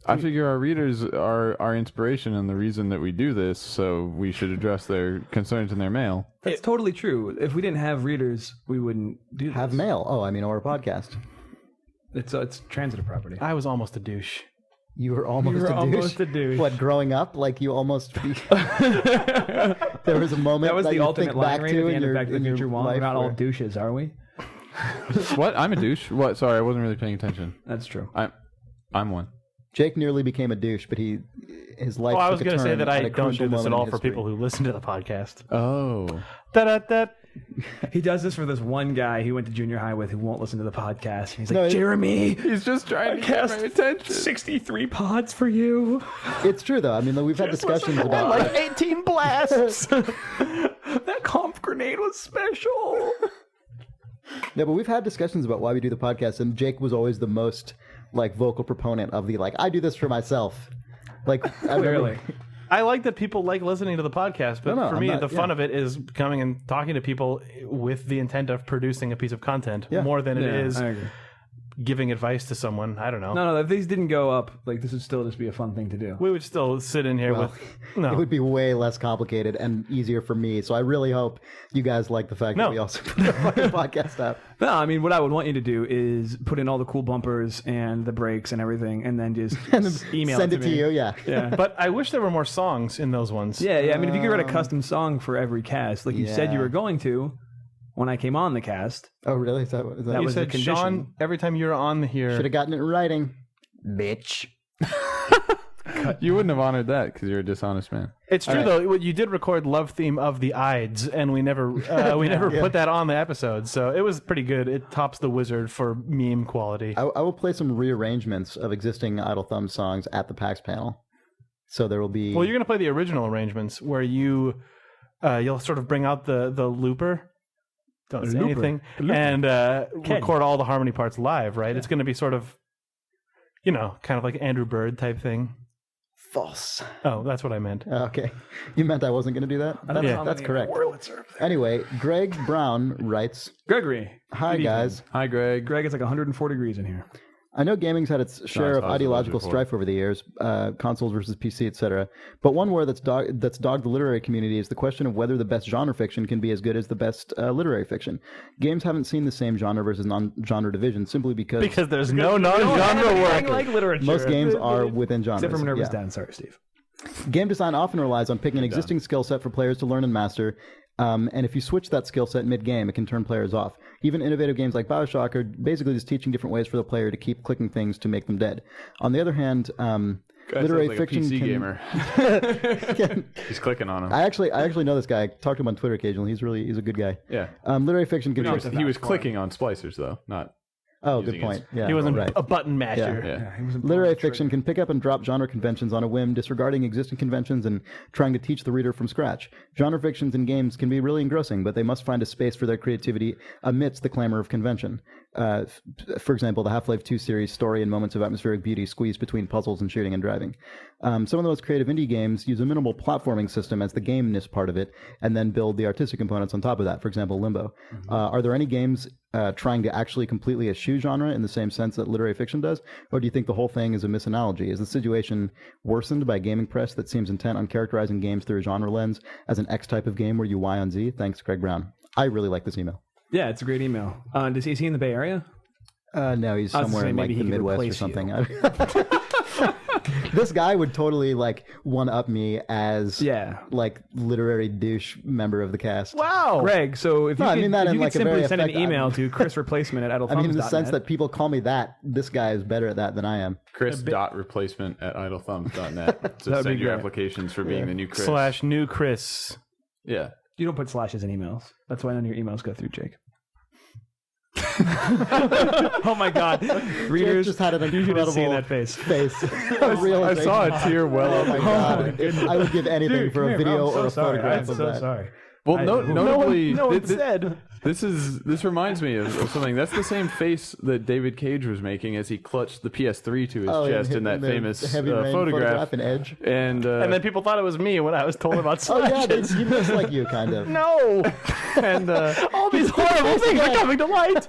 I figure our readers are our inspiration and the reason that we do this, so we should address their concerns in their mail. That's totally true. If we didn't have readers, we wouldn't do this. Have mail. Oh, or a podcast. It's transitive property. I was almost a douche. You were almost almost a douche. What, growing up? Like you almost... there was a moment That was the you ultimate think line back right to at the in end of your, Back to the in your Future 1. We're life not all where- douches, are we? What? I'm a douche? What? Sorry, I wasn't really paying attention. That's true. I'm one. Jake nearly became a douche, but his life Oh, I was going to say that I at a don't crucial do this at moment all in for history. people who listen to the podcast. Oh. Da-da-da. He does this for this one guy he went to junior high with who won't listen to the podcast. He's like, No, Jeremy, He's just trying to get my attention. 63 pods for you. It's true, though. I mean, we've had discussions about... Like 18 blasts. That comp grenade was special. Yeah, but we've had discussions about why we do the podcast, and Jake was always the most vocal proponent of the I do this for myself. Clearly. I like that people like listening to the podcast, but No, for I'm me, not- the fun of it is coming and talking to people with the intent of producing a piece of content more than it is I agree. giving advice to someone. I don't know. No, if these didn't go up, this would still just be a fun thing to do. We would still sit in here with... No. It would be way less complicated and easier for me. So I really hope you guys like the fact that we also put a fucking podcast up. No, I mean, what I would want you to do is put in all the cool bumpers and the breaks and everything, and then just email Send it to to me. you, yeah. Yeah. But I wish there were more songs in those ones. Yeah. I mean, if you could write a custom song for every cast, like you said you were going to, when I came on the cast, Oh, really? Is that that You was the said, condition. Sean, every time you're on here... Should have gotten it in writing. Bitch. You wouldn't have honored that because you're a dishonest man. It's true though. You did record "Love Theme of the Ides," and we never put that on the episode, so it was pretty good. It tops the Wizard for meme quality. I will play some rearrangements of existing Idle Thumb songs at the PAX panel. So there will be... Well, you're going to play the original arrangements where you'll sort of bring out the looper. Don't say anything, and record all the harmony parts live. Right? It's going to be sort of, kind of like Andrew Bird type thing. False. Oh, that's what I meant. Okay. You meant I wasn't going to do that? That's correct. Anyway, Greg Brown writes, Gregory. Hi, guys. Hi, Greg. Greg, it's like 104 degrees in here. I know gaming's had its share of I was ideological before. strife over the years, consoles versus PC, etc. But one war that's dogged the literary community is the question of whether the best genre fiction can be as good as the best literary fiction. Games haven't seen the same genre versus non-genre division simply because there's no non-genre work. Like literature. most games are within genres. Except for Minerva's Yeah. Down. Sorry, Steve. Game design often relies on picking an existing skill set for players to learn and master, and if you switch that skill set mid-game, it can turn players off. Even innovative games like BioShock are basically just teaching different ways for the player to keep clicking things to make them dead. On the other hand, literary like fiction a PC can... gamer. He's clicking on him. I actually know this guy. I talk to him on Twitter occasionally. He's a good guy. Yeah. Literary fiction can... He was clicking on splicers though, not. Oh, using good point. Yeah, He wasn't right. a button masher. Yeah. He wasn't Literary fiction can pick up and drop genre conventions on a whim, disregarding existing conventions and trying to teach the reader from scratch. Genre fictions in games can be really engrossing, but they must find a space for their creativity amidst the clamor of convention. For example, the Half-Life 2 series story and moments of atmospheric beauty squeezed between puzzles and shooting and driving. Some of the most creative indie games use a minimal platforming system as the gameness part of it, and then build the artistic components on top of that. For example, Limbo. Are there any games trying to actually completely eschew genre in the same sense that literary fiction does? Or do you think the whole thing is a misanalogy? Is the situation worsened by a gaming press that seems intent on characterizing games through a genre lens as an X type of game where you Y on Z? Thanks, Greg Brown. I really like this email. Yeah, it's a great email. Is he in the Bay Area? No, he's I was somewhere gonna in say, like maybe the he could Midwest or replace something. This guy would totally one up me as literary douche member of the cast. Wow. Greg, so if you No, I could, mean that if in you like could a very simply send an effective- email to chrisreplacement@idlethumbs.net. I mean, in the sense that people call me that, this guy is better at that than I am. Chris.replacement@idlethumbs.net. So That'd be send your great. applications for being the new Chris. /new Chris. Yeah. You don't put slashes in emails. That's why none of your emails go through, Jake. Oh my God, readers! Jake just had an You should have incredible seen that face. I saw a tear well Oh up. my God! I would give anything for a video or a photograph of that. Sorry. Well, notably, no one said. This reminds me of something. That's the same face that David Cage was making as he clutched the PS3 to his chest in that famous Heavy Rain photograph in Edge. And then people thought it was me when I was told about Oh slashes. yeah, he looks like you, kind of. No! and All these horrible things are coming to light.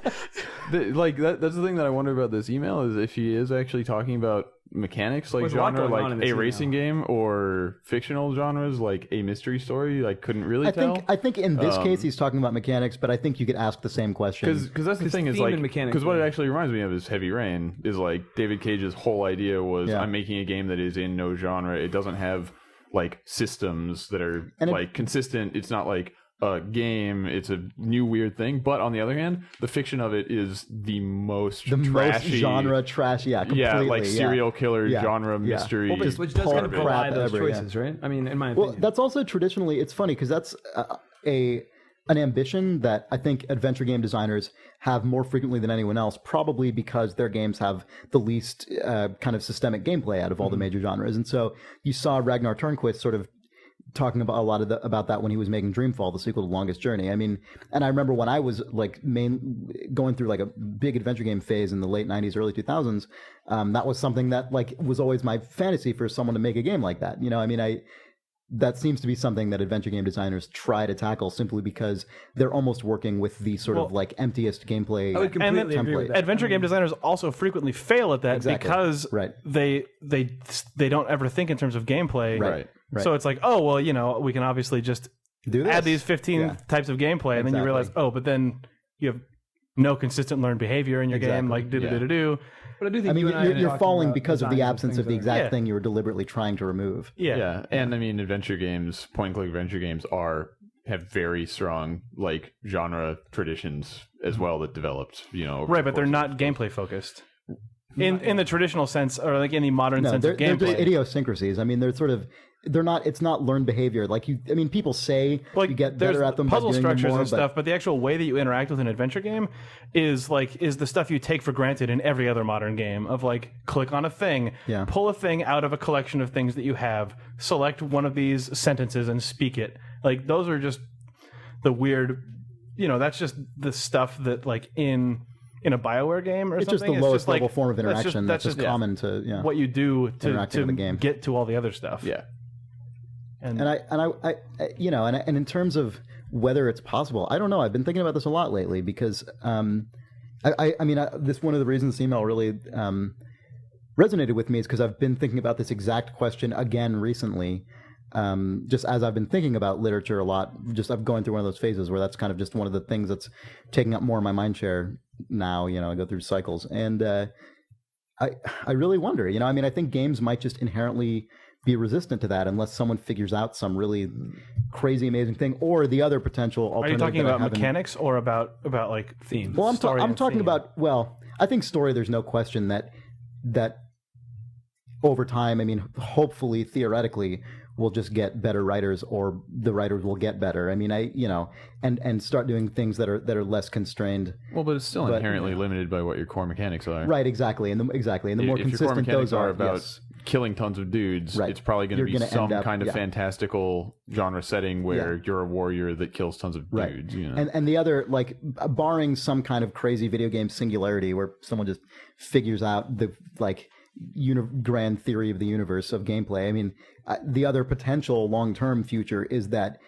That's the thing that I wonder about this email is if he is actually talking about mechanics like There's a lot genre, going on in like this a racing game, or fictional genres like a mystery story. I couldn't really tell. I think in this case he's talking about mechanics, but I think you could ask the same question. Because that's the thing is theme like and mechanics, because what it yeah. actually reminds me of is Heavy Rain. Is like David Cage's whole idea was Yeah. I'm making a game that is in no genre. It doesn't have like systems that are consistent. It's not like a game. It's a new weird thing. But on the other hand, the fiction of it is the most trashy, genre trashy. Yeah, completely. yeah, like serial killer genre mystery. Which does kind of crap belie those ever, yeah. choices, right? I mean, in my Well, opinion. that's also traditionally, it's funny because that's an ambition that I think adventure game designers have more frequently than anyone else, probably because their games have the least kind of systemic gameplay out of all the major genres. And so you saw Ragnar Turnquist sort of talking about a lot of about that when he was making Dreamfall, the sequel to Longest Journey. I mean, and I remember when I was like going through like a big adventure game phase in the late 90s, early 2000s, that was something that like was always my fantasy for someone to make a game like that. You know, I mean, that seems to be something that adventure game designers try to tackle simply because they're almost working with the sort of like emptiest gameplay I would completely agree with template. that. Adventure game designers also frequently fail at that Exactly. because Right. they don't ever think in terms of gameplay. Right. So it's like, oh well, you know, we can obviously just Do this. add these 15 Yeah. types of gameplay, and then you Exactly. realize, oh, but then you have no consistent learned behavior in your game, like do. But I do think I mean, you and I are you're talking falling about because of the designs absence things of the that are- exact Yeah. thing you were deliberately trying to remove. Yeah. And I mean, adventure games, point-and-click adventure games have very strong like genre traditions as well that developed, you know, over Right, the but they're course not gameplay focused. In the traditional sense, or like in the modern No, sense they're of just gameplay. idiosyncrasies. I mean, they're not. It's not learned behavior. Like I mean, people say Like you get there's better at them puzzle by doing them structures more, and stuff, but the actual way that you interact with an adventure game is the stuff you take for granted in every other modern game. Of like, click on a thing, Yeah. pull a thing out of a collection of things that you have, select one of these sentences and speak it. Like those are just the weird, you know, that's just the stuff that like in a BioWare game or It's something. just the lowest like- level form of interaction that's just yeah, common to what you do to interacting with a game. get to all the other stuff. Yeah. And I you know, and in terms of whether it's possible, I don't know. I've been thinking about this a lot lately because I mean, this one of the reasons this email really resonated with me is because I've been thinking about this exact question again recently. Just as I've been thinking about literature a lot, just I'm going through one of those phases where that's kind of just one of the things that's taking up more of my mind share now. You know, I go through cycles, and I really wonder. You know, I mean, I think games might just inherently be resistant to that unless someone figures out some really crazy, amazing thing, or the other potential Are you alternative. talking that I about haven't- mechanics or about like themes? Well, I'm Story and talking theme? about. Well, I think story. There's no question that over time, I mean, hopefully, theoretically, we'll just get better writers, or the writers will get better. I mean, and start doing things that are less constrained. Well, but it's still inherently limited by what your core mechanics are. Right, exactly, and the more If your core consistent mechanics those are, about yes. killing tons of dudes, Right. it's probably going to You're be gonna some end up- kind of yeah. fantastical genre setting where Yeah. you're a warrior that kills tons of Right. dudes. You know? And the other, like, barring some kind of crazy video game singularity where someone just figures out the like grand theory of the universe of gameplay. I mean, the other potential long-term future is that,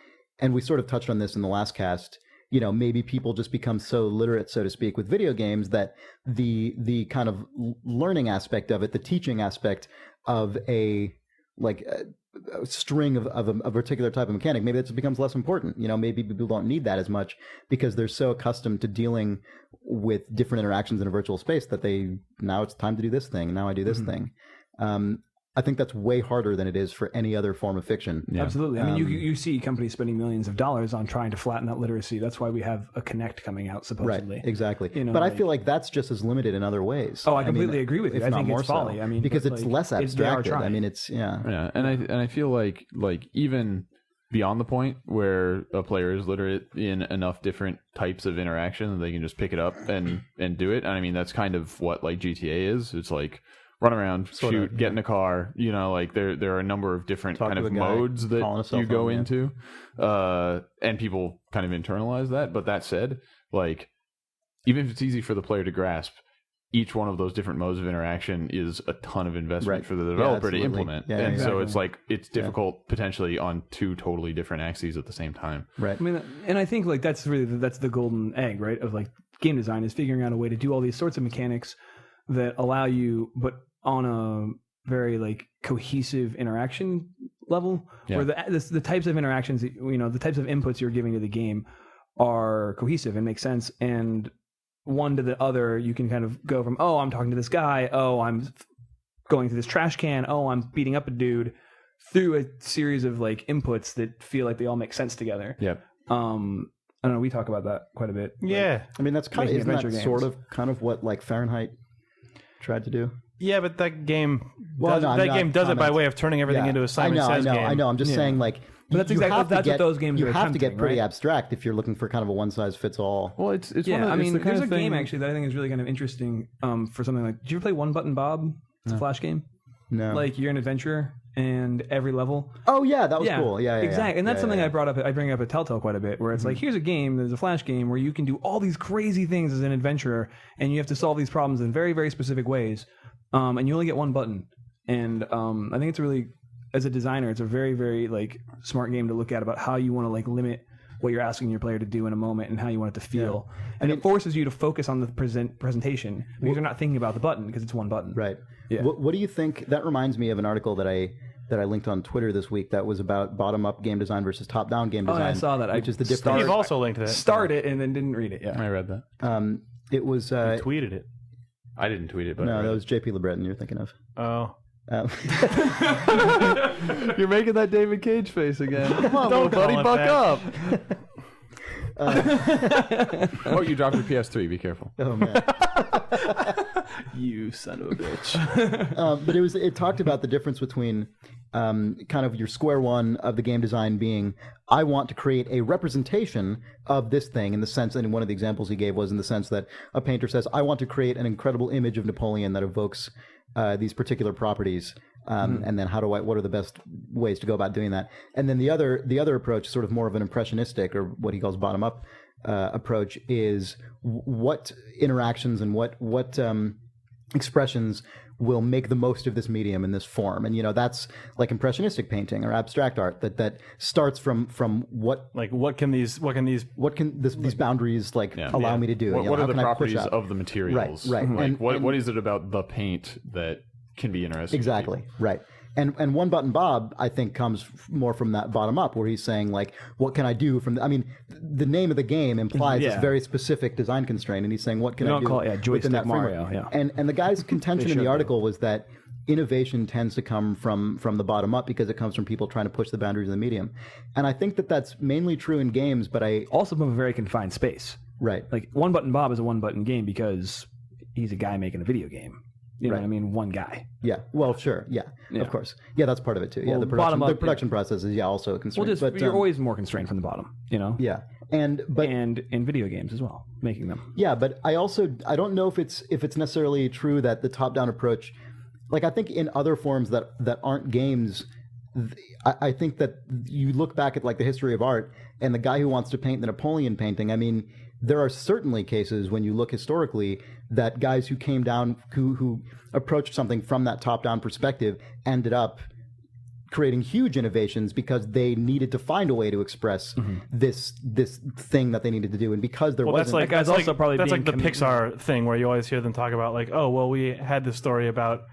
and we sort of touched on this in the last cast, you know, maybe people just become so literate, so to speak, with video games that the kind of learning aspect of it, the teaching aspect of a string of a particular type of mechanic, maybe that becomes less important. You know, maybe people don't need that as much because they're so accustomed to dealing with different interactions in a virtual space that now it's time to do this thing. Now I do this thing. I think that's way harder than it is for any other form of fiction. Yeah. Absolutely. I mean, you see companies spending millions of dollars on trying to flatten that literacy. That's why we have a Kinect coming out, supposedly. Right, exactly. You know, but I like- feel like that's just as limited in other ways. Oh, I completely agree with you. if I not think more it's folly. so. I mean, because but, it's like, less they are abstracted. I trying. mean, it's Yeah, and I feel like even beyond the point where a player is literate in enough different types of interaction that they can just pick it up and do it. And I mean, that's kind of what like GTA is. It's like run around, shoot, get in a car. You know, like there are a number of different kind of modes that you go into, and people kind of internalize that. But that said, like even if it's easy for the player to grasp, each one of those different modes of interaction is a ton of investment for the developer to implement. And so it's like, it's difficult potentially on two totally different axes at the same time. Right. I mean, and I think like that's the golden egg, right? Of like game design is figuring out a way to do all these sorts of mechanics that allow you, but on a very like cohesive interaction level, where the types of interactions, the types of inputs you're giving to the game are cohesive and make sense, and one to the other, you can kind of go from, oh, I'm talking to this guy, oh, I'm going through this trash can, oh, I'm beating up a dude, through a series of like inputs that feel like they all make sense together. Yeah. I don't know, we talk about that quite a bit. Yeah. Like, I mean, that's kind of, isn't that sort of kind of what like Fahrenheit tried to do? Yeah, but that game does it by way of turning everything into a Simon Says game. I know. I'm just saying, like, but that's exactly what those games are. You have to get pretty right? abstract if you're looking for kind of a one size fits all. Well, it's yeah. I mean, there's a thing... game actually that I think is really kind of interesting. For something like, did you ever play One Button Bob? It's a Flash game. No. Like you're an adventurer, and every level. Oh yeah, that was cool. Yeah, exactly. And that's something I brought up. I bring up at Telltale quite a bit, where it's like, here's a game. There's a Flash game where you can do all these crazy things as an adventurer, and you have to solve these problems in very, very specific ways. And you only get one button. And I think it's really, as a designer, it's a very, very like smart game to look at about how you want to like limit what you're asking your player to do in a moment and how you want it to feel. Yeah. And it forces you to focus on the presentation because you're not thinking about the button because it's one button. Right. Yeah. What do you think? That reminds me of an article that I linked on Twitter this week that was about bottom-up game design versus top-down game design. Oh, I saw that. Which is the difference. You've also linked that. Started and then didn't read it. Yeah, I read that. It was. You tweeted it. I didn't tweet it, but no, that was JP LeBreton you're thinking of. Oh. You're making that David Cage face again. Come on, Don't little buddy, buck up. Oh, you dropped your PS3. Be careful. Oh man. You son of a bitch. But it talked about the difference between kind of your square one of the game design being, I want to create a representation of this thing in the sense, and one of the examples he gave was in the sense that a painter says, I want to create an incredible image of Napoleon that evokes these particular properties. And then what are the best ways to go about doing that? And then the other approach, sort of more of an impressionistic, or what he calls bottom up approach, is what interactions and what expressions will make the most of this medium in this form. And that's like impressionistic painting or abstract art that starts from what can these boundaries allow me to do. What are the properties of the materials? Right. Like what is it about the paint that can be interesting? Exactly. Right. And One Button Bob, I think, comes more from that bottom up, where he's saying, like, what can I do from the name of the game implies this very specific design constraint, and he's saying, what can I do call it within that Mario, framework? And the guy's contention in the article was that innovation tends to come from the bottom up because it comes from people trying to push the boundaries of the medium. And I think that that's mainly true in games, but also from a very confined space. Right. Like One Button Bob is a one button game because he's a guy making a video game. You know what I mean? One guy. Yeah. Well, sure. Yeah. Of course. Yeah, that's part of it too. Yeah. Well, the production process is also a constraint. Well, you're always more constrained from the bottom. Yeah. And in video games as well, making them. Yeah, but I don't know if it's necessarily true that the top down approach, like I think in other forms that aren't games, I think that you look back at like the history of art and the guy who wants to paint the Napoleon painting. I mean, there are certainly cases when you look historically that guys who came down, who approached something from that top-down perspective ended up creating huge innovations because they needed to find a way to express this thing that they needed to do, and because there wasn't. That's like the Pixar thing where you always hear them talk about like, oh well, we had this story about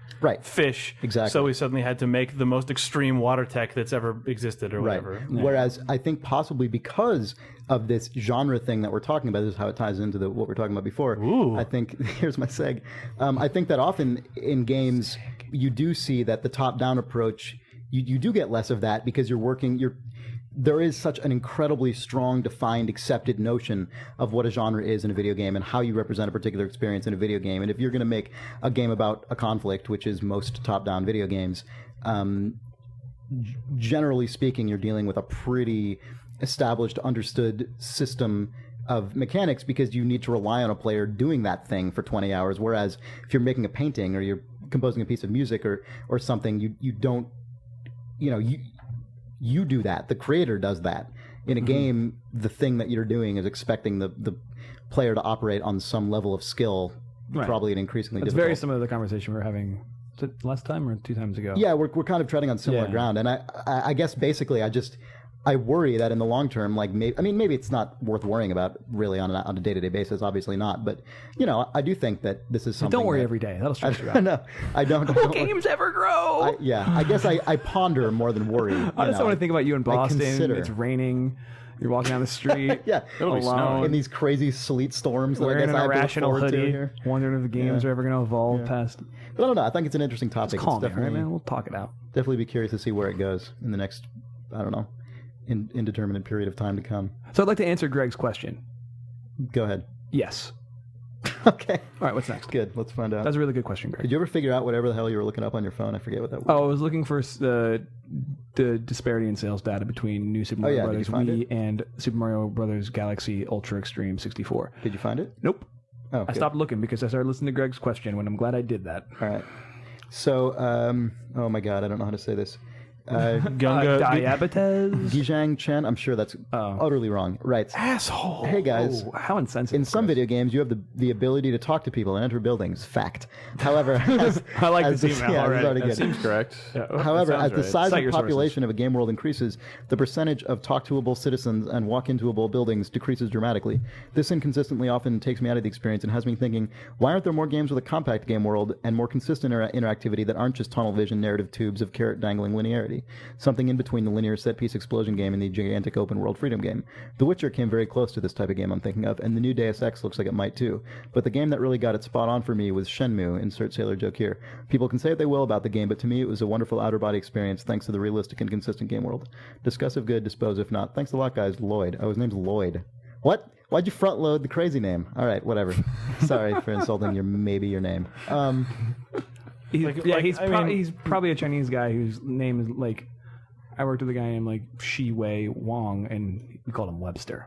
fish, exactly. So we suddenly had to make the most extreme water tech that's ever existed or whatever. Right. Yeah. Whereas I think possibly because of this genre thing that we're talking about, this is how it ties into what we're talking about before. Ooh. I think here's my seg. I think that often in games you do see that the top-down approach. You do get less of that because there is such an incredibly strong, defined, accepted notion of what a genre is in a video game and how you represent a particular experience in a video game. And if you're going to make a game about a conflict, which is most top-down video games, generally speaking, you're dealing with a pretty established, understood system of mechanics because you need to rely on a player doing that thing for 20 hours. Whereas if you're making a painting or you're composing a piece of music or something, you don't, you do that. The creator does that. In a game, the thing that you're doing is expecting the player to operate on some level of skill, probably an increasingly It's difficult. very similar to the conversation we were having last time or 2 times ago. Yeah, we're kind of treading on similar ground, and I guess basically I worry that in the long term, like maybe it's not worth worrying about really on a day-to-day basis, obviously not, but I do think that this is something. Don't worry that, every day. That'll stress you out. No, I don't. Will games ever grow? I guess I ponder more than worry. I just want to think about you in Boston. consider. It's raining. You're walking down the street. Yeah, alone in these crazy sleet storms that wearing I guess an I have to look irrational forward to hoodie, here. wondering if the games are ever going to evolve past. But I don't know. I think it's an interesting topic. Just call It's me, all right, definitely man. We'll talk it out. definitely be curious to see where it goes in the next, I don't know, indeterminate period of time to come. So I'd like to answer Greg's question. Go ahead. Yes. Okay. All right, what's next? Good. Let's find out. That's a really good question, Greg. Did you ever figure out whatever the hell you were looking up on your phone? I forget what that was. Oh, I was looking for the disparity in sales data between New Super Mario yeah, did Brothers you find Wii it? and Super Mario Brothers Galaxy Ultra Extreme 64. Did you find it? Nope. Oh, I good. stopped looking because I started listening to Greg's question when I'm glad I did that. All right. So, oh my God, I don't know how to say this. Gunga. Diabetes? Gijang Chen, I'm sure that's utterly wrong. Right. Asshole. Hey, guys. Oh, how insensitive. In some video games, you have the ability to talk to people and enter buildings. Fact. However, I like as this email yeah, already. this is already That good. seems correct. However, That as sounds the right. size Cite of your population of a game world increases, the percentage of talk-to-able citizens and walk-into-able buildings decreases dramatically. This inconsistently often takes me out of the experience and has me thinking, why aren't there more games with a compact game world and more consistent interactivity that aren't just tunnel vision narrative tubes of carrot-dangling linearity? Something in between the linear set-piece explosion game and the gigantic open-world freedom game. The Witcher came very close to this type of game I'm thinking of, and the new Deus Ex looks like it might too. But the game that really got it spot on for me was Shenmue, insert sailor joke here. People can say what they will about the game, but to me it was a wonderful outer-body experience thanks to the realistic and consistent game world. Discuss if good, dispose if not. Thanks a lot, guys. Lloyd. Oh, his name's Lloyd. What? Why'd you front-load the crazy name? All right, whatever. Sorry for insulting your name. He's probably a Chinese guy whose name is like... I worked with a guy named like Shi Wei Wong, and we called him Webster.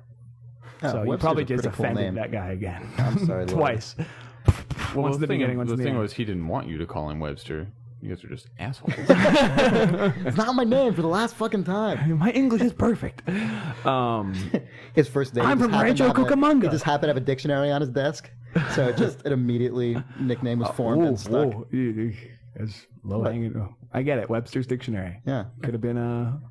So you Webster's probably a just pretty cool offended name. that guy again. I'm sorry, Lloyd. Twice. Well, Once the at the beginning, once at the thing end. was he didn't want you to call him Webster. You guys are just assholes. It's not my name for the last fucking time. My English is perfect. His first name. I'm from Rancho Cucamonga. He just happened to have a dictionary on his desk, so it immediately nickname was formed and stuck. It's low hanging. I get it. Webster's dictionary. Yeah. Could have been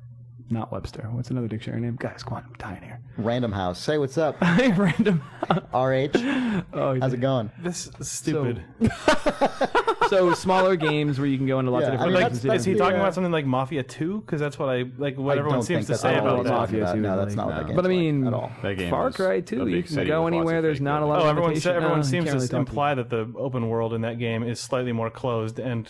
not Webster. What's another dictionary name? Guys, come on, I'm dying here. Random House. Say what's up, Random. RH. Oh, How's it going? This is stupid. So smaller games where you can go into lots Yeah, of I different mean, places. Is he talking about something like Mafia 2? Because that's what what I everyone don't seems think to that's say at all about what that. he's talking Mafia about. too, No, like- that's not what that game's But I like mean, at all. That game Far was Cry a 2, big you can city go with lots anywhere. of There's fake not a buildings. lot of Everyone limitation. seems You to can't really imply that the open world in that game is slightly more closed and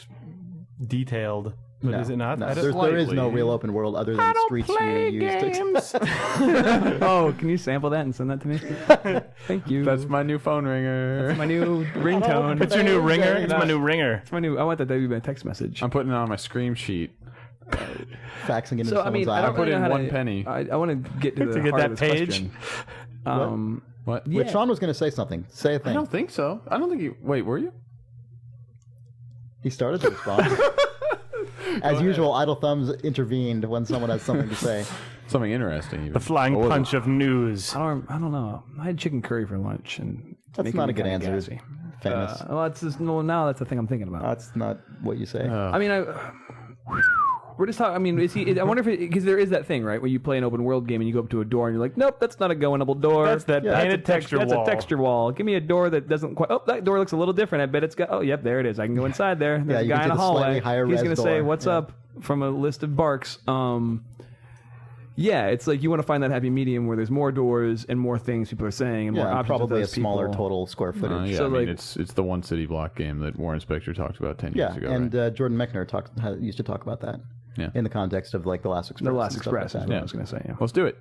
detailed. But No, is it not? no, I don't- there is no Slightly. real open world other than streets you used to. Oh, can you sample that and send that to me? Thank you. That's my new phone ringer. my new ringtone. It's your new ringer. It's my new ringer. It's my new. I want that to be my text message. I'm putting it on my scream sheet. Faxing into So I someone's mean, I eye. don't put really in know how 1 to, penny. I want to get to the get heart that of this page? question. What? Wait, Sean was going to say something. Say a I thing. don't think so. I don't think you. Wait, were you? He started to respond. As usual, Idle Thumbs intervened when someone has something to say. Something interesting. Even. The flying What was punch of news. I don't know. I had chicken curry for lunch, and it's That's making not me a good kinda answer. gassy. Famous. Well, it's just, no. Now that's the thing I'm thinking about. That's not what you say. I mean, we're just talking. I mean, I wonder if because there is that thing, right, where you play an open world game and you go up to a door and you're like, nope, that's not a go-inable door. That's that painted texture That's wall. a texture wall. Give me a door that doesn't quite. Oh, that door looks a little different. I bet it's got. Oh, yep, there it is. I can go inside there. There's a you guy get in to a the hallway. slightly higher He's res gonna say, door. "What's Yeah. up?" from a list of barks. Yeah, it's like you want to find that happy medium where there's more doors and more things people are saying and more Yeah, and options. probably of a those smaller people. total square footage. Yeah, So, I mean, like- it's the one city block game that Warren Spector talked about 10 years Yeah, ago. and right? Jordan Mechner used to talk about that. Yeah. In the context of like the Last Express. The Last and stuff Express like is that. what I was going to say. Yeah. Let's do it.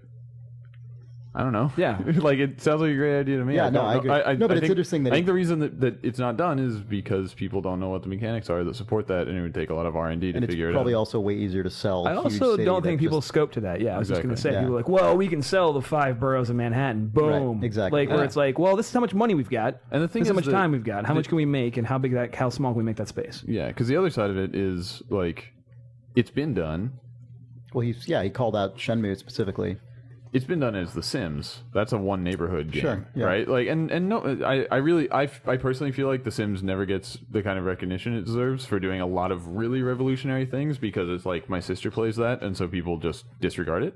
I don't know. Yeah. Like, it sounds like a great idea to me. Yeah, no, I agree. No, but it's interesting that I think the reason that it's not done is because people don't know what the mechanics are that support that, and it would take a lot of R&D to figure it out. It's probably also way easier to sell. I also don't think people scope to that. Yeah, I was just going to say, people are like, well, we can sell the 5 boroughs of Manhattan. Boom. Right, exactly. Like, where it's like, well, this is how much money we've got. And the thing this is how much time we've got. How much can we make, and how small can we make that space? Yeah, because the other side of it is, like, it's been done. Well, he called out Shenmue specifically. It's been done as The Sims. That's a one neighborhood game, Sure, yeah. right? Like, and no, I personally feel like The Sims never gets the kind of recognition it deserves for doing a lot of really revolutionary things, because it's like my sister plays that, and so people just disregard it.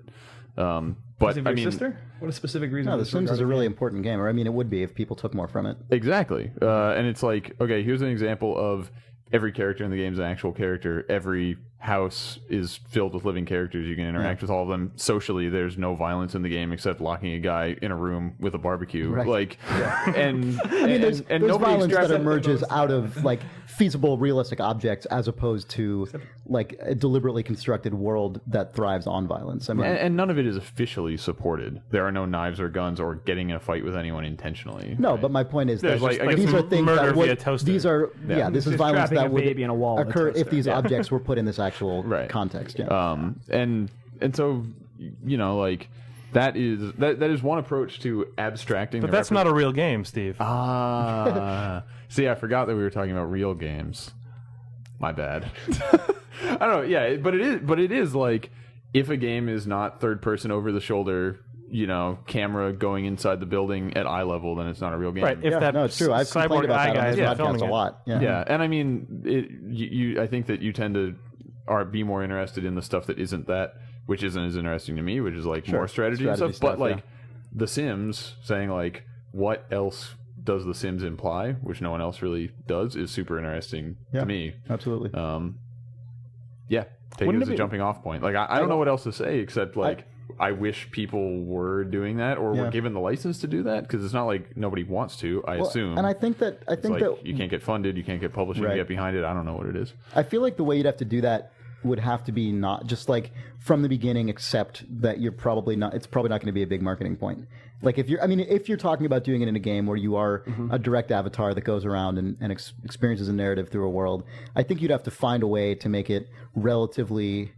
But I mean, sister? What a specific reason? No, The Sims is a really important game, or I mean, it would be if people took more from it. Exactly, and it's like, okay, here's an example of every character in the game is an actual character. Every house is filled with living characters. You can interact with all of them socially. There's no violence in the game except locking a guy in a room with a barbecue. Right. Like, and I mean, there's nobody violence that extracts emerges out of like feasible, realistic objects, as opposed to like a deliberately constructed world that thrives on violence. I mean, and none of it is officially supported. There are no knives or guns or getting in a fight with anyone intentionally. no, right? but my point is that There's, like, these are things murder that via would, toaster. these are this is Just violence trapping that a would baby in a wall with a occur if toaster. these objects were put in this actual Right. context. Yeah. And so, you know, like, that is one approach to abstracting. But that's not a real game, Steve. See, I forgot that we were talking about real games. My bad. I don't know. Yeah, but it is like, if a game is not third person over the shoulder, you know, camera going inside the building at eye level, then it's not a real game. Right. If Yeah, that no, it's true. I've complained Cyborg about Eye that guy on is this filming podcast a it. lot. Yeah, and I mean, I think that you tend to be more interested in the stuff that isn't that, which isn't as interesting to me, which is like more strategy and stuff. But like The Sims, saying like, what else does The Sims imply, which no one else really does, is super interesting to me. Absolutely. Yeah, take it as a jumping off point. Like, I don't know what else to say except like, I wish people were doing that, or were given the license to do that, because it's not like nobody wants to, I assume. And I think that you can't get funded, you can't get publishing to get behind it. I don't know what it is. I feel like the way you'd have to do that would have to be not just like from the beginning, except that it's probably not going to be a big marketing point. Like if you're talking about doing it in a game where you are a direct avatar that goes around and experiences a narrative through a world, I think you'd have to find a way to make it relatively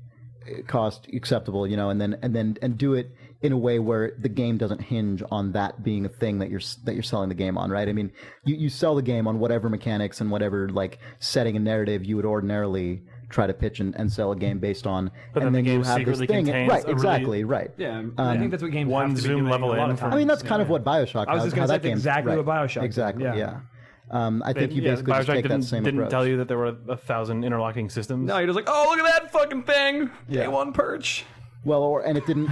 cost acceptable, you know, and do it in a way where the game doesn't hinge on that being a thing that you're selling the game on, right? I mean, you sell the game on whatever mechanics and whatever like setting and narrative you would ordinarily try to pitch and sell a game based on, but and then then the game you have this secretly thing, contains right? a Exactly, right. Yeah, I think that's what games one have to be zoom doing level a lot in of from- times. I mean, that's kind of what BioShock. I was just how gonna say that game, exactly right. what BioShock did, Exactly. yeah. I think you basically just BioShock take that same didn't approach. tell you that there were 1,000 interlocking systems. No, you're just like, oh, look at that fucking thing. Yeah. One Perch. Well, and it didn't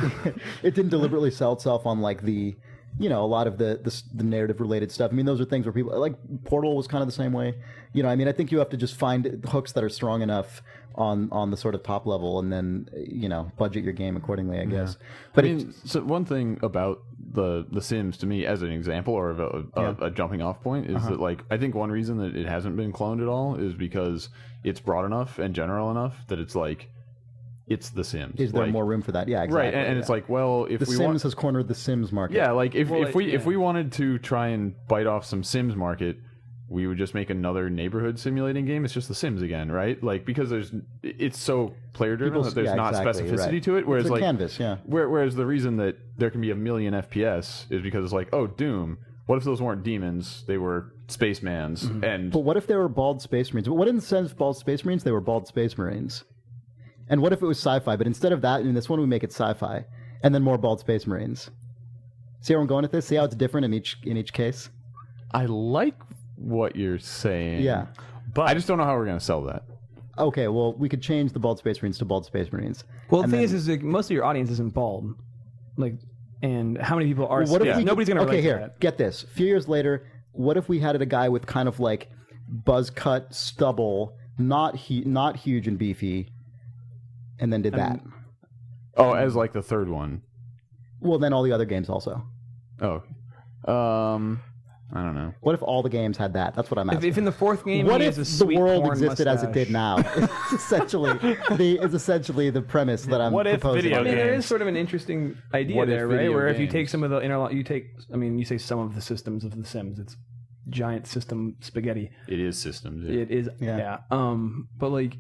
it didn't deliberately sell itself on like the, you know, a lot of the narrative related stuff. I mean, those are things where people like Portal was kind of the same way. You know, I mean, I think you have to just find hooks that are strong enough on the sort of top level, and then, you know, budget your game accordingly, I guess. But I mean, so one thing about the Sims to me as an example, or a jumping off point, is that like, I think one reason that it hasn't been cloned at all is because it's broad enough and general enough that it's like, it's The Sims. Is there like, more room for that? Yeah, exactly. right. And it's like, well, if The we Sims want, has cornered the Sims market. yeah, like if we yeah. wanted to try and bite off some Sims market, we would just make another neighborhood simulating game. It's just The Sims again, right? Like, because it's so player driven that there's not specificity to it. Whereas it's a like canvas, yeah. Whereas the reason that there can be 1 million FPS is because it's like, oh, Doom. What if those weren't demons? They were spacemans. And But what if they were bald space marines? But what instead of bald space marines, they were bald space marines? And what if it was sci-fi? But instead of that, in this one we make it sci-fi, and then more bald space marines. See where I'm going with this? See how it's different in each case? I like what you're saying. Yeah. But I just don't know how we're going to sell that. Okay, well, we could change the bald space marines to bald space marines. Well, the And thing then- is like, most of your audience isn't bald. Like, and how many people are? Well, what if we nobody's could, gonna. Okay, relate to here, that. get this. A few years later, what if we had a guy with kind of like buzz cut stubble, not huge and beefy, and then did that? Oh, as like the third one. Well, then all the other games also. Oh. I don't know. What if all the games had that? That's what I'm asking. If in the fourth game, What he if has a the sweet world porn existed as it did mustache? now? It's essentially the premise that I'm What if proposing. video I mean, there games? is sort of an interesting idea What if there, right? video Where if you games? take some of the you say some of the systems of The Sims, it's giant system spaghetti. It is systems. It is, Yeah. But like,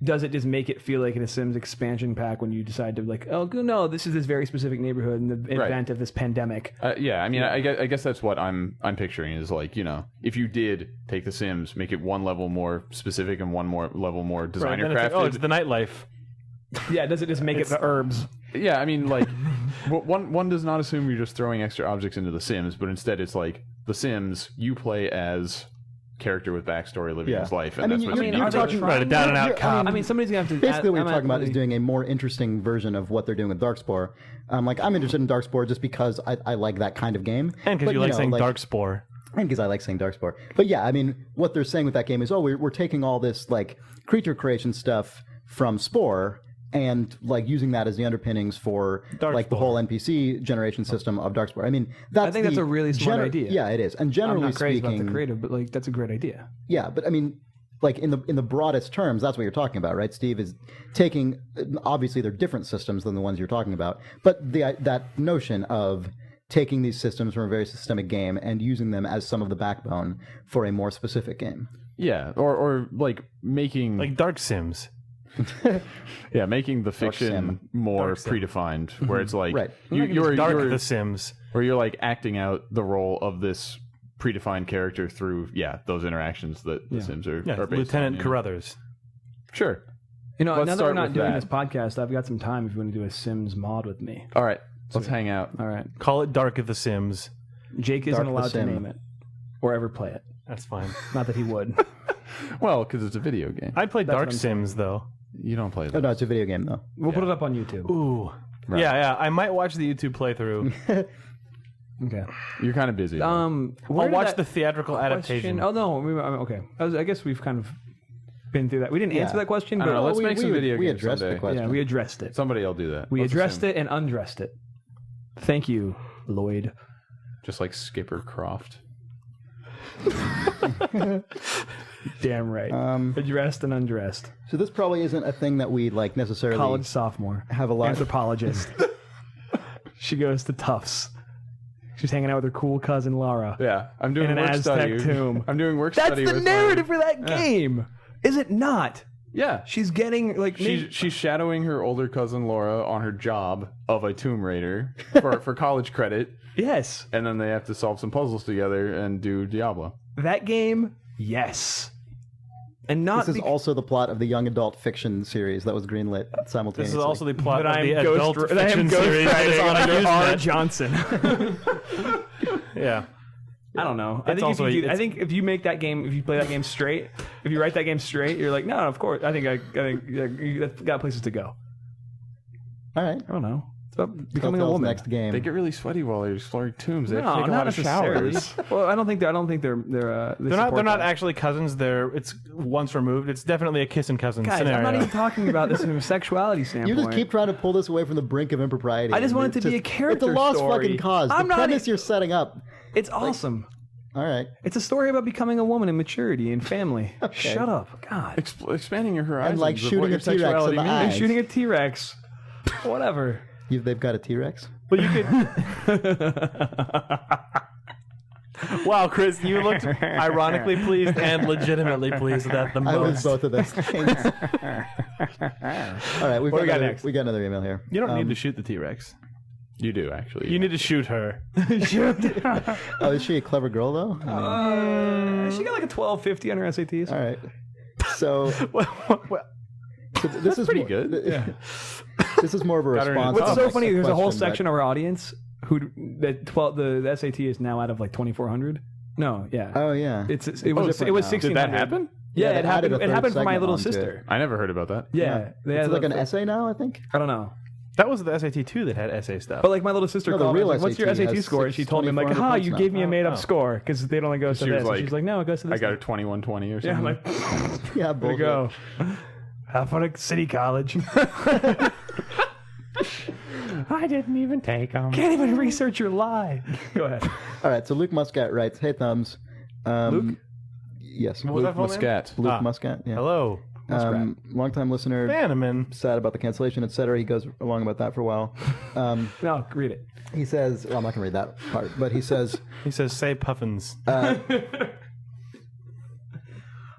does it just make it feel like in a Sims expansion pack when you decide to like, oh no, this is this very specific neighborhood in the event of this pandemic? Yeah, I mean, I guess that's what I'm picturing is like, if you did take The Sims, make it one level more specific and one more level more Right, designer then it's like, crafted. it's the nightlife. Yeah, does it just make it the herbs? Yeah, I mean, like, one does not assume you're just throwing extra objects into The Sims, but instead it's like The Sims, you play as character with backstory living his life, and I mean, that's what you're you do. talking Right, a down and out cop. I mean, somebody's gonna have to. Basically, what I'm you're talking about is really- doing a more interesting version of what they're doing with Darkspore. Like, I'm interested in Darkspore just because I like that kind of game. And because But, you like know, saying Darkspore. And because I like saying Darkspore. But yeah, I mean, what they're saying with that game is, we're taking all this like creature creation stuff from Spore and like using that as the underpinnings for like the Darkspore. whole NPC generation system of Darkspore. I mean, I think that's a really smart idea. Yeah, it is. And I'm generally not crazy speaking, about the creative, but like that's a great idea. yeah, but I mean, like in the broadest terms, that's what you're talking about, right? Steve is taking, obviously they're different systems than the ones you're talking about, but that notion of taking these systems from a very systemic game and using them as some of the backbone for a more specific game. Yeah, or like making Like Dark Sims. making the fiction Sim. more Dark Sim. predefined, where it's like Right. you're Dark The Sims. or you're like acting out the role of this predefined character through those interactions that the Sims are Yeah, based on. Lieutenant Carruthers. Sure. You know, Let's now that we're start not with doing that. this podcast, I've got some time if you want to do a Sims mod with me. All right, let's hang out. All right. Call it Dark of the Sims. Jake isn't Dark the allowed to Sim. name it or ever play it. That's fine. Not that he would. Well, because it's a video game. I'd play what Dark I'm Sims, though. You don't play Oh, that. no, it's a video game, though. We'll put it up on YouTube. Ooh. Right. Yeah. I might watch the YouTube playthrough. Okay. You're kind of busy. I'll watch the theatrical adaptation. Oh no. Okay. I guess we've kind of been through that. We didn't answer that question, I but don't know. Let's make some video we games addressed someday. the question. yeah, we addressed it. Somebody will do that. We Let's addressed assume. it and undressed it. Thank you, Lloyd. Just like Skipper Croft. Damn right. Addressed and undressed. So this probably isn't a thing that we like necessarily College sophomore. have a lot. Anthropologist. She goes to Tufts. She's hanging out with her cool cousin Lara. Yeah, I'm doing In an work Aztec study. tomb. I'm doing work That's study the with narrative for that game. Is it not? Yeah. She's getting like She's shadowing her older cousin Laura on her job of a Tomb Raider for college credit, yes. and then they have to solve some puzzles together and do Diablo. That game, yes. And not This is also the plot of the young adult fiction series that was greenlit This simultaneously. is also the plot but of I the am adult fiction series that is on under R. Usenet. Johnson. Yeah. I don't know. It's also- I think if you make that game, if you play that game straight, if you write that game straight, you're like, no, of course. I think you got places to go. All right. I don't know. It's about becoming a Telltale's woman. next game. They get really sweaty while they're exploring tombs. They have to No, take a not lot of necessarily. showers. Well, I don't think they're They're not actually cousins. It's once removed. It's definitely a kissing cousin Guys, scenario. I'm not even talking about this from a sexuality You standpoint. just keep trying to pull this away from the brink of impropriety. I just want it to be a It's character a lost story. fucking cause. I'm the not premise you're setting up. It's awesome. All right. It's a story about becoming a woman and maturity and family. Shut up. God. Expanding your horizons. And like of shooting what your a T-Rex in sexuality the means. eye. And shooting a T-Rex. Whatever. They've got a T-Rex? Well, you could. Wow, Chris, you looked ironically pleased and legitimately pleased with that the I was most. both of those things. All right. What we got next? We got another email here. You don't need to shoot the T-Rex. You do, actually. You need to shoot her. Oh, is she a clever girl, though? I mean, She got like a 1250 on her SATs. all right. So, so this is pretty more, good. This is more of a Got her in a response. top. What's to so a funny? There's a whole question that- section of our audience who the SAT is now out of like 2,400. No, yeah. Oh yeah. It was different 1,600. Did that happen? Yeah, Yeah, it they happened. added a It third happened for my segment little onto it. sister. I never heard about that. Yeah, they It's had like an essay now, I think. I don't know. That was the SAT 2 that had essay stuff. But like my little sister No, the called me, real like, what's your SAT SAT has score? And she told me, I'm like, 2,400 ha, points you now. gave me a made up Oh. score because they don't go to She this. was And like, she's like, no, it goes to this. I got a 2120 or something. Yeah, I'm like, Yeah, there bullshit. you go. Have fun at City College. I didn't even take them. Can't even research your lie. Go ahead. All right, so Luke Muscat writes, "Hey Thumbs." Luke? Yes. What was Luke that full name? Muscat. Luke Muscat. Yeah. Hello. Longtime listener. Bannerman. Sad about the cancellation, etc. He goes along about that for a while. No, read it. He says, well, I'm not going to read that part, but he says, Say puffins.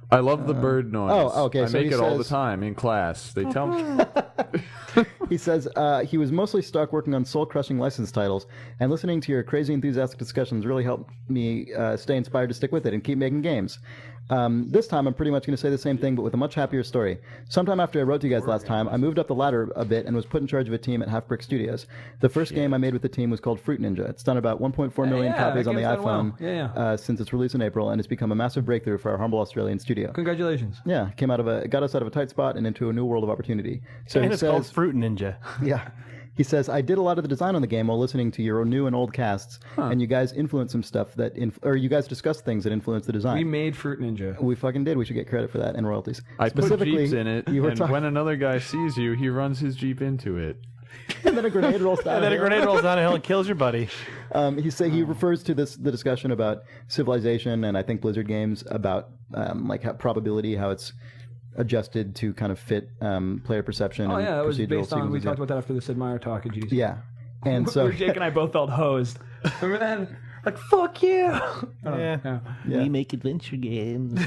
I love the bird noise. Oh, okay, I so make he it all the says- time in class. They tell me. he says, he was mostly stuck working on soul-crushing license titles, and listening to your crazy enthusiastic discussions really helped me stay inspired to stick with it and keep making games. This time, I'm pretty much going to say the same thing, but with a much happier story. Sometime after I wrote to you guys last time, I moved up the ladder a bit and was put in charge of a team at Half Brick Studios. The first game I made with the team was called Fruit Ninja. It's done about 1.4 million copies that on the game's done iPhone well. since its release in April, and it's become a massive breakthrough for our humble Australian studio. Congratulations. Yeah, got us out of a tight spot and into a new world of opportunity. So And he it's called says, Fruit Ninja. yeah. He says, I did a lot of the design on the game while listening to your new and old casts, and you guys influenced some stuff or you guys discussed things that influenced the design. We made Fruit Ninja. We fucking did. We should get credit for that and royalties. I put Jeeps in it, you were and when another guy sees you, he runs his Jeep into it. and then a grenade rolls down. And then a grenade rolls down a hill and kills your buddy. He refers to the discussion about Civilization and I think Blizzard games about like how probability, how it's adjusted to kind of fit player perception. Oh, and yeah, that was procedural based on, we sequences. talked about that after the Sid Meier talk at GDC. Yeah. And so Where Jake and I both felt hosed. Remember that? Like, fuck you! Yeah. We make adventure games.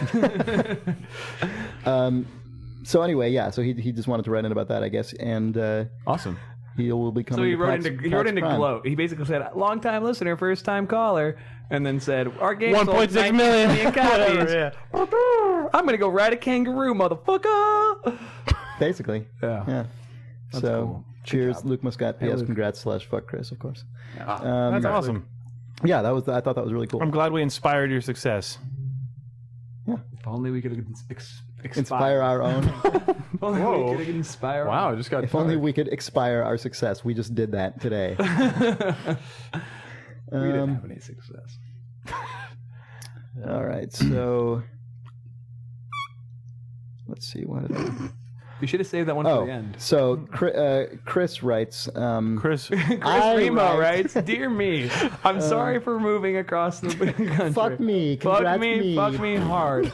So anyway, yeah. So he just wanted to write in about that, I guess, and Awesome. he will be coming. So he to wrote PAX into Prime. gloat. He basically said, long time listener, first time caller, and then said, our game sold 1.6 million copies. Whatever, I'm gonna go ride a kangaroo, motherfucker. Basically. Yeah. So cool. cheers, Luke Muscat. P.S. Luke. Congrats / fuck Chris, of course. That's awesome. Yeah, I thought that was really cool. I'm glad we inspired your success. If only we could Inspire our own. If only Whoa. we could inspire. Wow, I just got If only we could expire our success. We just did that today. We didn't have any success. All right, so let's see what. We should have saved that one for the end. So Chris writes. Chris, Chris I Remo write- writes, "Dear me, I'm sorry for moving across the country. Fuck me. Fuck Congrats me, fuck me hard."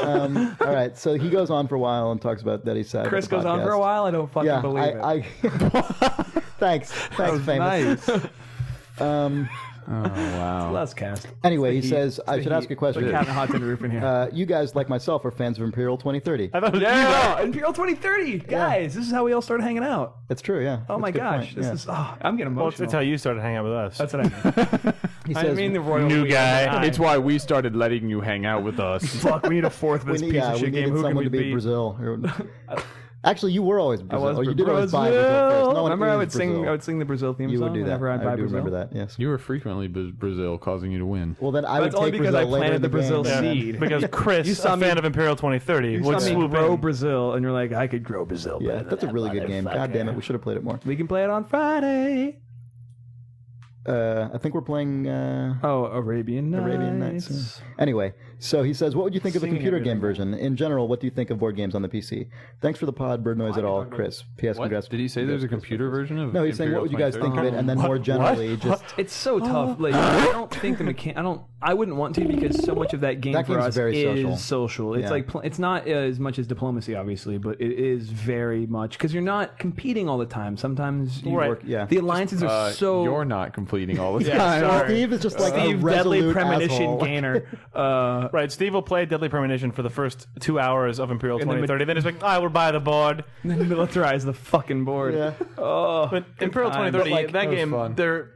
All right, so he goes on for a while and talks about that he's sad. Chris about goes the on for a podcast. while. I don't fucking Yeah, believe it. Thanks, famous. Nice. Oh, wow. Less cast. Anyway, he Heat. says, I The should ask heat. a question. The cat in the hot tin roof in here. You guys, like myself, are fans of Imperial 2030. I thought it was Yeah, Imperial 2030, guys. This is how we all started hanging out. It's true, yeah. Oh my gosh, this is. Oh, I'm getting Well, emotional. that's how you started hanging out with us. That's what I mean. He I says, mean the royal New we- guy. It's why we started letting you hang out with us. Fuck, we need a fourth of we this need, piece yeah, of we shit needed game. Who can someone we to beat beat? Brazil. Actually, you were always I Brazil. was Or you for did always buy Brazil first. No one Remember, I is would sing. Brazil. I would sing the Brazil theme You song would do that. whenever I'd buy I do Brazil. remember that, yes. You were frequently Brazil, causing you to win. Well, then I That's would only take because Brazil I later planted in the the Brazil game. seed. Because Chris, You saw a me- fan of Imperial 2030, You would saw me swoop grow in. Brazil, and you're like, I could grow Brazil. Yeah, better that's a than really that good game. motherfucker. God damn it, we should have played it more. We can play it on Friday. I think we're playing Oh, Arabian Nights. Arabian Nights. Anyway, so he says, what would you think of the Singing computer game everything. version? In general, what do you think of board games on the PC? Thanks for the pod, bird noise at all, Chris. P.S. What? Congrats. Did he say there's a computer version of No, he's saying, what would you guys think of it? And then more generally, just... It's so tough. Like, I don't think I wouldn't want to because so much of that game That for game's us very is social. social. It's Yeah. like it's not as much as diplomacy, obviously, but it is very much because you're not competing all the time. Sometimes you Right. work. Yeah. The alliances are so. You're not completing all the Yeah, time. sorry. Steve is just like a Steve, Deadly resolute Premonition asshole. gainer. Right, Steve will play Deadly Premonition for the first 2 hours of Imperial And then 2030. Then he's like, I will buy the board. Then militarize the fucking board. Yeah. Oh, But Imperial time. 2030, But, like, that that was game, fun. they're,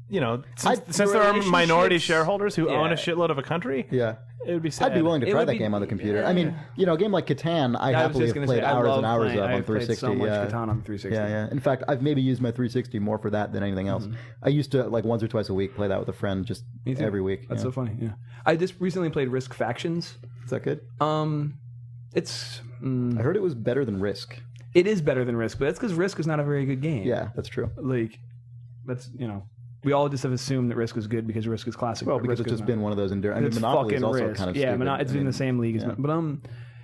you know, since The there are minority relationships- shareholders who own a Yeah. shitload of a country, Yeah. it would be sad. I'd be willing to It try would that be- game on the computer. yeah. I mean, you know, a game like Catan, I I was happily just have gonna played say, I hours love and hours playing- of on I've played 360. so much yeah. Catan on 360. Yeah, yeah. In fact, I've maybe used my 360 more for that than anything else. I used to, like, once or twice a week, play that with a friend just Me too. every week. That's yeah. so funny. Yeah, I just recently played Risk Factions. Is that good? It's I heard it was better than Risk. it is better than Risk, but that's because Risk is not a very good game. Yeah, that's true. like that's we all just have assumed that Risk is good because Risk is classic. Well, but because Risk it's is just not. been one of those enduring. I mean, It's Monopoly is fucking also Risk. kind of yeah, stupid. it's I mean, in the same league as yeah. but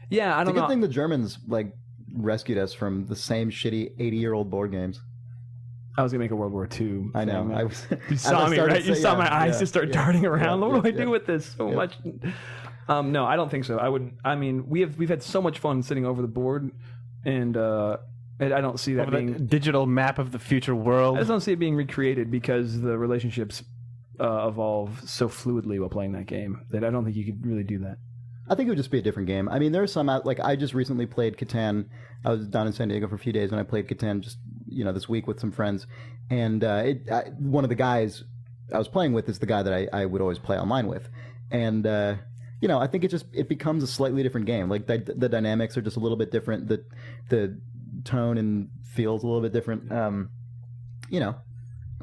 yeah, I It's a don't good know. thing the Germans like rescued us from the same shitty 80-year-old board games. I was gonna make a World War II. I know. thing. I was, You saw me, right? You saw my eyes just start darting around. Yeah, What do I yeah, do with this so much? No, I don't think so. I mean, we've had so much fun sitting over the board, and I don't see that being digital map of the future world. I just don't see it being recreated because the relationships evolve so fluidly while playing that game that I don't think you could really do that. I think it would just be a different game. I mean, there's some out, like I just recently played Catan. I was down in San Diego for a few days and I played Catan just this week with some friends. And one of the guys I was playing with is the guy that I would always play online with. And I think it becomes a slightly different game. Like the dynamics are just a little bit different. The tone and feels a little bit different.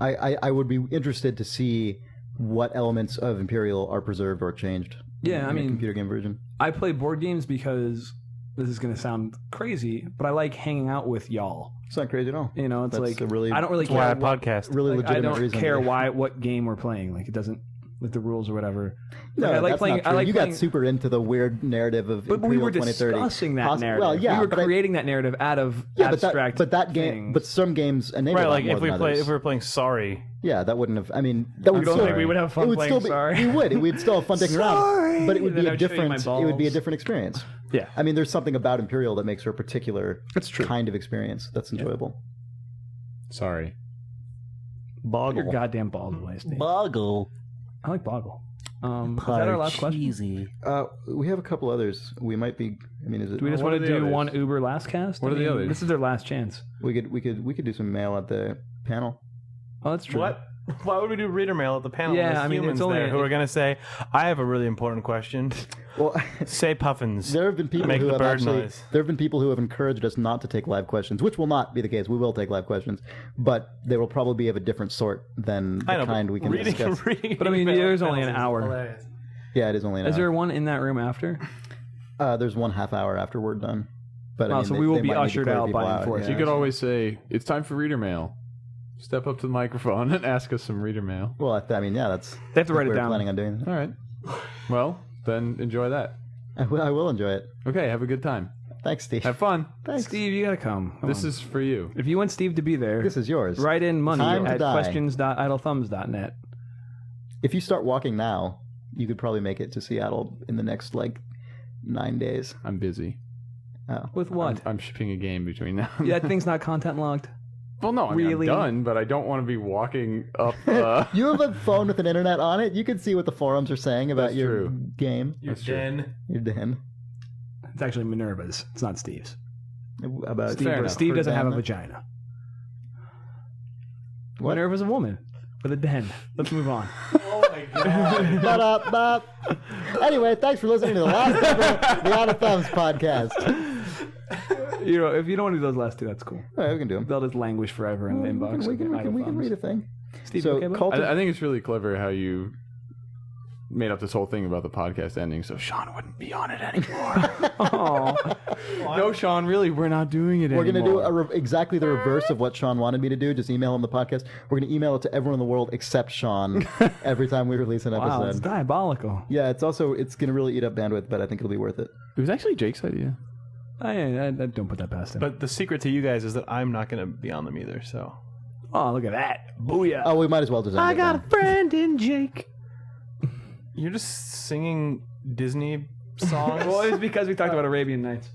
I would be interested to see what elements of Imperial are preserved or changed. Yeah, I mean, computer game version. I play board games because this is going to sound crazy, but I like hanging out with y'all. It's not crazy at all. It's That's like a really, I don't really That's why care I podcast. really like, I legitimate don't reason. care what game we're playing. Like it doesn't like the rules or whatever. No, Like, I like that's playing. not true. I like you playing, got super into the weird narrative of but Imperial we were 2030. discussing that narrative. Well, yeah, we were but creating that narrative out of yeah, abstract. but that game, things. but some games enable Right, that like more if we than play, others. if we were playing Sorry, Yeah, that wouldn't have. I mean, that would don't still, think we would have fun it would playing still be, Sorry? We would. We'd still have fun taking Sorry! around, but it would Then be a I'd show you my different. It would be a balls. different experience. yeah, I mean, there's something about Imperial that makes for a particular That's true. kind of experience that's enjoyable. Sorry. Put your goddamn balls away, Steve. Boggle. I like Boggle. Is that our last question? We have a couple others. We might be. I mean, is it? Do we just What want are to the do others? one Uber last cast? What are the others? This is their last chance. We could do some mail at the panel. Oh, that's true. what? Why would we do reader mail at the panel? Yeah, There's I mean, humans it's only- there who are going to say, "I have a really important question." Well, Say puffins. there have been people Make who the have bird actually. noise. There have been people who have encouraged us not to take live questions, which will not be the case. We will take live questions, but they will probably be of a different sort than the I know, kind but we can discuss. reading But I mean, email there's only an panels is hour. hilarious. Yeah, it is only an Is hour. there one in that room after? There's 1/2 hour after we're done. But I Wow, mean, so they- we will they be might need to ushered clear out people by enforcement. You yeah. could always say, it's time for reader mail. Step up to the microphone and ask us some reader mail. Well, I mean, yeah, that's. They have to write it we're down. planning on doing that. All right. Well, then enjoy that. I will enjoy it. Okay, have a good time. Thanks, Steve. Have fun. Thanks. Steve, you gotta come. Come This on. is for you. If you want Steve to be there, This is yours. write in money Time to at die. questions.idlethumbs.net. If you start walking now, you could probably make it to Seattle in the next 9 days. I'm busy. Oh. With what? I'm shipping a game between now. Yeah, that thing's not content logged. Well, no, I mean, Really? I'm done, but I don't want to be walking up. You have a phone with an internet on it. You can see what the forums are saying about That's your true. game. Your That's true. den. Your den. It's actually Minerva's. It's not Steve's. About Steve, Fair enough. Steve doesn't have a den. vagina. What? Minerva's a woman with a den. Let's move on. Oh my god. Ba-da-ba. Anyway, thanks for listening to the last ever of the Out of Thumbs podcast. You know, if you don't want to do those last two, that's cool. All right, we can do them. They'll just languish forever in the inbox. We can read a thing. Steve, So, you okay, bud? Colton, I think it's really clever how you made up this whole thing about the podcast ending so Sean wouldn't be on it anymore. Aw. No, Sean, really, we're not doing it we're anymore. going to do exactly the reverse of what Sean wanted me to do. Just email him the podcast. We're going to email it to everyone in the world except Sean every time we release an Wow, it's episode. diabolical. Yeah, it's going to really eat up bandwidth, but I think it'll be worth it. It was actually Jake's idea. I don't put that past him. But the secret to you guys is that I'm not going to be on them either. So Oh, look at that. Booyah. Oh, we might as well just end it then. friend in Jake. you're just singing Disney songs. Well, it's because we talked about Arabian Nights.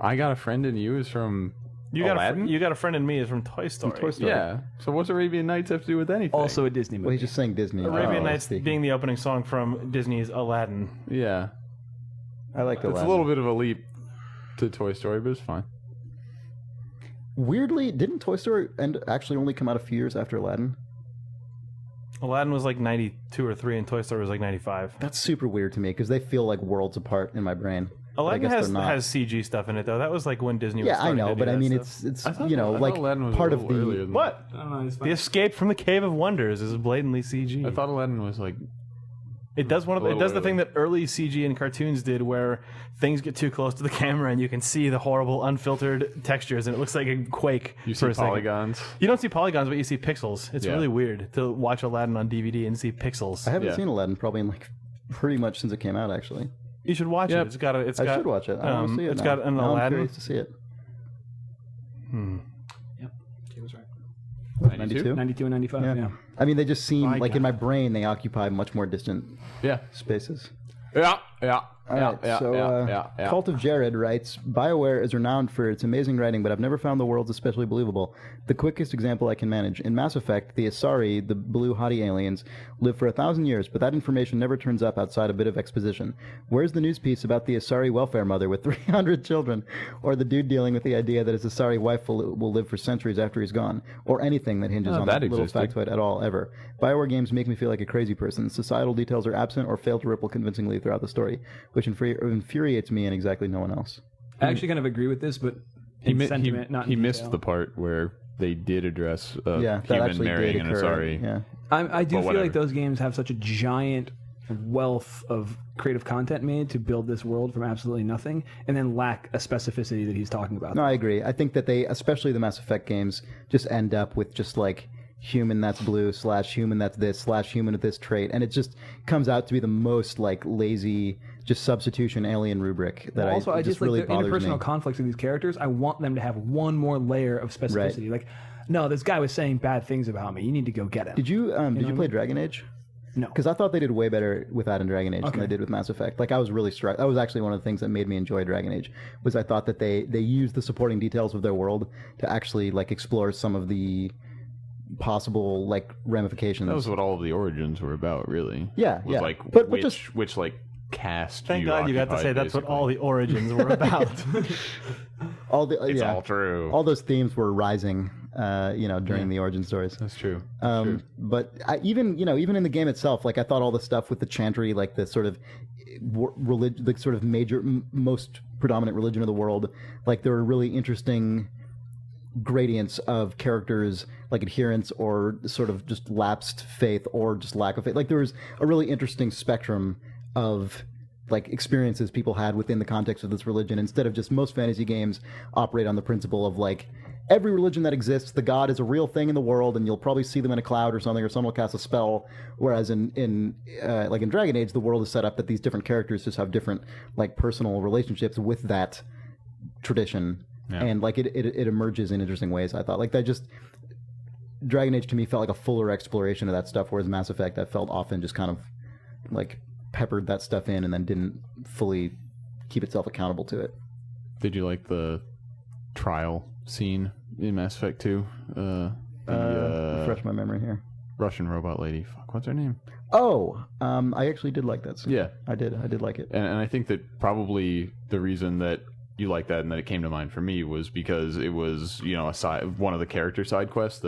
I got a friend in you is from you got Aladdin? you got a friend in me is from Toy Story. Toy Story. Yeah. So what's Arabian Nights have to do with anything? Also a Disney movie. Well, he's just saying Disney. Arabian Nights speaking. being the opening song from Disney's Aladdin. Yeah. I like the It's a little bit of a leap to Toy Story, but it's fine. Weirdly, didn't Toy Story actually only come out a few years after Aladdin? Aladdin was like 92 or 3 and Toy Story was like 95. That's super weird to me because they feel like worlds apart in my brain. But I Aladdin guess has they're not. CG stuff in it though. That was like when Disney was Yeah, I starting know, to do but I that mean, stuff. it's I thought like Aladdin was part a of little earlier the. than What? I don't know. It's The Escape from the Cave of Wonders is blatantly CG. I thought Aladdin was like It does one of A the, it does little the thing that early CG in cartoons did, where things get too close to the camera and you can see the horrible unfiltered textures, and it looks like a quake. you for see a second. polygons. You don't see polygons, but you see pixels. It's Yeah. really weird to watch Aladdin on DVD and see pixels. I haven't Yeah. seen Aladdin probably in pretty much since it came out. Actually, You should watch Yep. it. It's got a. It's I got. should watch it. I want to see it. It's now. got an Now I'm Aladdin. curious to see it. He was right. 92? 92 and 95, yeah. I mean, they just seem My like in God. my brain they occupy much more distant Yeah. spaces. Yeah. All right, Cult of Jared writes, BioWare is renowned for its amazing writing, but I've never found the worlds especially believable. The quickest example I can manage. In Mass Effect, the Asari, the blue haughty aliens, live for 1,000 years, but that information never turns up outside a bit of exposition. Where's the news piece about the Asari welfare mother with 300 children? Or the dude dealing with the idea that his Asari wife will live for centuries after he's gone? Or anything that hinges on that little factoid at all, ever. BioWare games make me feel like a crazy person. Societal details are absent or fail to ripple convincingly throughout the story, which infuriates me and exactly no one else. I actually kind of agree with this, but in sentiment, not in he detail. missed the part where they did address a that human actually marrying did an occur. Asari. Yeah. I do But feel whatever. like those games have such a giant wealth of creative content made to build this world from absolutely nothing, and then lack a specificity that he's talking about. No, I agree. I think that they, especially the Mass Effect games, just end up with just like human that's blue / human that's this / human with this trait, and it just comes out to be the most like lazy, just substitution alien rubric that I just really like the bothers interpersonal me. conflicts of these characters. I want them to have one more layer of specificity. Like, no, this guy was saying bad things about me. You need to go get him. Did you play Dragon Age? No. Because I thought they did way better with that in Dragon Age than they did with Mass Effect. Like, I was really struck. That was actually one of the things that made me enjoy Dragon Age, was I thought that they used the supporting details of their world to actually like explore some of the possible like ramifications. That was what all of the origins were about, really. Yeah, was yeah. like But which like cast. Thank God you got to say that's what all the origins were about. all the It's all true. all those themes were rising, during the origin stories. That's true. But even in the game itself, like I thought all the stuff with the chantry, like the sort of religion, the sort of major, most predominant religion of the world, like there were really interesting gradients of characters, like adherence or sort of just lapsed faith or just lack of faith. Like there was a really interesting spectrum of like experiences people had within the context of this religion, instead of just most fantasy games operate on the principle of like every religion that exists, the god is a real thing in the world, and you'll probably see them in a cloud or something, or someone will cast a spell. Whereas in Dragon Age, the world is set up that these different characters just have different like personal relationships with that tradition, and like it emerges in interesting ways. I thought like that just Dragon Age to me felt like a fuller exploration of that stuff, whereas Mass Effect I felt often just kind of like peppered that stuff in and then didn't fully keep itself accountable to it. Did you like the trial scene in Mass Effect 2? Refresh my memory here. Russian robot lady. Fuck, what's her name? Oh, I actually did like that scene. Yeah. I did like it. And I think that probably the reason that you like that and that it came to mind for me was because it was, one of the character side quests,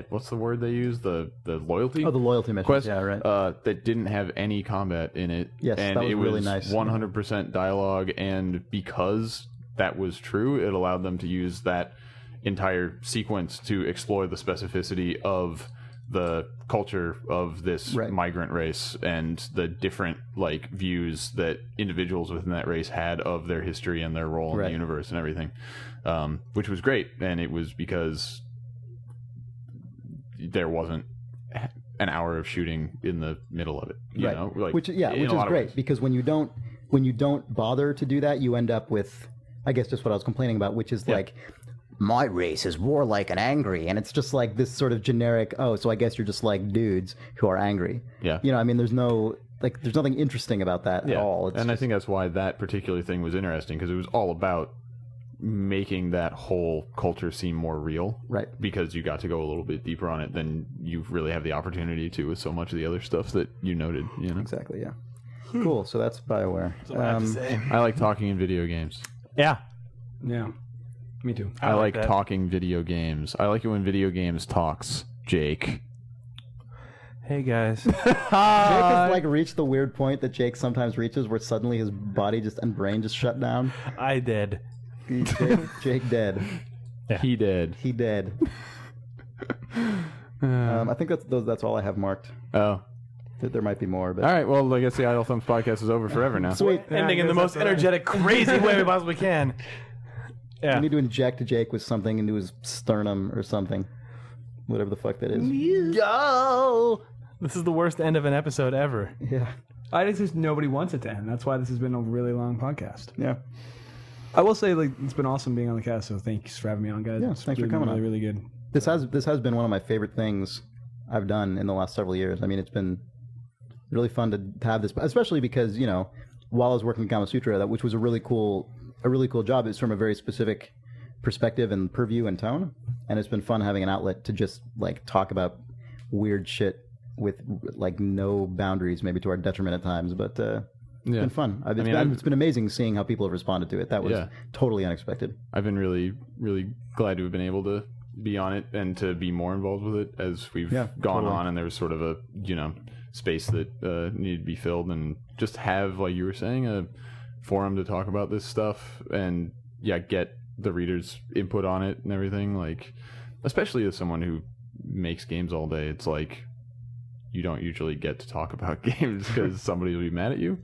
what's the word they use? The loyalty? Oh, the loyalty mission. Quest, yeah, right. that didn't have any combat in it. Yes, and that was it really was nice. 100% dialogue, and because that was true, it allowed them to use that entire sequence to explore the specificity of the culture of this migrant race and the different like views that individuals within that race had of their history and their role in the universe and everything, which was great. And it was because there wasn't an hour of shooting in the middle of it, you know, like, which is great, because when you don't bother to do that, you end up with, I guess, just what I was complaining about, which is like, my race is warlike and angry, and it's just like this sort of generic, so I guess you're just like dudes who are angry. Yeah. I mean, there's nothing interesting about that at all. It's I think that's why that particular thing was interesting, because it was all about making that whole culture seem more real. Right. Because you got to go a little bit deeper on it than you really have the opportunity to with so much of the other stuff that you noted, Exactly, yeah. Cool, so that's BioWare. That's what I have to say. I like talking in video games. Yeah. Yeah. Me too. I like that. talking video games. I like it when video games talks, Jake. Hey guys. Jake has like reached the weird point that Jake sometimes reaches, where suddenly his body and brain just shut down. I did. Jake dead. Yeah. He did. He dead. I think that's all I have marked. Oh. There might be more, but All right, well, I guess the Idle Thumbs podcast is over forever now. sweet. Ending in the most energetic, crazy way we possibly can. Yeah. We need to inject Jake with something into his sternum or something. Whatever the fuck that is. Yo! This is the worst end of an episode ever. Yeah. I just nobody wants it to end. That's why this has been a really long podcast. Yeah. I will say, like, it's been awesome being on the cast. So thanks for having me on, guys. Yeah, It's thanks for been coming really, on. really good. This has been one of my favorite things I've done in the last several years. I mean, it's been really fun to have this, especially because, you know, while I was working at Kama Sutra, which was a really cool job, it's from a very specific perspective and purview and tone, and it's been fun having an outlet to just like talk about weird shit with like no boundaries, maybe to our detriment at times, but it's been fun. It's been amazing seeing how people have responded to it. That was totally unexpected. I've been really, really glad to have been able to be on it and to be more involved with it as we've gone on, and there was sort of a, you know, space that needed to be filled, and just have, like you were saying, a forum to talk about this stuff and get the readers' input on it and everything. Like, especially as someone who makes games all day, it's like you don't usually get to talk about games because somebody will be mad at you.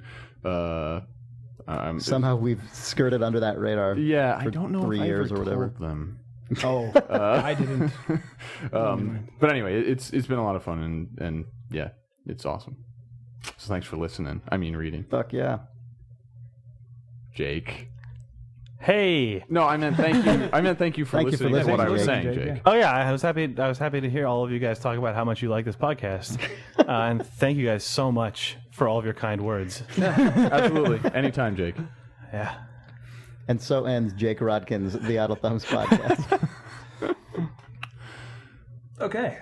Somehow we've skirted under that radar. Yeah, for I don't know 3 if I years ever or whatever. told them. Oh, I didn't. But anyway, it's been a lot of fun, and yeah, it's awesome. So thanks for listening. I mean, reading. Fuck yeah. Jake. Hey. No, I meant thank you. I meant thank you for listening to what I was saying, Jake. Oh yeah, I was happy to hear all of you guys talk about how much you like this podcast, and thank you guys so much for all of your kind words. Absolutely, anytime, Jake. Yeah. And so ends Jake Rodkin's The Idle Thumbs podcast. Okay.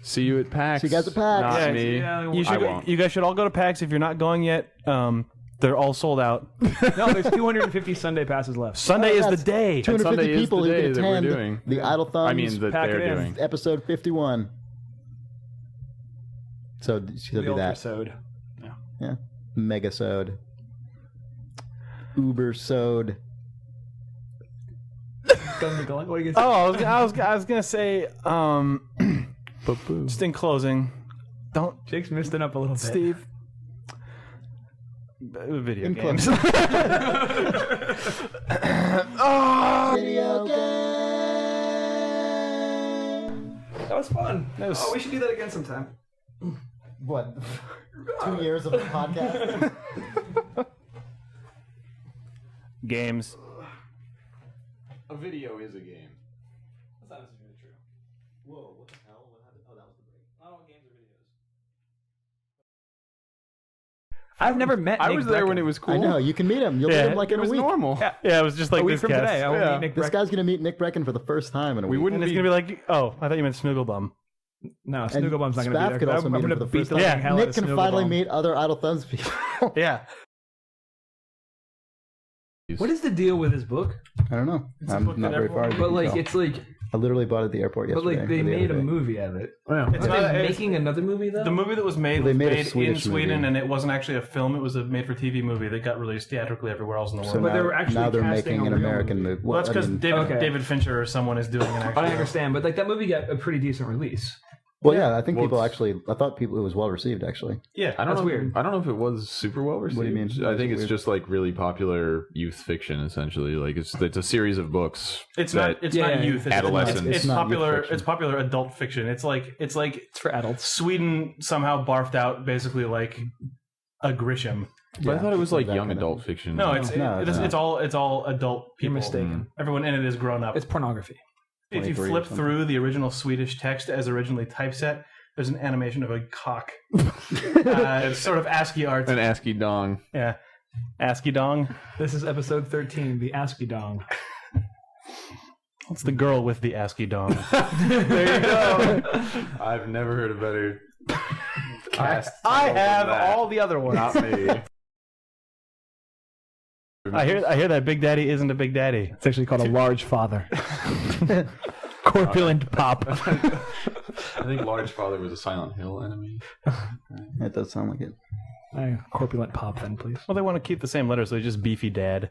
See you at PAX. See you guys at PAX. Not Yeah, me. yeah, You guys should all go to PAX if you're not going yet. They're all sold out. No, there's 250 Sunday passes left. Sunday is the day. 250 Sunday is people the who day can that we're attend doing. the Idle Thumbs I mean, that pack they're it in. doing. episode 51. So she'll The do that. Ultra-sode. Yeah. Megasode. Uber-sode. Gunga, what are you gonna say? I was gonna say, just in closing, don't Jake's missed it up a little bit. Steve. Video In games. closing. Oh, Video game. That was fun. was- we should do that again sometime. What? 2 years of a podcast? games. A video is a game. That's not necessarily true. Whoa, what the hell? What happened? Oh, that was the break. Not all games are videos. I've never met I Nick was there when Brecken. it was cool. I know, you can meet him. You'll Yeah, meet him like It in a was week. normal. Yeah, it was just like A week this from cast. today, I will Yeah. meet Nick This Brecken. guy's going to meet Nick Brecken for the first time in a We week. wouldn't And it's be. gonna be like, oh, I thought you meant Snooglebum. No, And Snooglebum's not going to Spaff be there. could also I'm meet him going for to the beat first the time. Yeah, living hell Nick out of can finally Snooglebum. meet other Idle Thumbs people. Yeah. What is the deal with his book? I don't know. a I'm book not that very everyone- far. But like, it's like, I literally bought it at the airport but yesterday. like they or the made a other day. movie of it. It's Are not- they it's- making another movie though? The movie that was made They was made a made in Swedish Sweden, movie. and it wasn't actually a film. It was a made-for-TV movie that got released theatrically everywhere else in the world. So But now, they were actually now they're casting making a an real American movie. movie. Well, that's because Okay. David Fincher or someone is doing an actual. I understand, but like that movie got a pretty decent release. Well, yeah, I think Well, people it's- actually. I thought people it was well received. Actually, Yeah, I don't That's know. weird. I don't know if it was super well received. What do you mean? I think it's Weird. just like really popular youth fiction, essentially. Like it's a series of books. it's that- not. It's Yeah, not yeah, youth. It's adolescent. It's, It's not youth popular. fiction. It's popular adult fiction. It's like It's for adults. Sweden somehow barfed out basically like a Grisham. But I thought it was like that young kind of- adult fiction. No, it's No, it's not. it's all adult people. You're mistaken. Everyone in it is grown up. It's pornography. If you 23 or flip something. through the original Swedish text as originally typeset, there's an animation of a cock. It's sort of ASCII art. An ASCII dong. Yeah. ASCII dong. This is episode 13, the ASCII dong. It's the girl with the ASCII dong. There you go. I've never heard a better cast. I title than have that. all the other ones. Not me. I hear that Big Daddy isn't a Big Daddy. It's actually called a large father. Corpulent pop. I think Large Father was a Silent Hill enemy. it does sound like it. Corpulent pop, then, please. Well, they want to keep the same letter, so they just Beefy Dad.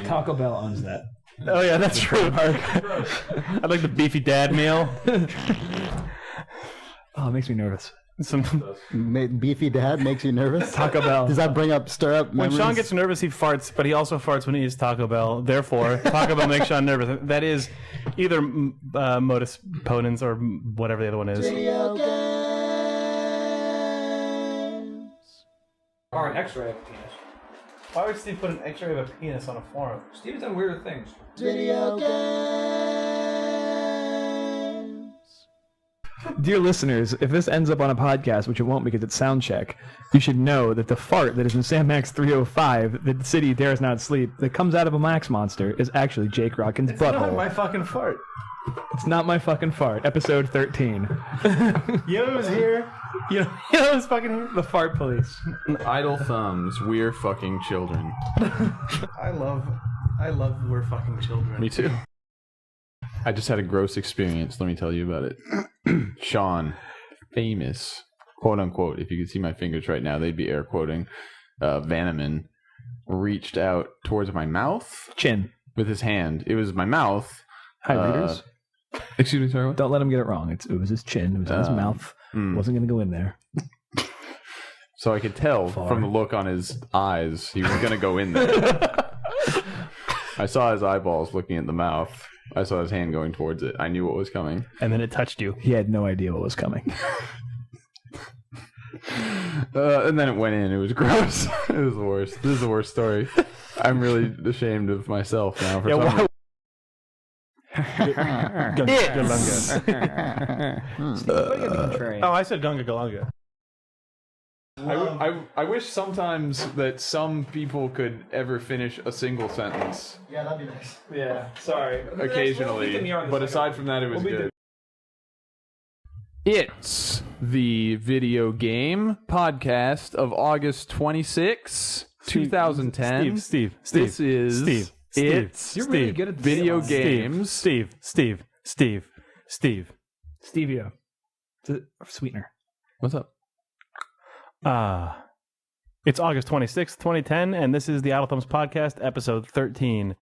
Taco Bell owns that. Oh yeah, that's true. I'd like the Beefy Dad meal. Oh, it makes me nervous. Some, Beefy Dad makes you nervous. Taco Bell. Does that stir up when memories? Sean gets nervous, he farts, but he also farts when he eats Taco Bell. Therefore, Taco Bell makes Sean nervous. That is either modus ponens or whatever the other one is. Video games. Or an X-ray of a penis. Why would Steve put an X-ray of a penis on a forum? Steve's done weird things. Video games. Dear listeners, if this ends up on a podcast, which it won't because it's sound check, you should know that the fart that is in Sam Max 305, the city dares not sleep, that comes out of a Max monster is actually Jake Rockin's It's not butthole. my fucking fart. It's not my fucking fart. Episode 13. You know who's here? You know who's fucking here? The fart police. Idle thumbs. We're fucking children. I love we're fucking children. Me too. I just had a gross experience. Let me tell you about it. Sean, famous, quote unquote, if you could see my fingers right now, they'd be air quoting, Vanaman, reached out towards my mouth Chin. with his hand. It was my mouth. Hi, readers. Excuse me, sorry, what? Don't let him get it wrong. It was his chin. It was in his mouth. Wasn't going to go in there. So I could tell from the look on his eyes he was going to go in there. I saw his eyeballs looking at the mouth. I saw his hand going towards it. I knew what was coming. And then it touched you. He had no idea what was coming. And then it went in. It was gross. It was the worst. This is the worst story. I'm really ashamed of myself now for some reason. Galunga. Oh, I said Gunga Galunga. I wish sometimes that some people could ever finish a single sentence Yeah, that'd be nice. Yeah, sorry. occasionally, but aside from that, it was good. It's the video game podcast of August 26, 2010. Steve. This is It's You're really good at this video song. games. Steve. Stevia. It's a sweetener. What's up? It's August 26th, 2010, and this is the Idle Thumbs Podcast, episode 13.